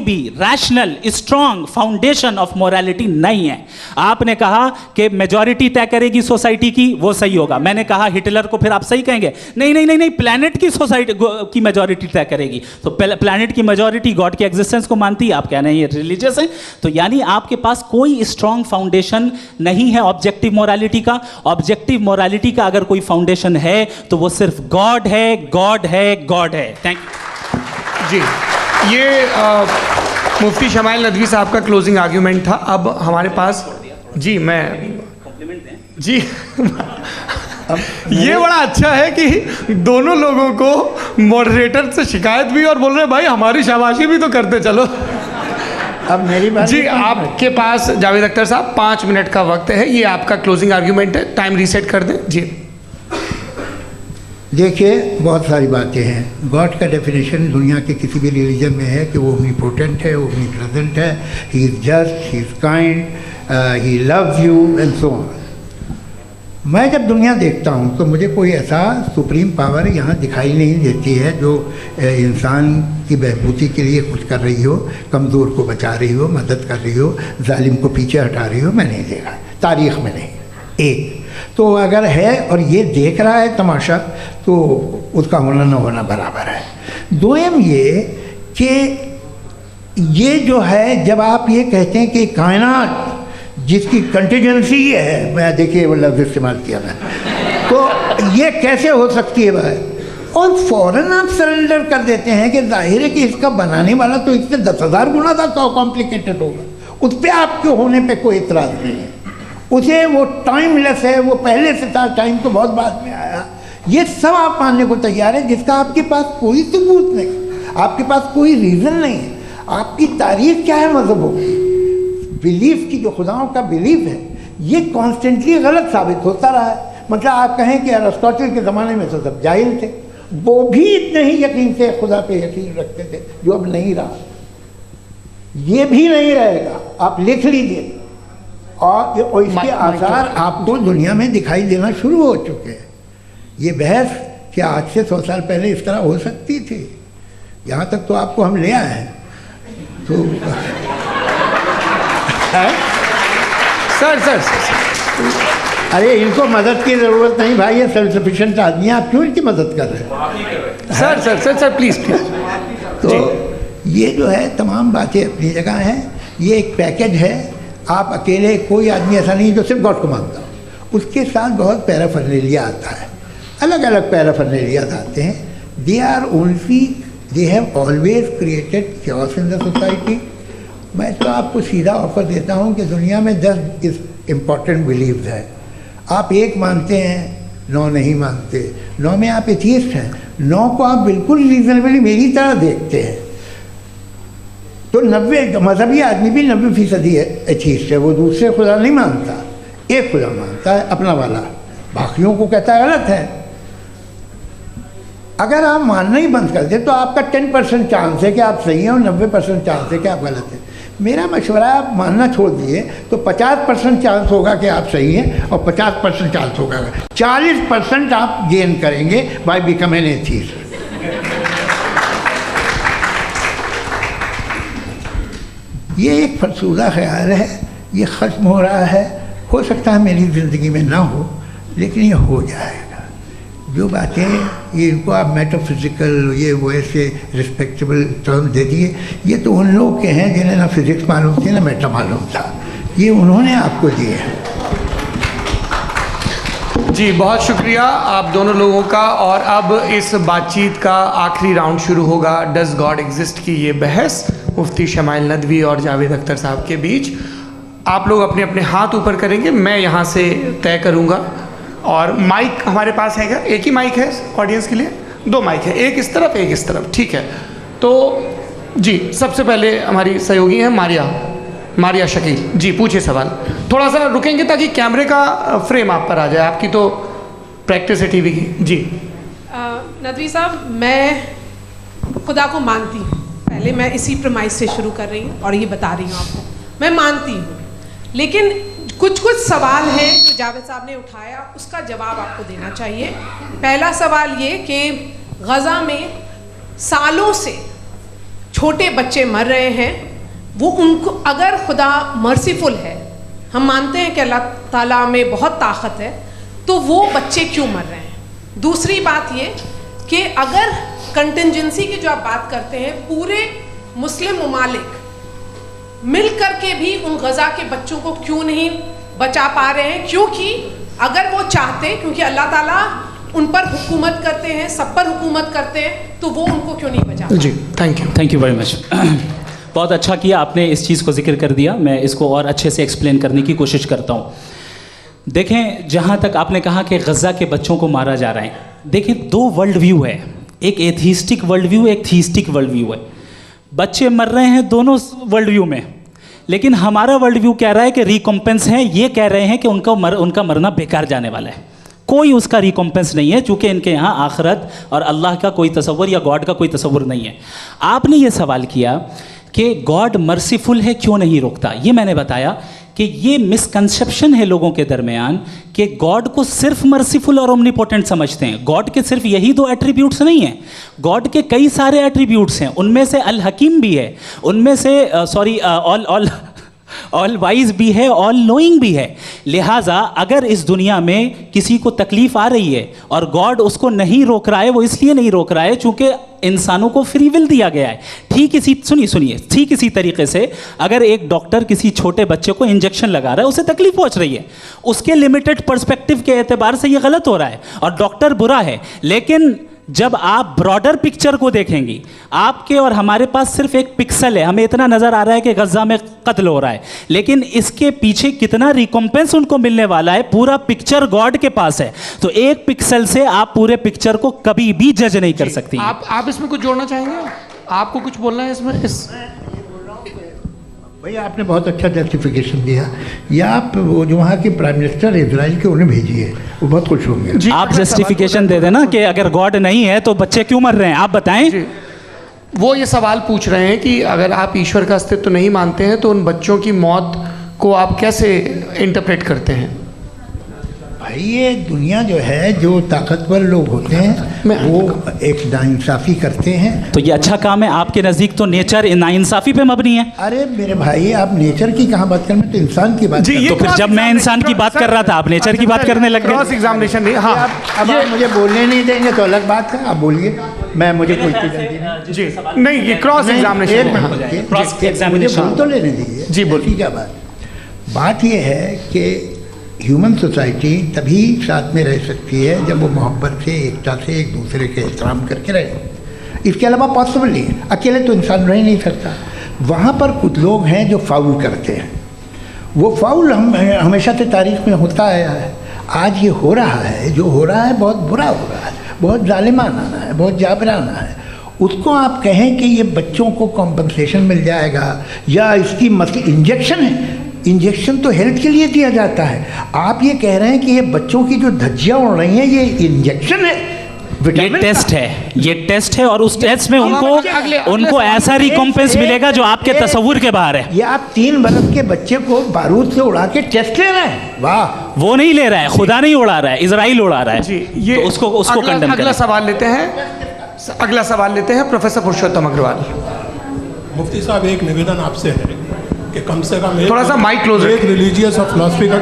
भी rational strong foundation of morality नहीं है। आपने कहा कि मेजॉरिटी तय करेगी सोसाइटी की, वो सही होगा। मैंने कहा हिटलर को फिर आप सही कहेंगे? नहीं नहीं नहीं नहीं, प्लैनेट की सोसाइटी की मेजॉरिटी तय करेगी। तो प्लैनेट की मेजॉरिटी गॉड की एग्जिस्टेंस को मानती है, आप कह रहे हैं ये रिलीजियस है। तो यानी आपके पास कोई स्ट्रांग फाउंडेशन नहीं है ऑब्जेक्टिव मोरालिटी का। ऑब्जेक्टिव मोरालिटी का अगर कोई फाउंडेशन है तो वो सिर्फ गॉड है, गॉड है, गॉड है। थैंक यू जी। ये मुफ्ती शमाइल नदवी साहब का क्लोजिंग आर्ग्यूमेंट था। अब हमारे पास जी जी ये बड़ा अच्छा है कि दोनों लोगों को मॉडरेटर से शिकायत भी और बोल रहे हैं भाई हमारी शाबाशी भी तो करते चलो। अब मेरी बात जी, आपके पास जावेद अख्तर साहब 5 मिनट का वक्त है, ये आपका क्लोजिंग आर्ग्यूमेंट है, टाइम रीसेट कर दें जी। देखिए, बहुत सारी बातें हैं। गॉड का डेफिनेशन दुनिया के किसी भी रिलीजन में है कि वो ओमनीपोटेंट है, ओमनीप्रेजेंट है, he is just, he is kind, he loves you and so on. मैं जब दुनिया देखता हूँ तो मुझे कोई ऐसा सुप्रीम पावर यहाँ दिखाई नहीं देती है जो इंसान की बहबूदी के लिए कुछ कर रही हो, कमज़ोर को बचा रही हो, मदद कर रही हो, जालिम को पीछे हटा रही हो। मैं नहीं देखा, तारीख़ में नहीं। एक तो अगर है और ये देख रहा है तमाशा, तो उसका होना न होना बराबर है। दोयम ये कि ये जो है, जब आप ये कहते हैं कि कायनात जिसकी कंटीजेंसी है, मैं देखिए वो लफ्ज़ इस्तेमाल किया मैं, तो ये कैसे हो सकती है भाई? और फ़ौरन आप सरेंडर कर देते हैं कि जाहिर है कि इसका बनाने वाला तो इससे 10,000 गुना था कॉम्प्लिकेटेड होगा। उस पर आपके होने पे कोई इतराज़ नहीं है। उसे वो टाइमलेस है, वो पहले से था, टाइम तो बहुत बाद में आया। ये सब आप मानने को तैयार है जिसका आपके पास कोई सबूत नहीं, आपके पास कोई रीज़न नहीं है। आपकी तारीख क्या है मज़हब होगी? बिलीफ की, जो खुदाओं का बिलीफ है, ये कॉन्स्टेंटली गलत साबित होता रहा है। मतलब आप कहें कि अरिस्टोटल के ज़माने में तो सब जाहिल थे, वो भी इतने ही यकीन से खुदा पे यकीन रखते थे जो अब नहीं रहा। ये भी नहीं रहेगा, आप लिख लीजिए। और इसके आसार आपको दुनिया में दिखाई देना शुरू हो चुके हैं। ये बहस क्या आज से 100 साल पहले इस तरह हो सकती थी? यहाँ तक तो आपको हम ले आए हैं। तो सर अरे इनको मदद की ज़रूरत नहीं भाई, ये सेल्फ सफिशिएंट आदमी है, आप क्यों इनकी मदद कर रहे हैं? Sir please. तो ये जो है तमाम बातें अपनी जगह हैं। ये एक पैकेज है। आप अकेले, कोई आदमी ऐसा नहीं जो सिर्फ गॉड को मानता हो, उसके साथ बहुत पैराफर्नेलिया आता है, अलग अलग पैराफर्नेलियाज आते हैं। They have always created chaos in the society. मैं तो आपको सीधा ऑफर देता हूँ कि दुनिया में 10 इम्पॉर्टेंट बिलीव्स हैं। आप एक मानते हैं, 9 नहीं मानते, 9 में आप एथियस्ट हैं, 9 को आप बिल्कुल रीजनेबली मेरी तरह देखते हैं। तो 90 मजहबी आदमी भी 90% एथियस्ट है। वो दूसरे खुदा नहीं मानता, एक खुदा मानता है अपना वाला, बाकियों को कहता है गलत है। अगर आप मानना ही बंद कर दें तो आपका 10% चांस है कि आप सही हैं और 90% चांस है कि आप गलत हैं। मेरा मशवरा है आप मानना छोड़ दिए तो 50% चांस होगा कि आप सही हैं और 50% चांस होगा, 40% आप गेन करेंगे बाय बिकमिंग एथियस्ट। ये एक फरसूदा ख्याल है, ये ख़त्म हो रहा है। हो सकता है मेरी ज़िंदगी में ना हो, लेकिन ये हो जाएगा। जो बातें ये इनको आप मेटाफिज़िकल, ये वो ऐसे रिस्पेक्टेबल टर्म दे दिए, ये तो उन लोग के हैं जिन्हें ना फिज़िक्स मालूम थी ना मेटा मालूम था, ये उन्होंने आपको दिए हैं। जी बहुत शुक्रिया आप दोनों लोगों का। और अब इस बातचीत का आखिरी राउंड शुरू होगा, डज गॉड एग्जिस्ट की ये बहस मुफ्ती शमाइल नदवी और जावेद अख्तर साहब के बीच। आप लोग अपने अपने हाथ ऊपर करेंगे, मैं यहाँ से तय करूँगा। और माइक हमारे पास है क्या? एक ही माइक है ऑडियंस के लिए? 2 माइक है, एक इस तरफ एक इस तरफ, ठीक है। तो जी सबसे पहले हमारी सहयोगी हैं मारिया शकील जी, पूछिए सवाल। थोड़ा सा रुकेंगे ताकि कैमरे का फ्रेम आप पर आ जाए, आपकी तो प्रैक्टिस है टीवी की। जी नदवी साहब, मैं खुदा को मानती हूँ पहले मैं इसी प्रमाइस से शुरू कर रही हूँ और ये बता रही हूँ आपको, मैं मानती हूँ, लेकिन कुछ सवाल हैं जो जावेद साहब ने उठाया, उसका जवाब आपको देना चाहिए। पहला सवाल ये कि गज़ा में सालों से छोटे बच्चे मर रहे हैं, वो उनको अगर खुदा मर्सीफुल है, हम मानते हैं कि अल्लाह ताला में बहुत ताकत है, तो वो बच्चे क्यों मर रहे हैं। दूसरी बात ये कि अगर कंटिजेंसी की जो आप बात करते हैं, पूरे मुस्लिम ममालिक मिल कर के भी उन गज़ा के बच्चों को क्यों नहीं बचा पा रहे हैं, क्योंकि अगर वो चाहते, क्योंकि अल्लाह ताला उन पर हुकूमत करते हैं, सब पर हुकूमत करते हैं, तो वो उनको क्यों नहीं बचा पाते। जी थैंक यू वेरी मच। बहुत अच्छा किया आपने इस चीज़ को जिक्र कर दिया, मैं इसको और अच्छे से एक्सप्लेन करने की कोशिश करता हूँ। देखें, जहाँ तक आपने कहा कि गज़ा के बच्चों को मारा जा रहा है, देखें दो वर्ल्ड व्यू है, एक एथीस्टिक वर्ल्ड व्यू, एक थीस्टिक वर्ल्ड व्यू है। बच्चे मर रहे हैं दोनों वर्ल्ड व्यू में, लेकिन हमारा वर्ल्ड व्यू कह रहा है कि रिकॉम्पेंस है, ये कह रहे हैं कि उनका मरना बेकार जाने वाला है, कोई उसका रिकॉम्पेंस नहीं है, चूँकि इनके यहाँ आखिरत और अल्लाह का कोई तसव्वुर या गॉड का कोई तसव्वुर नहीं है। आपने ये सवाल किया कि गॉड मर्सीफुल है, क्यों नहीं रोकता। ये मैंने बताया कि ये मिसकंसेप्शन है लोगों के दरमियान कि गॉड को सिर्फ मर्सीफुल और ओमनीपोटेंट समझते हैं। गॉड के सिर्फ यही दो एट्रीब्यूट्स नहीं हैं, गॉड के कई सारे एट्रीब्यूट्स हैं, उनमें से अल हकीम भी है, उनमें से ऑल वाइज भी है, ऑल नोइंग भी है। लिहाजा अगर इस दुनिया में किसी को तकलीफ आ रही है और गॉड उसको नहीं रोक रहा है, वो इसलिए नहीं रोक रहा है चूंकि इंसानों को फ्री विल दिया गया है। ठीक इसी तरीके से अगर एक डॉक्टर किसी छोटे बच्चे को इंजेक्शन लगा रहा है, उसे तकलीफ पहुंच रही है, उसके लिमिटेड पर्सपेक्टिव के एतबार से ये गलत हो रहा है और डॉक्टर बुरा है, लेकिन जब आप ब्रॉडर पिक्चर को देखेंगी, आपके और हमारे पास सिर्फ एक पिक्सल है, हमें इतना नज़र आ रहा है कि गज़ा में कत्ल हो रहा है, लेकिन इसके पीछे कितना रिकॉम्पेंस उनको मिलने वाला है, पूरा पिक्चर गॉड के पास है। तो एक पिक्सल से आप पूरे पिक्चर को कभी भी जज नहीं कर सकती। आप इसमें कुछ जोड़ना चाहेंगे? आपको कुछ बोलना है इसमें? भैया आपने बहुत अच्छा जस्टिफिकेशन दिया, या आप वो जो वहाँ के प्राइम मिनिस्टर इजराइल के उन्हें भेजिए, वो बहुत खुश होंगे। आप जस्टिफिकेशन दे देना कि अगर गॉड नहीं है तो बच्चे क्यों मर रहे हैं, आप बताएं। वो ये सवाल पूछ रहे हैं कि अगर आप ईश्वर का अस्तित्व नहीं मानते हैं तो उन बच्चों की मौत को आप कैसे इंटरप्रेट करते हैं? भाई ये दुनिया जो है, जो ताकतवर लोग होते हैं वो एक नाइंसाफ़ी करते हैं। तो ये अच्छा काम है आपके नज़दीक, तो नेचर नाइंसाफ़ी पे मबनी है। अरे मेरे भाई, आप नेचर की कहाँ बात कर रहे हैं, तो इंसान की बात। तो फिर जब मैं इंसान की बात कर रहा था, आप नेचर की बात करने लग गए। क्रॉस एग्जामिनेशन नहीं। हाँ, अब आप मुझे बोलने नहीं देंगे तो अलग बात है, आप बोलिए, मुझे कोई जी नहीं, ये क्रॉस एग्जामिनेशन, मुझे बोल तो लेने दीजिए। जी बोलिए। क्या बात ये है कि ह्यूमन सोसाइटी तभी साथ में रह सकती है जब वो मोहब्बत से, एकता से, एक दूसरे के एहतराम करके रहे। इसके अलावा पॉसिबल नहीं है, अकेले तो इंसान रह ही नहीं सकता। वहाँ पर कुछ लोग हैं जो फाउल करते हैं, वो फाउल हमेशा से तारीख में होता आया है। आज ये हो रहा है, जो हो रहा है बहुत बुरा हो रहा है, बहुत जालिमाना है, बहुत जाबराना है। उसको आप कहें कि ये बच्चों को कॉम्पनसेशन मिल जाएगा या इसकी इंजेक्शन है, इंजेक्शन तो हेल्थ के लिए दिया जाता है। आप ये कह रहे हैं कि ये बच्चों की जो धज्जियाँ उड़ रही हैं ये इंजेक्शन है, ये टेस्ट है और उस टेस्ट में उनको ऐसा रिकॉम्पेंस मिलेगा जो आपके तसव्वुर के बाहर है। ये आप 3 बरस के बच्चे को बारूद से उड़ा के टेस्ट ले रहे हैं। वाह, वो नहीं ले रहा है, खुदा नहीं उड़ा रहा है, इजराइल उड़ा रहा है जी। ये तो उसको कंडेम अगला सवाल लेते हैं प्रोफेसर पुरुषोत्तम अग्रवाल। मुफ्ती साहब, एक निवेदन आपसे है कि कम से कम थोड़ा सा माइक क्लोज, एक रिलीजियस और फिलॉसफिकल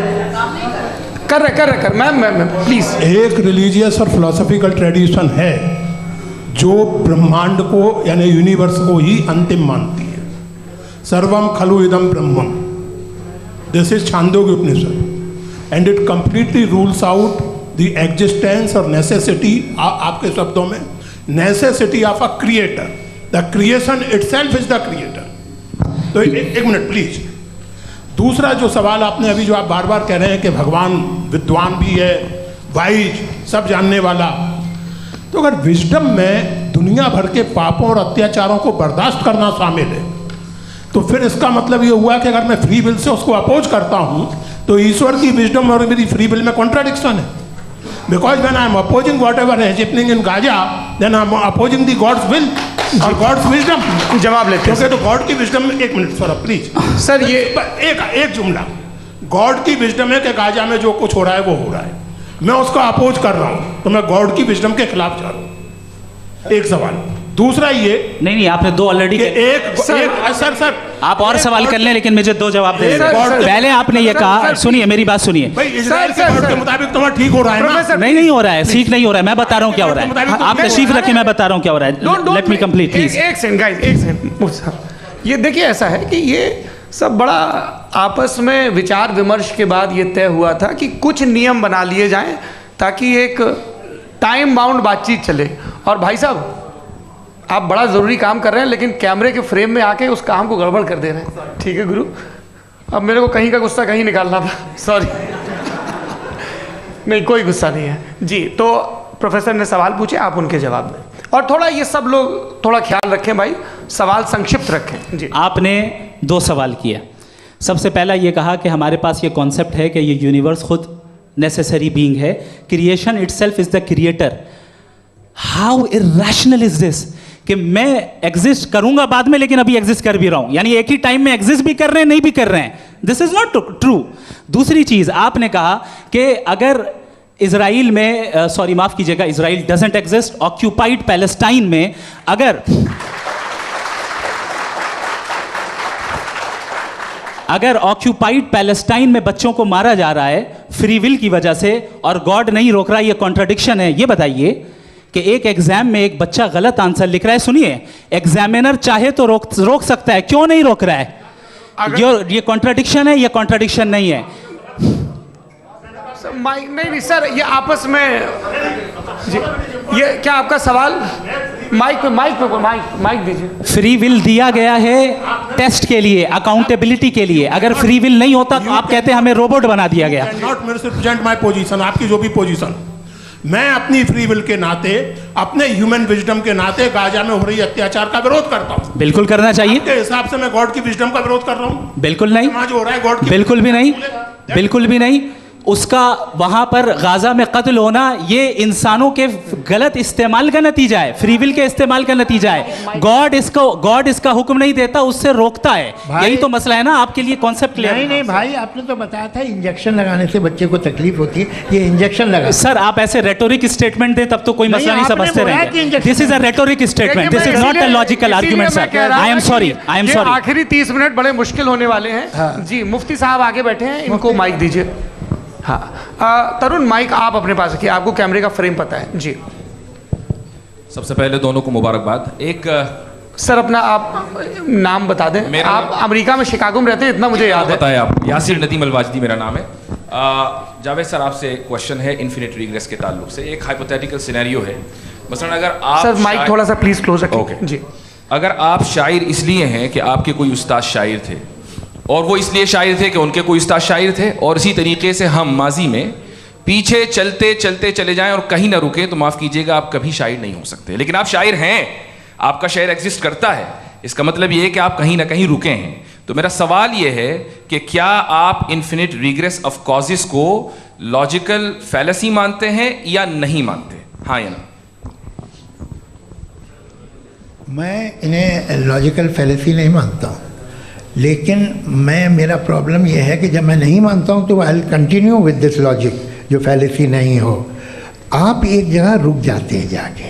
मैं प्लीज, एक रिलीजियस और फिलॉसफिकल ट्रेडिशन है जो ब्रह्मांड को यानी यूनिवर्स को ही अंतिम मानती है। सर्वम खलु इदम ब्रह्मम, this is Chandogya Upanishad, and it completely rules out the existence और नेसेसिटी, आपके शब्दों में necessity of a creator. The creation itself is the creator. तो एक मिनट प्लीज। दूसरा जो सवाल आपने अभी, जो आप बार बार कह रहे हैं कि भगवान विद्वान भी है, वाइज, सब जानने वाला, तो अगर विजडम में दुनिया भर के पापों और अत्याचारों को बर्दाश्त करना शामिल है, तो फिर इसका मतलब ये हुआ कि अगर मैं फ्री विल से उसको अपोज करता हूँ तो ईश्वर की विजडम और मेरी फ्री विल में कॉन्ट्राडिक्शन है। Because when I am opposing whatever is happening in Gaza, then I am opposing the God's will or God's wisdom. जवाब लेते हैं क्योंकि तो गॉड की विजडम, एक मिनट सर प्लीज सर, ये एक जुमला, गॉड की विजडम है कि गाजा में जो कुछ हो रहा है वो हो रहा है, मैं उसको अपोज कर रहा हूँ, तो मैं गॉड की विजडम के खिलाफ जा रहा हूँ। एक सवाल। दूसरा ये नहीं, आपने दो ऑलरेडी। सर आप और सवाल कर लें, लेकिन मुझे दो जवाब दे सर, दीजिए। पहले आपने ये कहा, सुनिए मेरी बात सुनिए। भाई इजराइल के गॉड के मुताबिक तुम्हारा ठीक हो रहा है ना? नहीं हो रहा है, ठीक नहीं हो रहा है, मैं बता रहा हूँ क्या हो रहा है। आप तशरीफ रखें, मैं बता रहा हूँ क्या हो रहा है। Let me complete please. एक सेकंड गाइस, एक सेकंड। ये देखिए, ऐसा है कि ये सब बड़ा आपस में विचार विमर्श के बाद ये तय हुआ था कि कुछ नियम बना लिए जाएं ताकि एक टाइम बाउंड बातचीत चले। और भाई साहब, आप बड़ा ज़रूरी काम कर रहे हैं, लेकिन कैमरे के फ्रेम में आके उस काम को गड़बड़ कर दे रहे हैं। ठीक है गुरु, अब मेरे को कहीं का गुस्सा कहीं निकालना था, सॉरी। नहीं, कोई गुस्सा नहीं है जी। तो प्रोफेसर ने सवाल पूछे, आप उनके जवाब दें, और थोड़ा ये सब लोग थोड़ा ख्याल रखें भाई, सवाल संक्षिप्त रखें जी। आपने दो सवाल किया। सबसे पहला ये कहा कि हमारे पास ये कॉन्सेप्ट है कि ये यूनिवर्स खुद नेसेसरी बीइंग है, creation itself is the creator. How irrational is this कि मैं एग्जिस्ट करूंगा बाद में, लेकिन अभी एग्जिस्ट कर भी रहा हूं, यानी एक ही टाइम में एग्जिस्ट भी कर रहे हैं, नहीं भी कर रहे हैं। This is not true. दूसरी चीज आपने कहा कि अगर इजराइल में, सॉरी माफ कीजिएगा, Israel doesn't exist, occupied Palestine में अगर ऑक्यूपाइड पैलेस्टाइन में बच्चों को मारा जा रहा है फ्री विल की वजह से और गॉड नहीं रोक रहा, ये कॉन्ट्रडिक्शन है। ये बताइए कि एक एग्जाम में एक बच्चा गलत आंसर लिख रहा है, सुनिए, एग्जामिनर चाहे तो रोक सकता है, क्यों नहीं रोक रहा है? ये कॉन्ट्रडिक्शन है, ये कॉन्ट्रडिक्शन नहीं है। माइक नहीं सर, ये आपस में जी, ये क्या आपका सवाल? माइक दीजिए। फ्री विल दिया गया है टेस्ट के लिए, अकाउंटेबिलिटी के लिए। अगर फ्री विल नहीं होता तो आप कहते हैं हमें रोबोट बना दिया गया। नॉट मिसरिप्रेजेंट माय पोजीशन, आपकी जो भी पोजीशन, मैं अपनी फ्री विल के नाते, अपने ह्यूमन विजडम के नाते गाजा में हो रही अत्याचार का विरोध करता हूं। बिल्कुल करना चाहिए। आपके हिसाब से मैं गॉड की विजडम का विरोध कर रहा हूं? बिल्कुल नहीं। समाज हो रहा है गॉड की, बिल्कुल भी नहीं, बिल्कुल भी नहीं। उसका वहां पर गाजा में कत्ल होना ये इंसानों के गलत इस्तेमाल का नतीजा है, फ्री विल के इस्तेमाल का नतीजा है। गॉड इसका हुक्म नहीं देता, उससे रोकता है। यही तो मसला है ना, आपके लिए कॉन्सेप्ट क्लियर नहीं भाई, आपने तो बताया था इंजेक्शन लगाने से बच्चे को तकलीफ होती है, ये इंजेक्शन लगा। सर आप ऐसे रेटोरिक स्टेटमेंट दे तब तो कोई मसला नहीं समझते रहेंगे। This is a rhetoric statement, this is not a logical argument sir. I am sorry. आखिरी 30 मिनट बड़े मुश्किल होने वाले हैं जी। मुफ्ती साहब आगे बैठे हैं, इनको माइक दीजिए। हाँ तरुण, माइक आप अपने पास रखिए, आपको कैमरे का फ्रेम पता है जी। सबसे पहले दोनों को मुबारकबाद। एक सर अपना आप नाम बता दें। आप अमेरिका में शिकागो में रहते हैं, इतना मुझे याद है। बताया आप, यासिर नदीम अलवाजदी मेरा नाम है। जावेद सर आपसे क्वेश्चन है इन्फिनिट रिग्रेस के ताल्लुक से। एक हाइपोथेटिकल सिनेरियो है, मसलन अगर आप सर माइक थोड़ा सा प्लीज क्लोज रखिए जी। अगर आप शायर इसलिए हैं कि आपके कोई उस्ताद शायर थे, और वो इसलिए शायर थे कि उनके कोई उस्ताद शायर थे, और इसी तरीके से हम माजी में पीछे चलते चलते चले जाएं और कहीं ना रुके, तो माफ़ कीजिएगा आप कभी शायर नहीं हो सकते। लेकिन आप शायर हैं, आपका शायर एग्जिस्ट करता है, इसका मतलब ये है कि आप कहीं ना कहीं रुके हैं। तो मेरा सवाल ये है कि क्या आप इन्फिनिट रिग्रेस ऑफ कॉजेस को लॉजिकल फैलेसी मानते हैं या नहीं मानते? हाँ या ना? मैं इन्हें लॉजिकल फैलेसी नहीं मानता हूँ, लेकिन मेरा प्रॉब्लम यह है कि जब मैं नहीं मानता हूँ तो I will continue with this logic जो फैलेसी नहीं हो। आप एक जगह रुक जाते हैं जाके,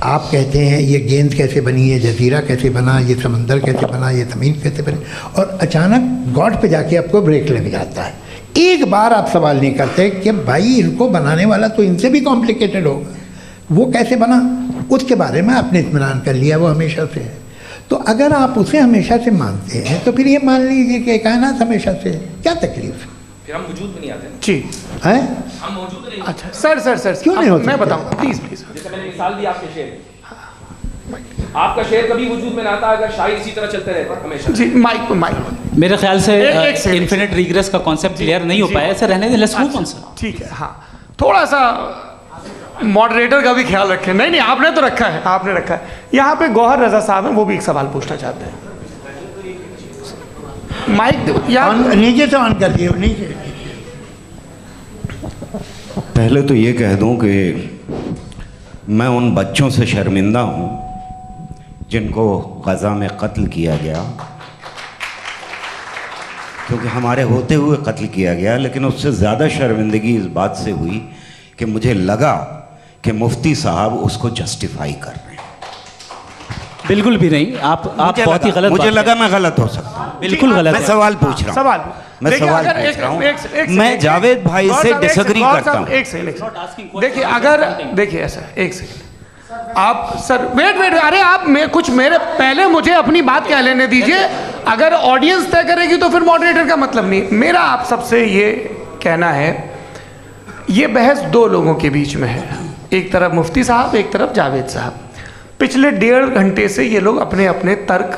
आप कहते हैं ये गेंद कैसे बनी, ये जजीरा कैसे बना, ये समंदर कैसे बना, ये ज़मीन कैसे बनी, और अचानक गॉड पे जाके आपको ब्रेक लग जाता है। एक बार आप सवाल नहीं करते कि भाई इनको बनाने वाला तो इनसे भी कॉम्प्लिकेटेड होगा, वो कैसे बना, उसके बारे में आपने इत्मीनान कर लिया, वो हमेशा से है। तो अगर आप उसे हमेशा से मानते हैं तो फिर ये मान लीजिए कि कायनात हमेशा से है, क्या तकलीफ है? फिर हम वजूद में नहीं आते जी हैं, हम मौजूद नहीं। अच्छा सर क्यों नहीं होता? मैं बताऊँ प्लीज। जैसे मैंने मिसाल दी आपके शेर, आपका शेर कभी वजूद में ना आता अगर शायर इसी तरह चलते रहते हमेशा जी। माइक मेरे ख्याल से एक इन्फिनिट रिग्रेस का कॉन्सेप्ट क्लियर नहीं हो पाया। ऐसा रहने दें, लेट्स मूव ऑन सर। ठीक है। हाँ थोड़ा सा मॉडरेटर का भी ख्याल रखें। नहीं आपने तो रखा है, आपने रखा है। यहाँ पे गौहर रजा साहब हैं, वो भी एक सवाल पूछना चाहते हैं। माइक नीचे से ऑन कर दिए, नीचे। पहले तो ये कह दूं कि मैं उन बच्चों से शर्मिंदा हूं जिनको गज़ा में कत्ल किया गया, क्योंकि हमारे होते हुए कत्ल किया गया। लेकिन उससे ज़्यादा शर्मिंदगी इस बात से हुई कि मुझे लगा कि मुफ्ती साहब उसको जस्टिफाई कर रहे हैं। बिल्कुल भी नहीं, आप बहुत ही गलत। मुझे लगा मैं गलत हो सकता हूँ, बिल्कुल गलत। मैं सवाल पूछ रहा हूँ, मैं सवाल पूछ रहा हूँ। मैं जावेद भाई से डिसएग्री करता हूँ। एक सेकंड देखिए, अगर देखिए ऐसा, एक सेकंड आप सर वेट, अरे आप कुछ मेरे पहले मुझे अपनी बात कह लेने दीजिए। अगर ऑडियंस तय करेगी तो फिर मॉडरेटर का मतलब नहीं। मेरा आप सबसे ये कहना है, ये बहस दो लोगों के बीच में है, एक तरफ मुफ्ती साहब, एक तरफ जावेद साहब। पिछले 1.5 घंटे से ये लोग अपने अपने तर्क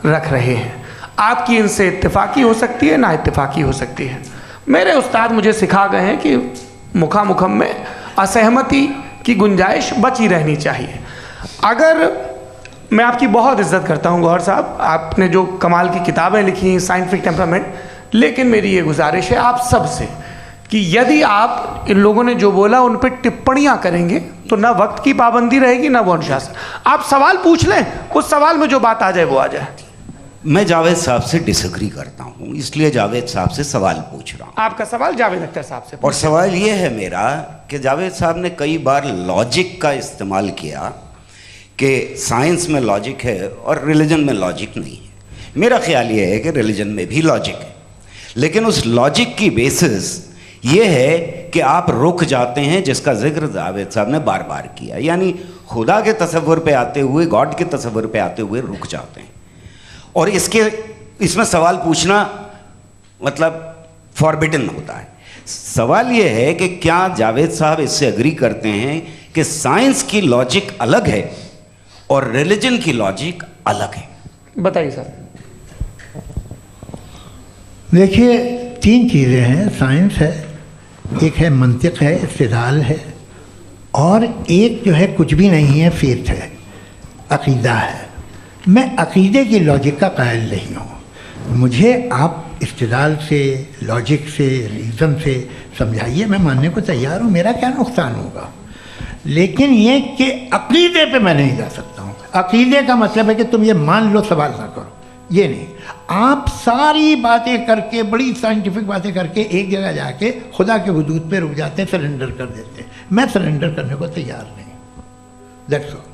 रख रहे हैं। आपकी इनसे इत्तेफाकी हो सकती है, ना इत्तेफाकी हो सकती है। मेरे उस्ताद मुझे सिखा गए हैं कि मुखामुखम में असहमति की गुंजाइश बची रहनी चाहिए। अगर मैं आपकी बहुत इज्जत करता हूँ गौहर साहब, आपने जो कमाल की किताबें लिखी, साइंटिफिक टेम्परामेंट, लेकिन मेरी ये गुजारिश है आप सबसे कि यदि आप इन लोगों ने जो बोला उन पर टिप्पणियाँ करेंगे तो ना वक्त की पाबंदी रहेगी, ना वो अनुशासन। आप सवाल पूछ लें, उस सवाल में जो बात आ जाए वो आ जाए। मैं जावेद साहब से डिसएग्री करता हूँ, इसलिए जावेद साहब से सवाल पूछ रहा हूँ। आपका सवाल जावेद अख्तर साहब से। और सवाल ये है मेरा कि जावेद साहब ने कई बार लॉजिक का इस्तेमाल किया कि साइंस में लॉजिक है और रिलीजन में लॉजिक नहीं है। मेरा ख्याल ये है कि रिलीजन में भी लॉजिक है, लेकिन उस लॉजिक की बेसिस ये है कि आप रुक जाते हैं, जिसका जिक्र जावेद साहब ने बार बार किया, यानी खुदा के तसव्वुर पे आते हुए, गॉड के तसव्वुर पे आते हुए रुक जाते हैं। और इसमें सवाल पूछना मतलब फॉरबिडन होता है। सवाल ये है कि क्या जावेद साहब इससे एग्री करते हैं कि साइंस की लॉजिक अलग है और रिलीजन की लॉजिक अलग है? बताइए सर। देखिए, 3 चीज़ें हैं। साइंस है, एक है मंतिक है, इस्तिदलाल है, और एक जो है कुछ भी नहीं है, फेथ है, अक़ीदा है। मैं अक़ीदे की लॉजिक का कायल नहीं हूँ। मुझे आप इस्तिदलाल से, लॉजिक से, रीज़न से समझाइए, मैं मानने को तैयार हूँ, मेरा क्या नुकसान होगा। लेकिन ये कि अक़ीदे पे मैं नहीं जा सकता हूँ। अक़ीदे का मतलब है कि तुम ये मान लो, सवाल ना करो, ये नहीं। आप सारी बातें करके, बड़ी साइंटिफिक बातें करके एक जगह जाके खुदा के हुदूद पे रुक जाते हैं, सरेंडर कर देते हैं। मैं सरेंडर करने को तैयार नहीं। दैट्स ऑल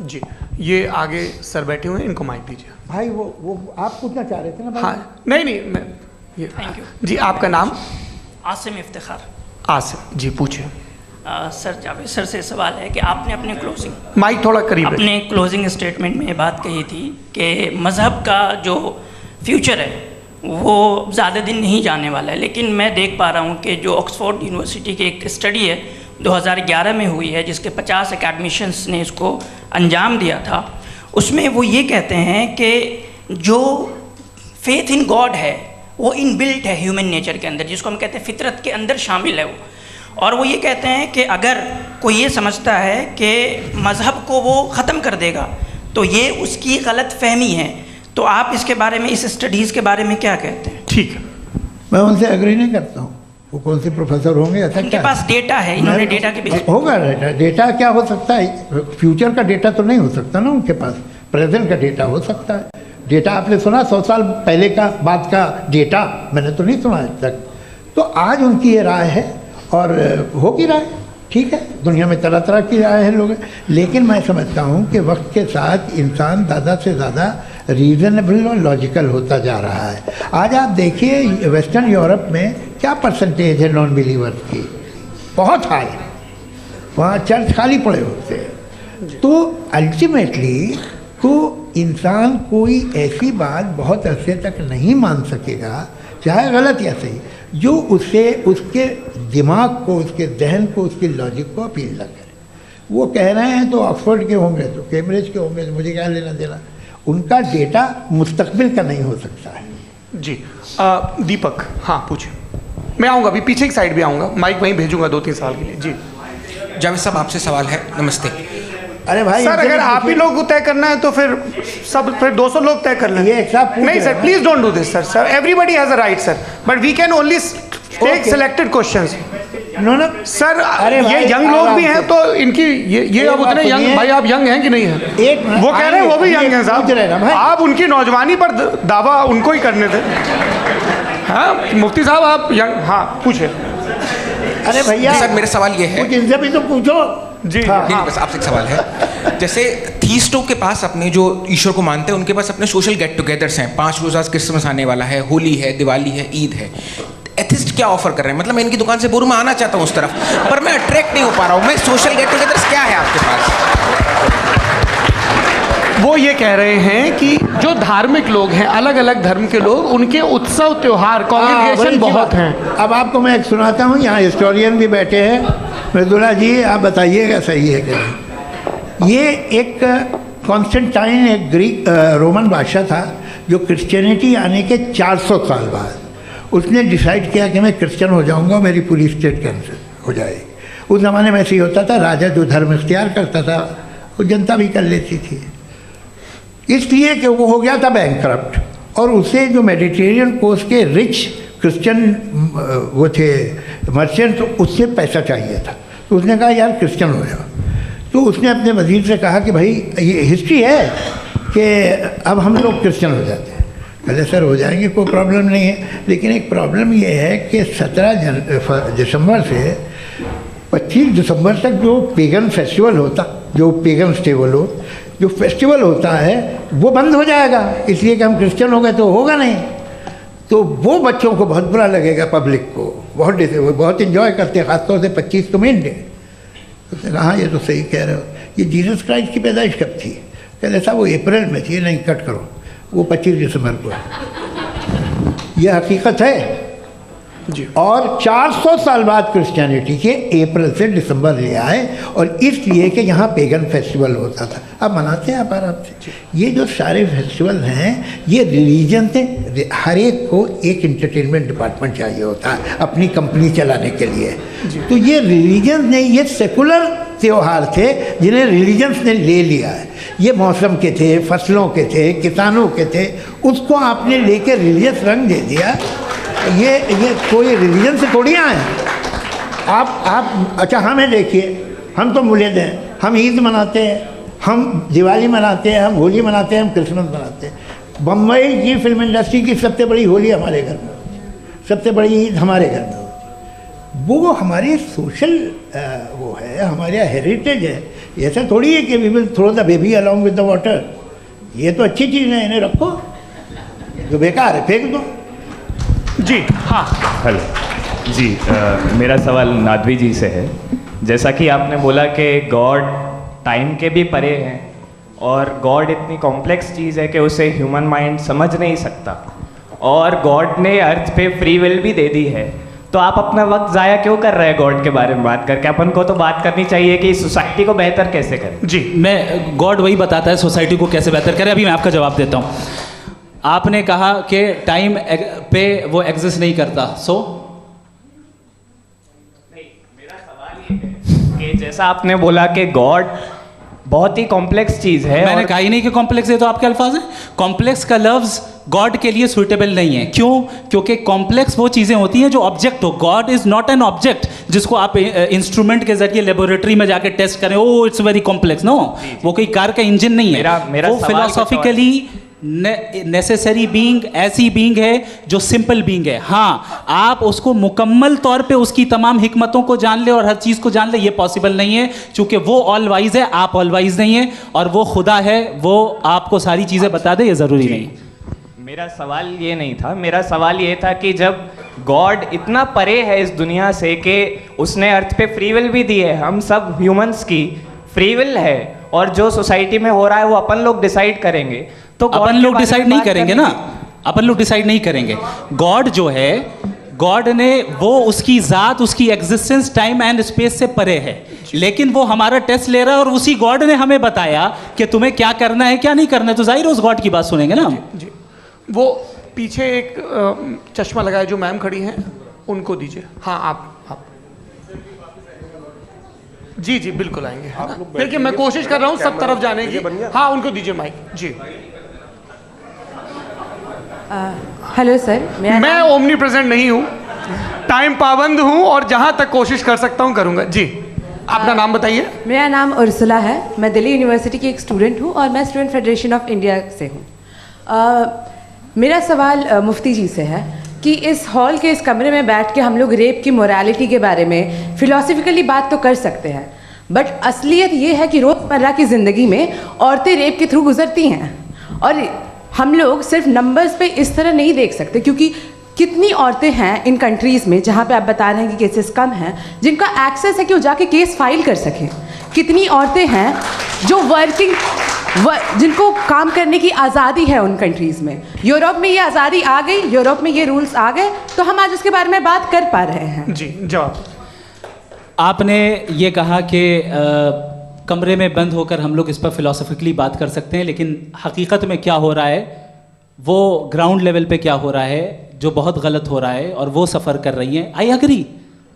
जी। ये आगे सर बैठे हुए हैं, इनको माइक दीजिए। भाई। वो आप पूछना चाह रहे थे ना भाई? हाँ, नहीं मैं ये थैंक यू जी। आपका नाम? आसिम इफ्तिखार। आसिम जी, पूछिए। सर, जावेद सर से सवाल है कि आपने अपने माइक थोड़ा करीब अपने क्लोजिंग स्टेटमेंट में ये बात कही थी कि मज़हब का जो फ्यूचर है वो ज़्यादा दिन नहीं जाने वाला है। लेकिन मैं देख पा रहा हूँ कि जो ऑक्सफोर्ड यूनिवर्सिटी की एक स्टडी है 2011 में हुई है, जिसके 50 एकेडमिशियंस ने इसको अंजाम दिया था, उसमें वो ये कहते हैं कि जो फेथ इन गॉड है वो इनबिल्ट है ह्यूमन नेचर के अंदर, जिसको हम कहते हैं फितरत के अंदर शामिल है वो। और वो ये कहते हैं कि अगर कोई ये समझता है कि मज़हब को वो ख़त्म कर देगा तो ये उसकी गलत फहमी है। तो आप इसके बारे में, इस स्टडीज़ के बारे में क्या कहते हैं? ठीक है, मैं उनसे एग्री नहीं करता हूँ। वो कौन से प्रोफेसर होंगे? ऐसा उनके पास डेटा है, इन्होंने डेटा के बेस होगा। डेटा क्या हो सकता है? फ्यूचर का डेटा तो नहीं हो सकता ना उनके पास, प्रेजेंट का डेटा हो सकता है। डेटा आपने सुना 100 साल पहले का बाद का डेटा? मैंने तो नहीं सुना आज तक। तो आज उनकी ये राय है और होगी राय, ठीक है। दुनिया में तरह तरह की राय है लोग, लेकिन मैं समझता हूँ कि वक्त के साथ इंसान ज़्यादा से ज़्यादा रीज़नेबल और लॉजिकल होता जा रहा है। आज आप देखिए वेस्टर्न यूरोप में क्या परसेंटेज है नॉन बिलीवर्स की, बहुत हाई। वहाँ चर्च खाली पड़े होते हैं। तो अल्टीमेटली तो इंसान कोई ऐसी बात बहुत अरसे तक नहीं मान सकेगा, चाहे गलत या सही, जो उससे उसके दिमाग को, उसके जहन को, उसकी लॉजिक को अपील न करे। वो कह रहे हैं तो ऑक्सफोर्ड के होंगे तो कैम्ब्रिज के होंगे, तो मुझे क्या लेना देना। उनका डेटा मुस्तकबिल का नहीं हो सकता है। जी। दीपक, हाँ पूछिए। मैं आऊँगा अभी, पीछे की साइड भी आऊँगा, माइक वहीं भेजूंगा 2-3 साल के लिए। जी जावेद साहब, आपसे सवाल है। नमस्ते। अरे भाई सर, अगर आप ही लोग को तय करना है तो फिर 200 लोग तय कर लें। ये एक साथ नहीं sir, please don't do this sir. Everybody has a right sir, but we can only take selected questions. No ना सर अरे ये भाई, यंग लोग भी हैं आराम तो इनकी ये अब उतने यंग, भाई आप यंग हैं कि नहीं हैं? एक मिनट, वो कह रहे हैं वो भी यंग हैं पूछ रहे हैं ना साहब, भाई। आप उनकी नौजवानी पर दावा उनको ही करने थे। हाँ मुफ्ती साहब आप यंग, हाँ पूछे। अरे भैया सर मेरा सवाल ये है, कुछ इनसे भी तो पूछो। जी नहीं बस आपसे एक सवाल है। जैसे थीस्टों के पास अपने जो ईश्वर को मानते हैं उनके पास अपने सोशल गेट टुगेदर्स हैं, 5 रोज़ आज क्रिसमस आने वाला है, होली है, दिवाली है, ईद है। एथिस्ट क्या ऑफर कर रहे हैं? मतलब मैं इनकी दुकान से बोलूँ मैं आना चाहता हूँ उस तरफ, पर मैं अट्रैक्ट नहीं हो पा रहा हूँ। मैं सोशल गेट टुगेदर्स क्या है आपके पास? वो ये कह रहे हैं कि जो धार्मिक लोग हैं, अलग अलग धर्म के लोग, उनके उत्सव त्योहार कॉन्ग्रीगेशन बहुत हैं। अब आपको मैं एक सुनाता हूँ, यहाँ हिस्टोरियन भी बैठे हैं। मृदुला जी आप बताइएगा सही है कि नहीं। ये एक कॉन्स्टेंटाइन एक ग्रीक रोमन बादशाह था जो क्रिश्चियनिटी आने के 400 साल बाद उसने डिसाइड किया कि मैं क्रिश्चियन हो जाऊंगा, मेरी पूरी स्टेट कैंसिल हो जाएगी। उस ज़माने में ऐसे ही होता था, राजा जो धर्म इख्तियार करता था वो जनता भी कर लेती थी। इसलिए कि वो हो गया था बैंकक्रप्ट, और उसे जो मेडिटेरियन कोस्ट के रिच क्रिश्चियन वो थे मर्चेंट, उससे पैसा चाहिए था। तो उसने कहा यार क्रिश्चियन हो जाओ। तो उसने अपने वजीर से कहा कि भाई ये हिस्ट्री है कि अब हम लोग क्रिश्चियन हो जाते हैं। पहले सर हो जाएंगे, कोई प्रॉब्लम नहीं है, लेकिन एक प्रॉब्लम ये है कि 17 दिसंबर से 25 दिसंबर तक जो पेगन फेस्टिवल होता, जो पेगन जो फेस्टिवल होता है वो बंद हो जाएगा, इसलिए कि हम क्रिश्चियन हो गए तो होगा नहीं। तो वो बच्चों को बहुत बुरा लगेगा, पब्लिक को बहुत इन्जॉय करते हैं, ख़ासतौर से 25 को मेन डे। तो उसने कहा ये तो सही कह रहे हो, ये जीसस क्राइस्ट की पैदाइश कब थी? कहते साहब वो अप्रैल में थी। नहीं कट करो, वो 25 दिसंबर को है। ये हकीकत है जी। और 400 साल बाद क्रिश्चियनिटी के अप्रैल से दिसंबर ले आए, और इसलिए कि यहाँ पेगन फेस्टिवल होता था। अब मनाते हैं आप आराम से। ये जो सारे फेस्टिवल हैं ये रिलीजन से, हर एक को एक इंटरटेनमेंट डिपार्टमेंट चाहिए होता है अपनी कंपनी चलाने के लिए। तो ये रिलीजन ने, ये सेकुलर त्यौहार थे जिन्हें रिलीजन्स ने ले लिया है। ये मौसम के थे, फसलों के थे, किसानों के थे, उसको आपने लेके रिलीजियस रंग दे दिया। ये कोई रिलीजन से थोड़ी आए हैं आप। अच्छा हमें देखिए, हम तो मुल्द हैं, हम ईद मनाते हैं, हम दिवाली मनाते हैं, हम होली मनाते हैं, हम क्रिसमस मनाते हैं। बम्बई की फिल्म इंडस्ट्री की सबसे बड़ी होली हमारे घर में होती है, सबसे बड़ी ईद हमारे घर में होती है। वो हमारी सोशल वो है, हमारा हेरिटेज है। ऐसा थोड़ी है कि we will throw the baby along with the water. ये तो अच्छी चीज़ है, इन्हें रखो, जो बेकार है फेंक दो। जी हाँ हेलो जी, मेरा सवाल नादवी जी से है। जैसा कि आपने बोला कि गॉड टाइम के भी परे हैं और गॉड इतनी कॉम्प्लेक्स चीज़ है कि उसे ह्यूमन माइंड समझ नहीं सकता, और गॉड ने अर्थ पे फ्री विल भी दे दी है, तो आप अपना वक्त ज़ाया क्यों कर रहे हैं गॉड के बारे में बात करके? अपन को तो बात करनी चाहिए कि सोसाइटी को बेहतर कैसे करें। जी, मैं गॉड वही बताता है सोसाइटी को कैसे बेहतर करें। अभी मैं आपका जवाब देता हूँ। आपने कहा कि टाइम पे वो एग्जिस्ट नहीं करता, मेरा सवाल ये है कि जैसा आपने बोला कि गॉड बहुत ही कॉम्प्लेक्स चीज़ है। मैंने कहा ही नहीं कि कॉम्प्लेक्स है, तो आपके अल्फाज हैं। कॉम्प्लेक्स का लफ्ज़ गॉड के लिए सुइटेबल नहीं है। क्यों? क्योंकि कॉम्प्लेक्स वो चीज़ें होती हैं जो ऑब्जेक्ट हो। God is not an object जिसको आप इंस्ट्रूमेंट के जरिए लेबोरेटरी में जाके टेस्ट करें, oh it's very complex. No, वो कोई कार का इंजन नहीं है। वो फिलोसॉफिकली नेसेसरी बीइंग ऐसी बीइंग है जो सिंपल बीइंग है। हाँ, आप उसको मुकम्मल तौर पे उसकी तमाम हिकमतों को जान ले और हर चीज़ को जान ले, ये पॉसिबल नहीं है, क्योंकि वो ऑल वाइज है, आप ऑल वाइज नहीं है, और वो खुदा है, वो आपको सारी चीज़ें बता दे, ये ज़रूरी नहीं। मेरा सवाल ये नहीं था, मेरा सवाल ये था कि जब गॉड इतना परे है इस दुनिया से कि उसने अर्थ पे फ्री विल भी दी है, हम सब ह्यूमंस की फ्री विल है, और जो सोसाइटी में हो रहा है वो अपन लोग डिसाइड करेंगे, तो अपन लोग डिसाइड नहीं करेंगे ना, अपन लोग डिसाइड नहीं करेंगे। गॉड जो है, गॉड ने वो उसकी ज़ात, उसकी एग्जिस्टेंस टाइम एंड स्पेस से परे है, लेकिन वो हमारा टेस्ट ले रहा है और उसी गॉड ने हमें बताया कि तुम्हें क्या करना है क्या नहीं करना है, तो जाहिर उस गॉड की बात सुनेंगे ना हम। जी, वो पीछे एक चश्मा लगाए जो मैम खड़ी हैं, उनको दीजिए। हाँ आप जी जी बिल्कुल आएंगे। देखिए मैं कोशिश कर रहा हूँ सब तरफ जाने की। हाँ उनको दीजिए माइक। जी हेलो सर, मैं ओमनी प्रेजेंट नहीं हूँ, टाइम पाबंद हूँ और जहाँ तक कोशिश कर सकता हूँ करूँगा। जी, अपना नाम बताइए। मेरा नाम उर्सुला है, मैं दिल्ली यूनिवर्सिटी की एक स्टूडेंट हूँ और मैं स्टूडेंट फेडरेशन ऑफ इंडिया से हूँ। मेरा सवाल मुफ्ती जी से है कि इस हॉल के इस कमरे में बैठ के हम लोग रेप की मोरालिटी के बारे में फिलोसफिकली बात तो कर सकते हैं, बट असलियत ये है कि रोज़मर्रा की ज़िंदगी में औरतें रेप के थ्रू गुजरती हैं और हम लोग सिर्फ नंबर्स पे इस तरह नहीं देख सकते, क्योंकि कितनी औरतें हैं इन कंट्रीज़ में जहाँ पे आप बता रहे हैं कि केसेस कम हैं, जिनका एक्सेस है कि वो जाके केस फाइल कर सकें। कितनी औरतें हैं जो जिनको काम करने की आज़ादी है उन कंट्रीज़ में। यूरोप में ये आज़ादी आ गई, यूरोप में ये रूल्स आ गए, तो हम आज उसके बारे में बात कर पा रहे हैं। जी, जवाब। आपने ये कहा कि कमरे में बंद होकर हम लोग इस पर फिलोसफिकली बात कर सकते हैं, लेकिन हकीकत में क्या हो रहा है, वो ग्राउंड लेवल पे क्या हो रहा है जो बहुत गलत हो रहा है, और वो सफ़र कर रही हैं। आई एग्री,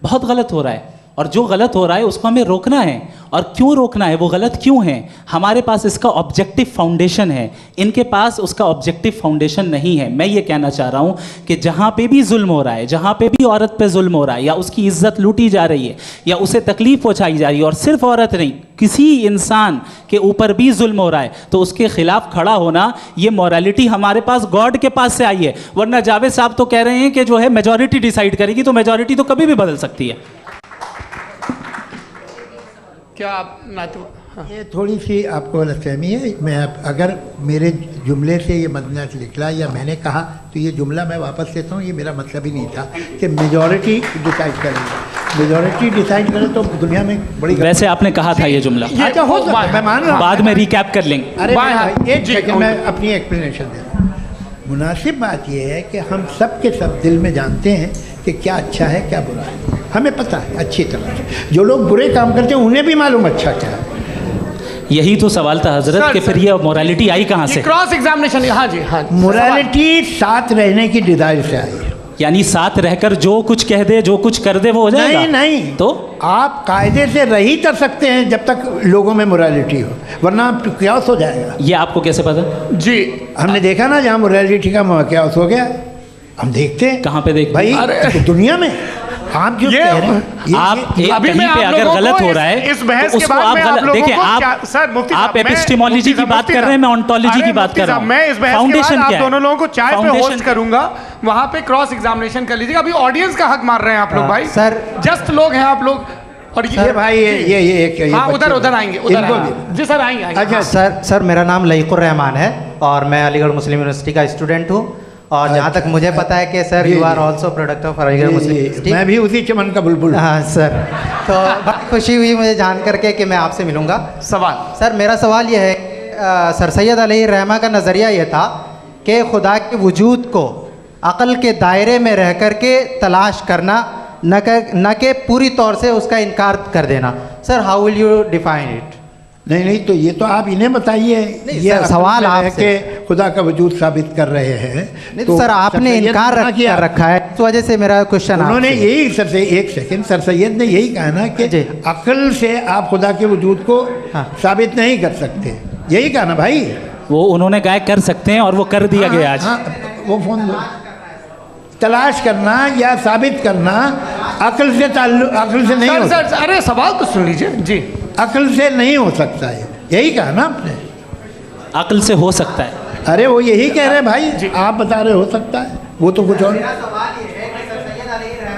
बहुत गलत हो रहा है, और जो गलत हो रहा है उसको हमें रोकना है। और क्यों रोकना है, वो गलत क्यों है, हमारे पास इसका ऑब्जेक्टिव फाउंडेशन है, इनके पास उसका ऑब्जेक्टिव फाउंडेशन नहीं है। मैं ये कहना चाह रहा हूँ कि जहाँ पे भी जुल्म हो रहा है, जहाँ पे भी औरत पे जुल्म हो रहा है, या उसकी इज्जत लूटी जा रही है, या उसे तकलीफ पहुँचाई जा रही है, और सिर्फ औरत नहीं, किसी इंसान के ऊपर भी जुल्म हो रहा है, तो उसके खिलाफ खड़ा होना, ये मॉरलिटी हमारे पास गॉड के पास से आई है। वरना जावेद साहब तो कह रहे हैं कि जो है मेजॉरिटी डिसाइड करेगी, तो मेजॉरिटी तो कभी भी बदल सकती है। क्या आप ये थोड़ी सी आपको गलतफहमी है। मैं अगर मेरे जुमले से ये मदनत निकला या मैंने कहा, तो ये जुमला मैं वापस लेता हूँ। ये मेरा मतलब ही नहीं था कि मेजॉरिटी डिसाइड करेगी। मेजॉरिटी डिसाइड करे तो दुनिया में बड़ी, वैसे आपने कहा था ये जुमला। अच्छा, हो सकता है, मैं मान रहा हूँ, बाद में रिकैप कर लेंगे। अरे एक सेकंड, मैं अपनी एक्सप्लेनेशन दे रहा हूँ। मुनासिब बात यह है कि हम सब के सब दिल में जानते हैं कि क्या अच्छा है क्या बुरा है, हमें पता है अच्छी तरह से। जो लोग बुरे काम करते हैं उन्हें भी मालूम अच्छा क्या है। यही तो सवाल था हजरत, कि फिर ये मोरालिटी आई कहाँ से? Cross examination. हाँ जी, हाँ। मोरालिटी साथ रहने की डिजायर से आई है। यानी साथ रहकर जो कुछ कह दे, जो कुछ कर दे, वो हो जाएगा? नहीं नहीं, तो आप कायदे से रह ही कर सकते हैं जब तक लोगों में मोरालिटी हो, वरना क्यास हो जाएगा। ये आपको कैसे पता? जी, हमने देखा ना, जहाँ मोरालिटी का क्यास हो गया, हम देखते हैं। कहाँ पे देखते भाई? तो दुनिया में आप जो कह रहे हैं, आप कहीं पे अगर गलत हो रहा है इस बहस तो के उसको बाद आप में गलत देखिए। आप एपिस्टेमोलॉजी की बात कर रहे हैं, मैं ओंटोलॉजी की बात कर रहा हूं। मैं इस बहस के बाद आप दोनों लोगों को चाय पे होस्ट करूंगा, वहां पे क्रॉस एग्जामिनेशन कर लीजिएगा। अभी ऑडियंस का हक मार रहे हैं आप लोग भाई, सर जस्ट लोग हैं आप लोग। और ये भाई ये हाँ, उधर आएंगे, जी सर आएंगे। अच्छा सर मेरा नाम लईकुर रहमान है और मैं अलीगढ़ मुस्लिम यूनिवर्सिटी का स्टूडेंट हूँ। और जहाँ तक मुझे पता है कि sir you are also product of Aligarh Muslim University. मैं भी उसी चमन का बुलबुल। हाँ सर, तो बहुत खुशी हुई मुझे जान करके कि मैं आपसे मिलूँगा। सवाल सर, मेरा सवाल यह है, सर सैयद अलैहि रहमा का नज़रिया ये था कि खुदा के वजूद को अक़ल के दायरे में रह कर के तलाश करना, न कि पूरी तौर से उसका इनकार कर देना। Sir how will you define it? नहीं, तो ये तो आप इन्हें बताइए। ये सवाल आपके खुदा का वजूद साबित कर रहे हैं। नहीं तो सर आपने इनकार कर रखा है, इस वजह से मेरा क्वेश्चन। उन्होंने यही सर से एक सेकंड, सर सैयद ने यही कहा ना कि अक्ल से आप खुदा के वजूद को साबित नहीं कर सकते, यही कहा ना भाई। वो उन्होंने कहा कर सकते हैं और वो कर दिया गया आज। वो फोन दो। तलाश करना या साबित करना अक्ल से नहीं हो सकता। अरे सवाल तो सुन लीजिए जी। अक्ल से नहीं हो सकता है, यही कहा ना आपने। अक्ल से हो सकता है। अरे वो यही कह रहे हैं भाई, आप बता रहे हो सकता है, वो तो कुछ और।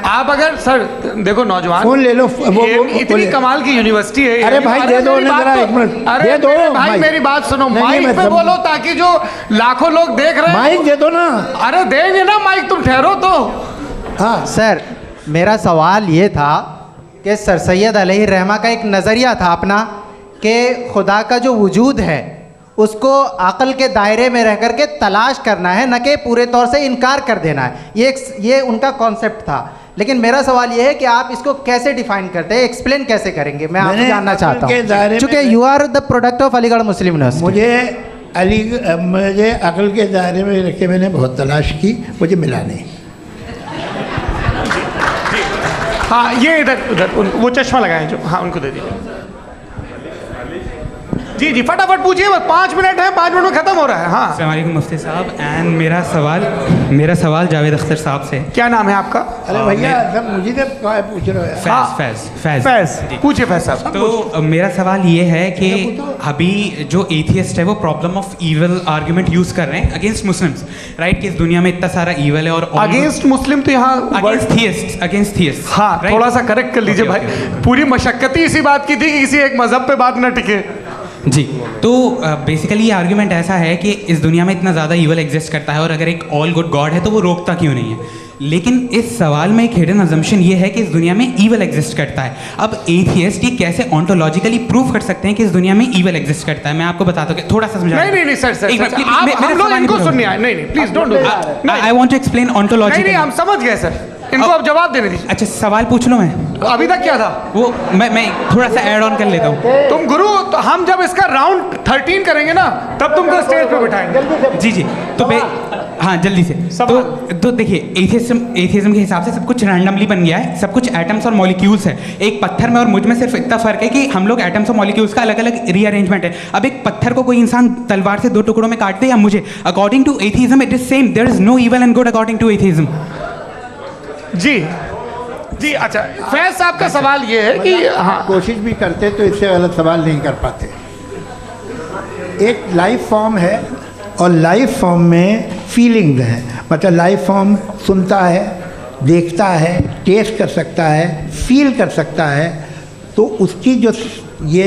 आप अगर सर देखो नौजवान फोन ले लो, वो इतनी कमाल की यूनिवर्सिटी है। अरे भाई दे दो ना जरा, एक मिनट दे दो भाई, मेरी बात सुनो, माइक पे बोलो ताकि जो लाखों लोग देख रहे हैं। माइक दे दो ना। अरे देंगे ना माइक, तुम ठहरो तो। हाँ सर, मेरा सवाल ये था कि सर सैयद अलैहि रहमा का एक नज़रिया था अपना कि खुदा का जो वजूद है उसको अक़ल के दायरे में रह कर के तलाश करना है, न कि पूरे तौर से इनकार कर देना है। ये उनका कॉन्सेप्ट था। लेकिन मेरा सवाल ये है कि आप इसको कैसे डिफाइन करते हैं, एक्सप्लेन कैसे करेंगे? मैं आपसे जानना चाहता हूँ, क्योंकि you are the product of Aligarh Muslim University. मुझे अक़ल के दायरे में रख के मैंने बहुत तलाश की, मुझे मिला नहीं। हाँ ये इधर उधर वो चश्मा लगाए जो, हाँ उनको दे दीजिए। जी जी फटाफट पूछिए, बस 5 मिनट है, 5 मिनट में खत्म हो रहा है। हाँ अस्सलाम वालेकुम मुफ्ती साहब। एंड मेरा सवाल जावेद अख्तर साहब से। क्या नाम है आपका? अरे भैया सब मुझे तो पूछ रहे हो। फैज पूछिए फैज साहब। तो मेरा सवाल ये है कि अभी जो एथियस्ट है वो problem of evil argument use कर रहे हैं अगेंस्ट मुस्लिम्स, राइट? कि इस दुनिया में इतना सारा ईवल है और अगेंस्ट मुस्लिम तो यहाँ अगेंस्ट थियस्ट। हाँ थोड़ा सा करेक्ट कर लीजिए भाई, पूरी मशक्कत ही इसी बात की थी कि किसी एक मजहब पे बात न टिके। जी, तो बेसिकली ये आर्ग्यूमेंट ऐसा है कि इस दुनिया में इतना ज़्यादा ईवल एग्जिस्ट करता है और अगर एक ऑल गुड गॉड है तो वो रोकता क्यों नहीं है? लेकिन इस सवाल में एक हिडन अजम्पशन ये है कि इस दुनिया में ईवल एग्जिस्ट करता है। अब एथियस्ट ये कैसे ऑन्टोलॉजिकली प्रूव कर सकते हैं कि इस दुनिया में ईवल एग्जिस्ट करता है? मैं आपको बताता हूँ, थोड़ा सा समझा। नहीं सर हम लोग इनको सुनने आए। नहीं please don't do that. I want to explain ontologically. नहीं हम समझ गए सर, इनको अब जवाब देने दीजिए। अच्छा सवाल पूछ लो। मैं अभी तक क्या था वो मैं थोड़ा सा ऐड ऑन कर लेता हूँ। तुम गुरु, तो हम जब इसका राउंड 13 करेंगे ना तब तुमको स्टेज पे बिठाएंगे। जी तो हाँ जल्दी से। तो देखिए एथियज्म के हिसाब से सब कुछ रैंडमली बन गया है, सब कुछ एटम्स और मॉलिक्यूल्स है। एक पत्थर में और मुझ में सिर्फ इतना फर्क है कि हम लोग एटम्स और मॉलिक्यूल्स का अलग अलग रीअरेंजमेंट है। अब एक पत्थर को कोई इंसान तलवार से 2 टुकड़ों में काट दे या मुझे, according to atheism it is same. There is no evil and good according to atheism. जी अच्छा फैज साहब का सवाल ये है कि हाँ कोशिश भी करते तो इससे गलत सवाल नहीं कर पाते। एक लाइफ फॉर्म है और लाइफ फॉर्म में फीलिंग्स हैं, मतलब लाइफ फॉर्म सुनता है, देखता है, टेस्ट कर सकता है, फील कर सकता है। तो उसकी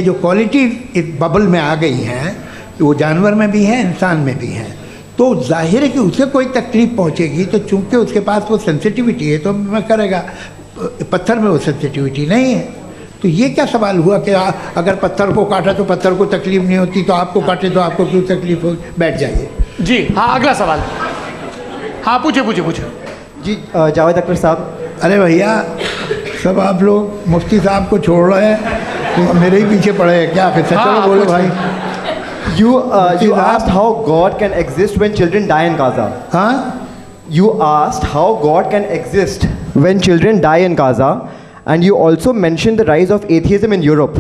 जो क्वालिटी इस बबल में आ गई हैं वो जानवर में भी है, इंसान में भी है। तो जाहिर है कि उसे कोई तकलीफ पहुंचेगी, तो चूंकि उसके पास वो सेंसिटिविटी है तो मैं करेगा। पत्थर में वो सेंसिटिविटी नहीं है। तो ये क्या सवाल हुआ कि अगर पत्थर को काटा तो पत्थर को तकलीफ नहीं होती, तो आपको काटे तो आपको क्यों तकलीफ हो? बैठ जाइए। जी हाँ अगला सवाल। हाँ पूछे जी जावेद अख्तर साहब। अरे भैया सब आप लोग मुफ्ती साहब को छोड़ रहे हैं, तो मेरे ही पीछे पड़े हैं क्या? चलो बोलो भाई। You asked how God can exist when children die in Gaza. Huh? You asked how God can exist when children die in Gaza, and you also mentioned the rise of atheism in Europe.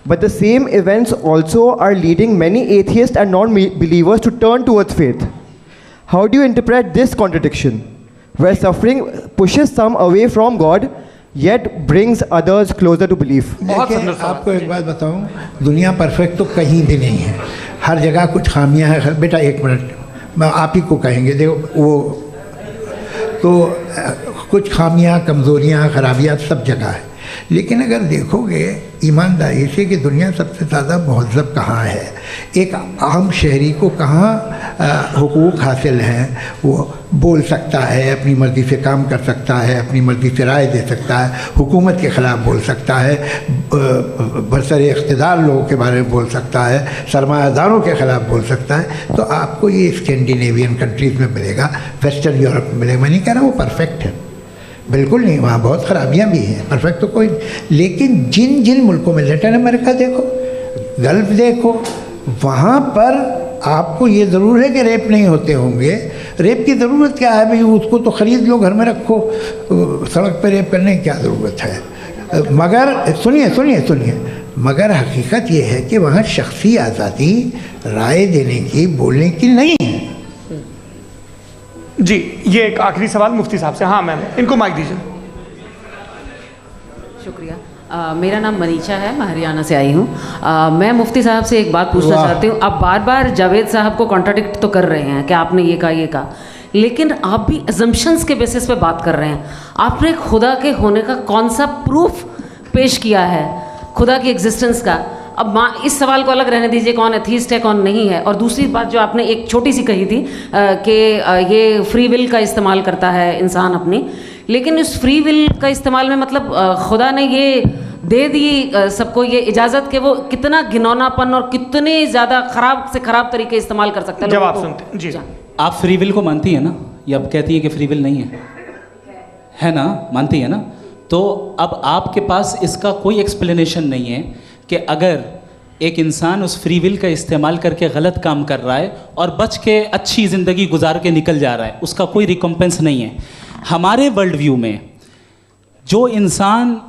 But the same events also are leading many atheists and non-believers to turn towards faith. How do you interpret this contradiction, where suffering pushes some away from God, yet brings others closer to belief? देखिए आपको एक बात बताऊं, दुनिया perfect तो कहीं भी नहीं है, हर जगह कुछ खामियां हैं। बेटा एक मिनट, मैं आप ही को कहेंगे, देखो वो तो कुछ खामियां, कमज़ोरियां, खराबियां सब जगह है। लेकिन अगर देखोगे ईमानदारी से कि दुनिया सबसे ज़्यादा महज़ब कहाँ है, एक आम शहरी को कहाँ हुकूक हासिल हैं, वो बोल सकता है, अपनी मर्ज़ी से काम कर सकता है, अपनी मर्ज़ी से राय दे सकता है, हुकूमत के ख़िलाफ़ बोल सकता है, बरसरे इक़्तिदार लोगों के बारे में बोल सकता है, सरमायादारों के ख़िलाफ़ बोल सकता है। तो आपको ये स्कैंडिनेवियन कंट्रीज़ में मिलेगा, वेस्टर्न यूरोप में मिलेगा। मैं नहीं कह रहा वो परफेक्ट है, बिल्कुल नहीं, वहाँ बहुत ख़राबियाँ भी हैं, परफेक्ट तो कोई। लेकिन जिन मुल्कों में, लैटिन अमेरिका देखो, गल्फ देखो, वहाँ पर आपको ये ज़रूर है कि रेप नहीं होते होंगे। रेप की ज़रूरत क्या है भाई? उसको तो ख़रीद लो, घर में रखो, सड़क पर रेप करने की क्या ज़रूरत है? मगर सुनिए, मगर हकीकत ये है कि वहाँ शख्सी आज़ादी राय देने की, बोलने की नहीं है। जी ये एक आखिरी सवाल मुफ्ती साहब से। हाँ मैम इनको माइक दीजिए। शुक्रिया। मेरा नाम मनीषा है, मैं हरियाणा से आई हूँ। मैं मुफ्ती साहब से एक बात पूछना चाहती हूँ। आप बार बार जावेद साहब को कॉन्ट्राडिक्ट तो कर रहे हैं कि आपने ये कहा, लेकिन आप भी अजम्पशंस के बेसिस पे बात कर रहे हैं। आपने खुदा के होने का कौन सा प्रूफ पेश किया है, खुदा की एग्जिस्टेंस का? अब इस सवाल को अलग रहने दीजिए, कौन एथीस्ट है कौन नहीं है। और दूसरी बात जो आपने एक छोटी सी कही थी कि ये फ्री विल का इस्तेमाल करता है इंसान अपनी, लेकिन इस फ्री विल का इस्तेमाल में मतलब खुदा ने ये दे दी सबको ये इजाज़त कि वो कितना घिनौनापन और कितने ज़्यादा ख़राब से ख़राब तरीके इस्तेमाल कर सकते हैं। जवाब सुनते जी। आप फ्री विल को मानती है ना, या अब कहती है कि फ्री विल नहीं है ना? मानती है ना? तो अब आपके पास इसका कोई एक्सप्लेनेशन नहीं है कि अगर एक इंसान उस फ्री विल का इस्तेमाल करके गलत काम कर रहा है और बच के अच्छी ज़िंदगी गुजार के निकल जा रहा है, उसका कोई रिकम्पेंस नहीं है। हमारे वर्ल्ड व्यू में जो इंसान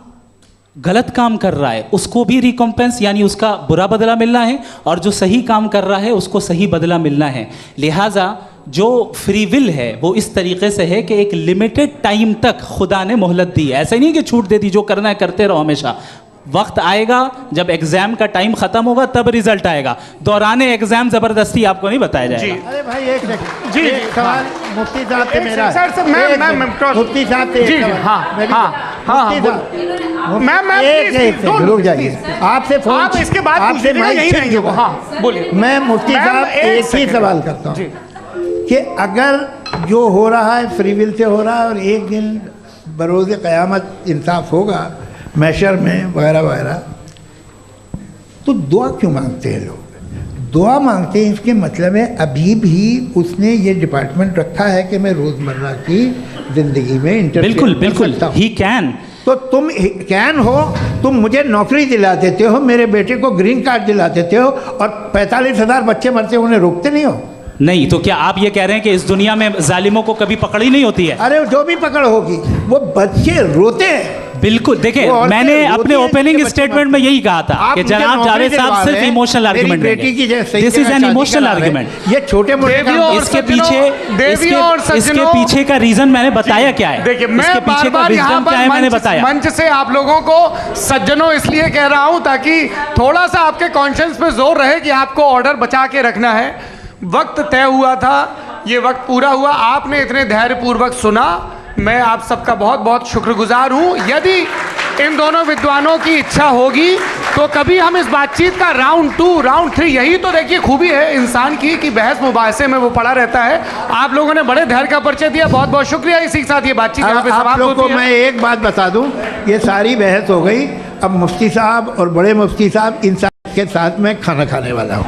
गलत काम कर रहा है उसको भी रिकॉम्पेंस यानी उसका बुरा बदला मिलना है, और जो सही काम कर रहा है उसको सही बदला मिलना है। लिहाजा जो फ्री विल है वो इस तरीके से है कि एक लिमिटेड टाइम तक खुदा ने मोहलत दी है। ऐसा नहीं कि छूट दे दी, जो करना है करते रहो हमेशा। वक्त आएगा जब एग्जाम का टाइम खत्म होगा तब रिजल्ट आएगा, दौराने एग्जाम जबरदस्ती आपको नहीं बताया जाएगा। अरे भाई एक सेकंड, जी एक सवाल मुफ्ती साहब से मेरा सर सर मैं मुफ्ती साहब से जी हाँ रुक जाइए, आपसे फोन आप इसके बाद आपसे यही रहेंगे वो। हाँ बोलिए। मैं मुफ्ती साहब एक ही सवाल करता हूँ कि अगर जो हो रहा है फ्री विल से हो रहा है और एक दिन बरोज़ क़यामत इंसाफ होगा मैशर में वगैरह वगैरह, तो दुआ क्यों मांगते हैं लोग? दुआ मांगते हैं इसके मतलब है अभी भी उसने ये डिपार्टमेंट रखा है कि मैं रोज़मर्रा की ज़िंदगी में बिल्कुल बिल्कुल ही कैन। तो तुम कैन हो, तुम मुझे नौकरी दिला देते हो, मेरे बेटे को ग्रीन कार्ड दिला देते हो और 45,000 बच्चे मरते उन्हें रोकते नहीं हो। नहीं तो क्या आप ये कह रहे हैं कि इस दुनिया में जालिमों को कभी पकड़ ही नहीं होती है? अरे जो भी पकड़ होगी वो बच्चे रोते हैं। बिल्कुल देखिए, मैंने अपने ओपनिंग स्टेटमेंट में यही कहा था कि जनाब जावेद साहब सिर्फ इमोशनल आर्गुमेंट देंगे। This is an emotional argument. ये छोटे मोटे इसके पीछे का रीजन मैंने बताया क्या है। देखिए मैं बार-बार यहाँ पर मैंने बताया मंच से आप लोगों को सज्जनों इसलिए कह रहा हूँ ताकि थोड़ा सा आपके कॉन्शियस पे जोर रहे कि आपको ऑर्डर बचा के रखना है। वक्त तय हुआ था, ये वक्त पूरा हुआ, आपने इतने धैर्यपूर्वक सुना, मैं आप सबका बहुत बहुत शुक्रगुजार हूँ। यदि इन दोनों विद्वानों की इच्छा होगी तो कभी हम इस बातचीत का राउंड 2, राउंड 3, यही तो देखिए खूबी है इंसान की कि बहस मुबाहसे में वो पड़ा रहता है। आप लोगों ने बड़े धैर्य का परिचय दिया, बहुत बहुत शुक्रिया। इसी के साथ ये बातचीत यहाँ पे समाप्त होती है। मैं एक बात बता दूँ, ये सारी बहस हो गई, अब मुफ्ती साहब और बड़े मुफ्ती साहब इन के साथ मैं खाना खाने वाला हूँ।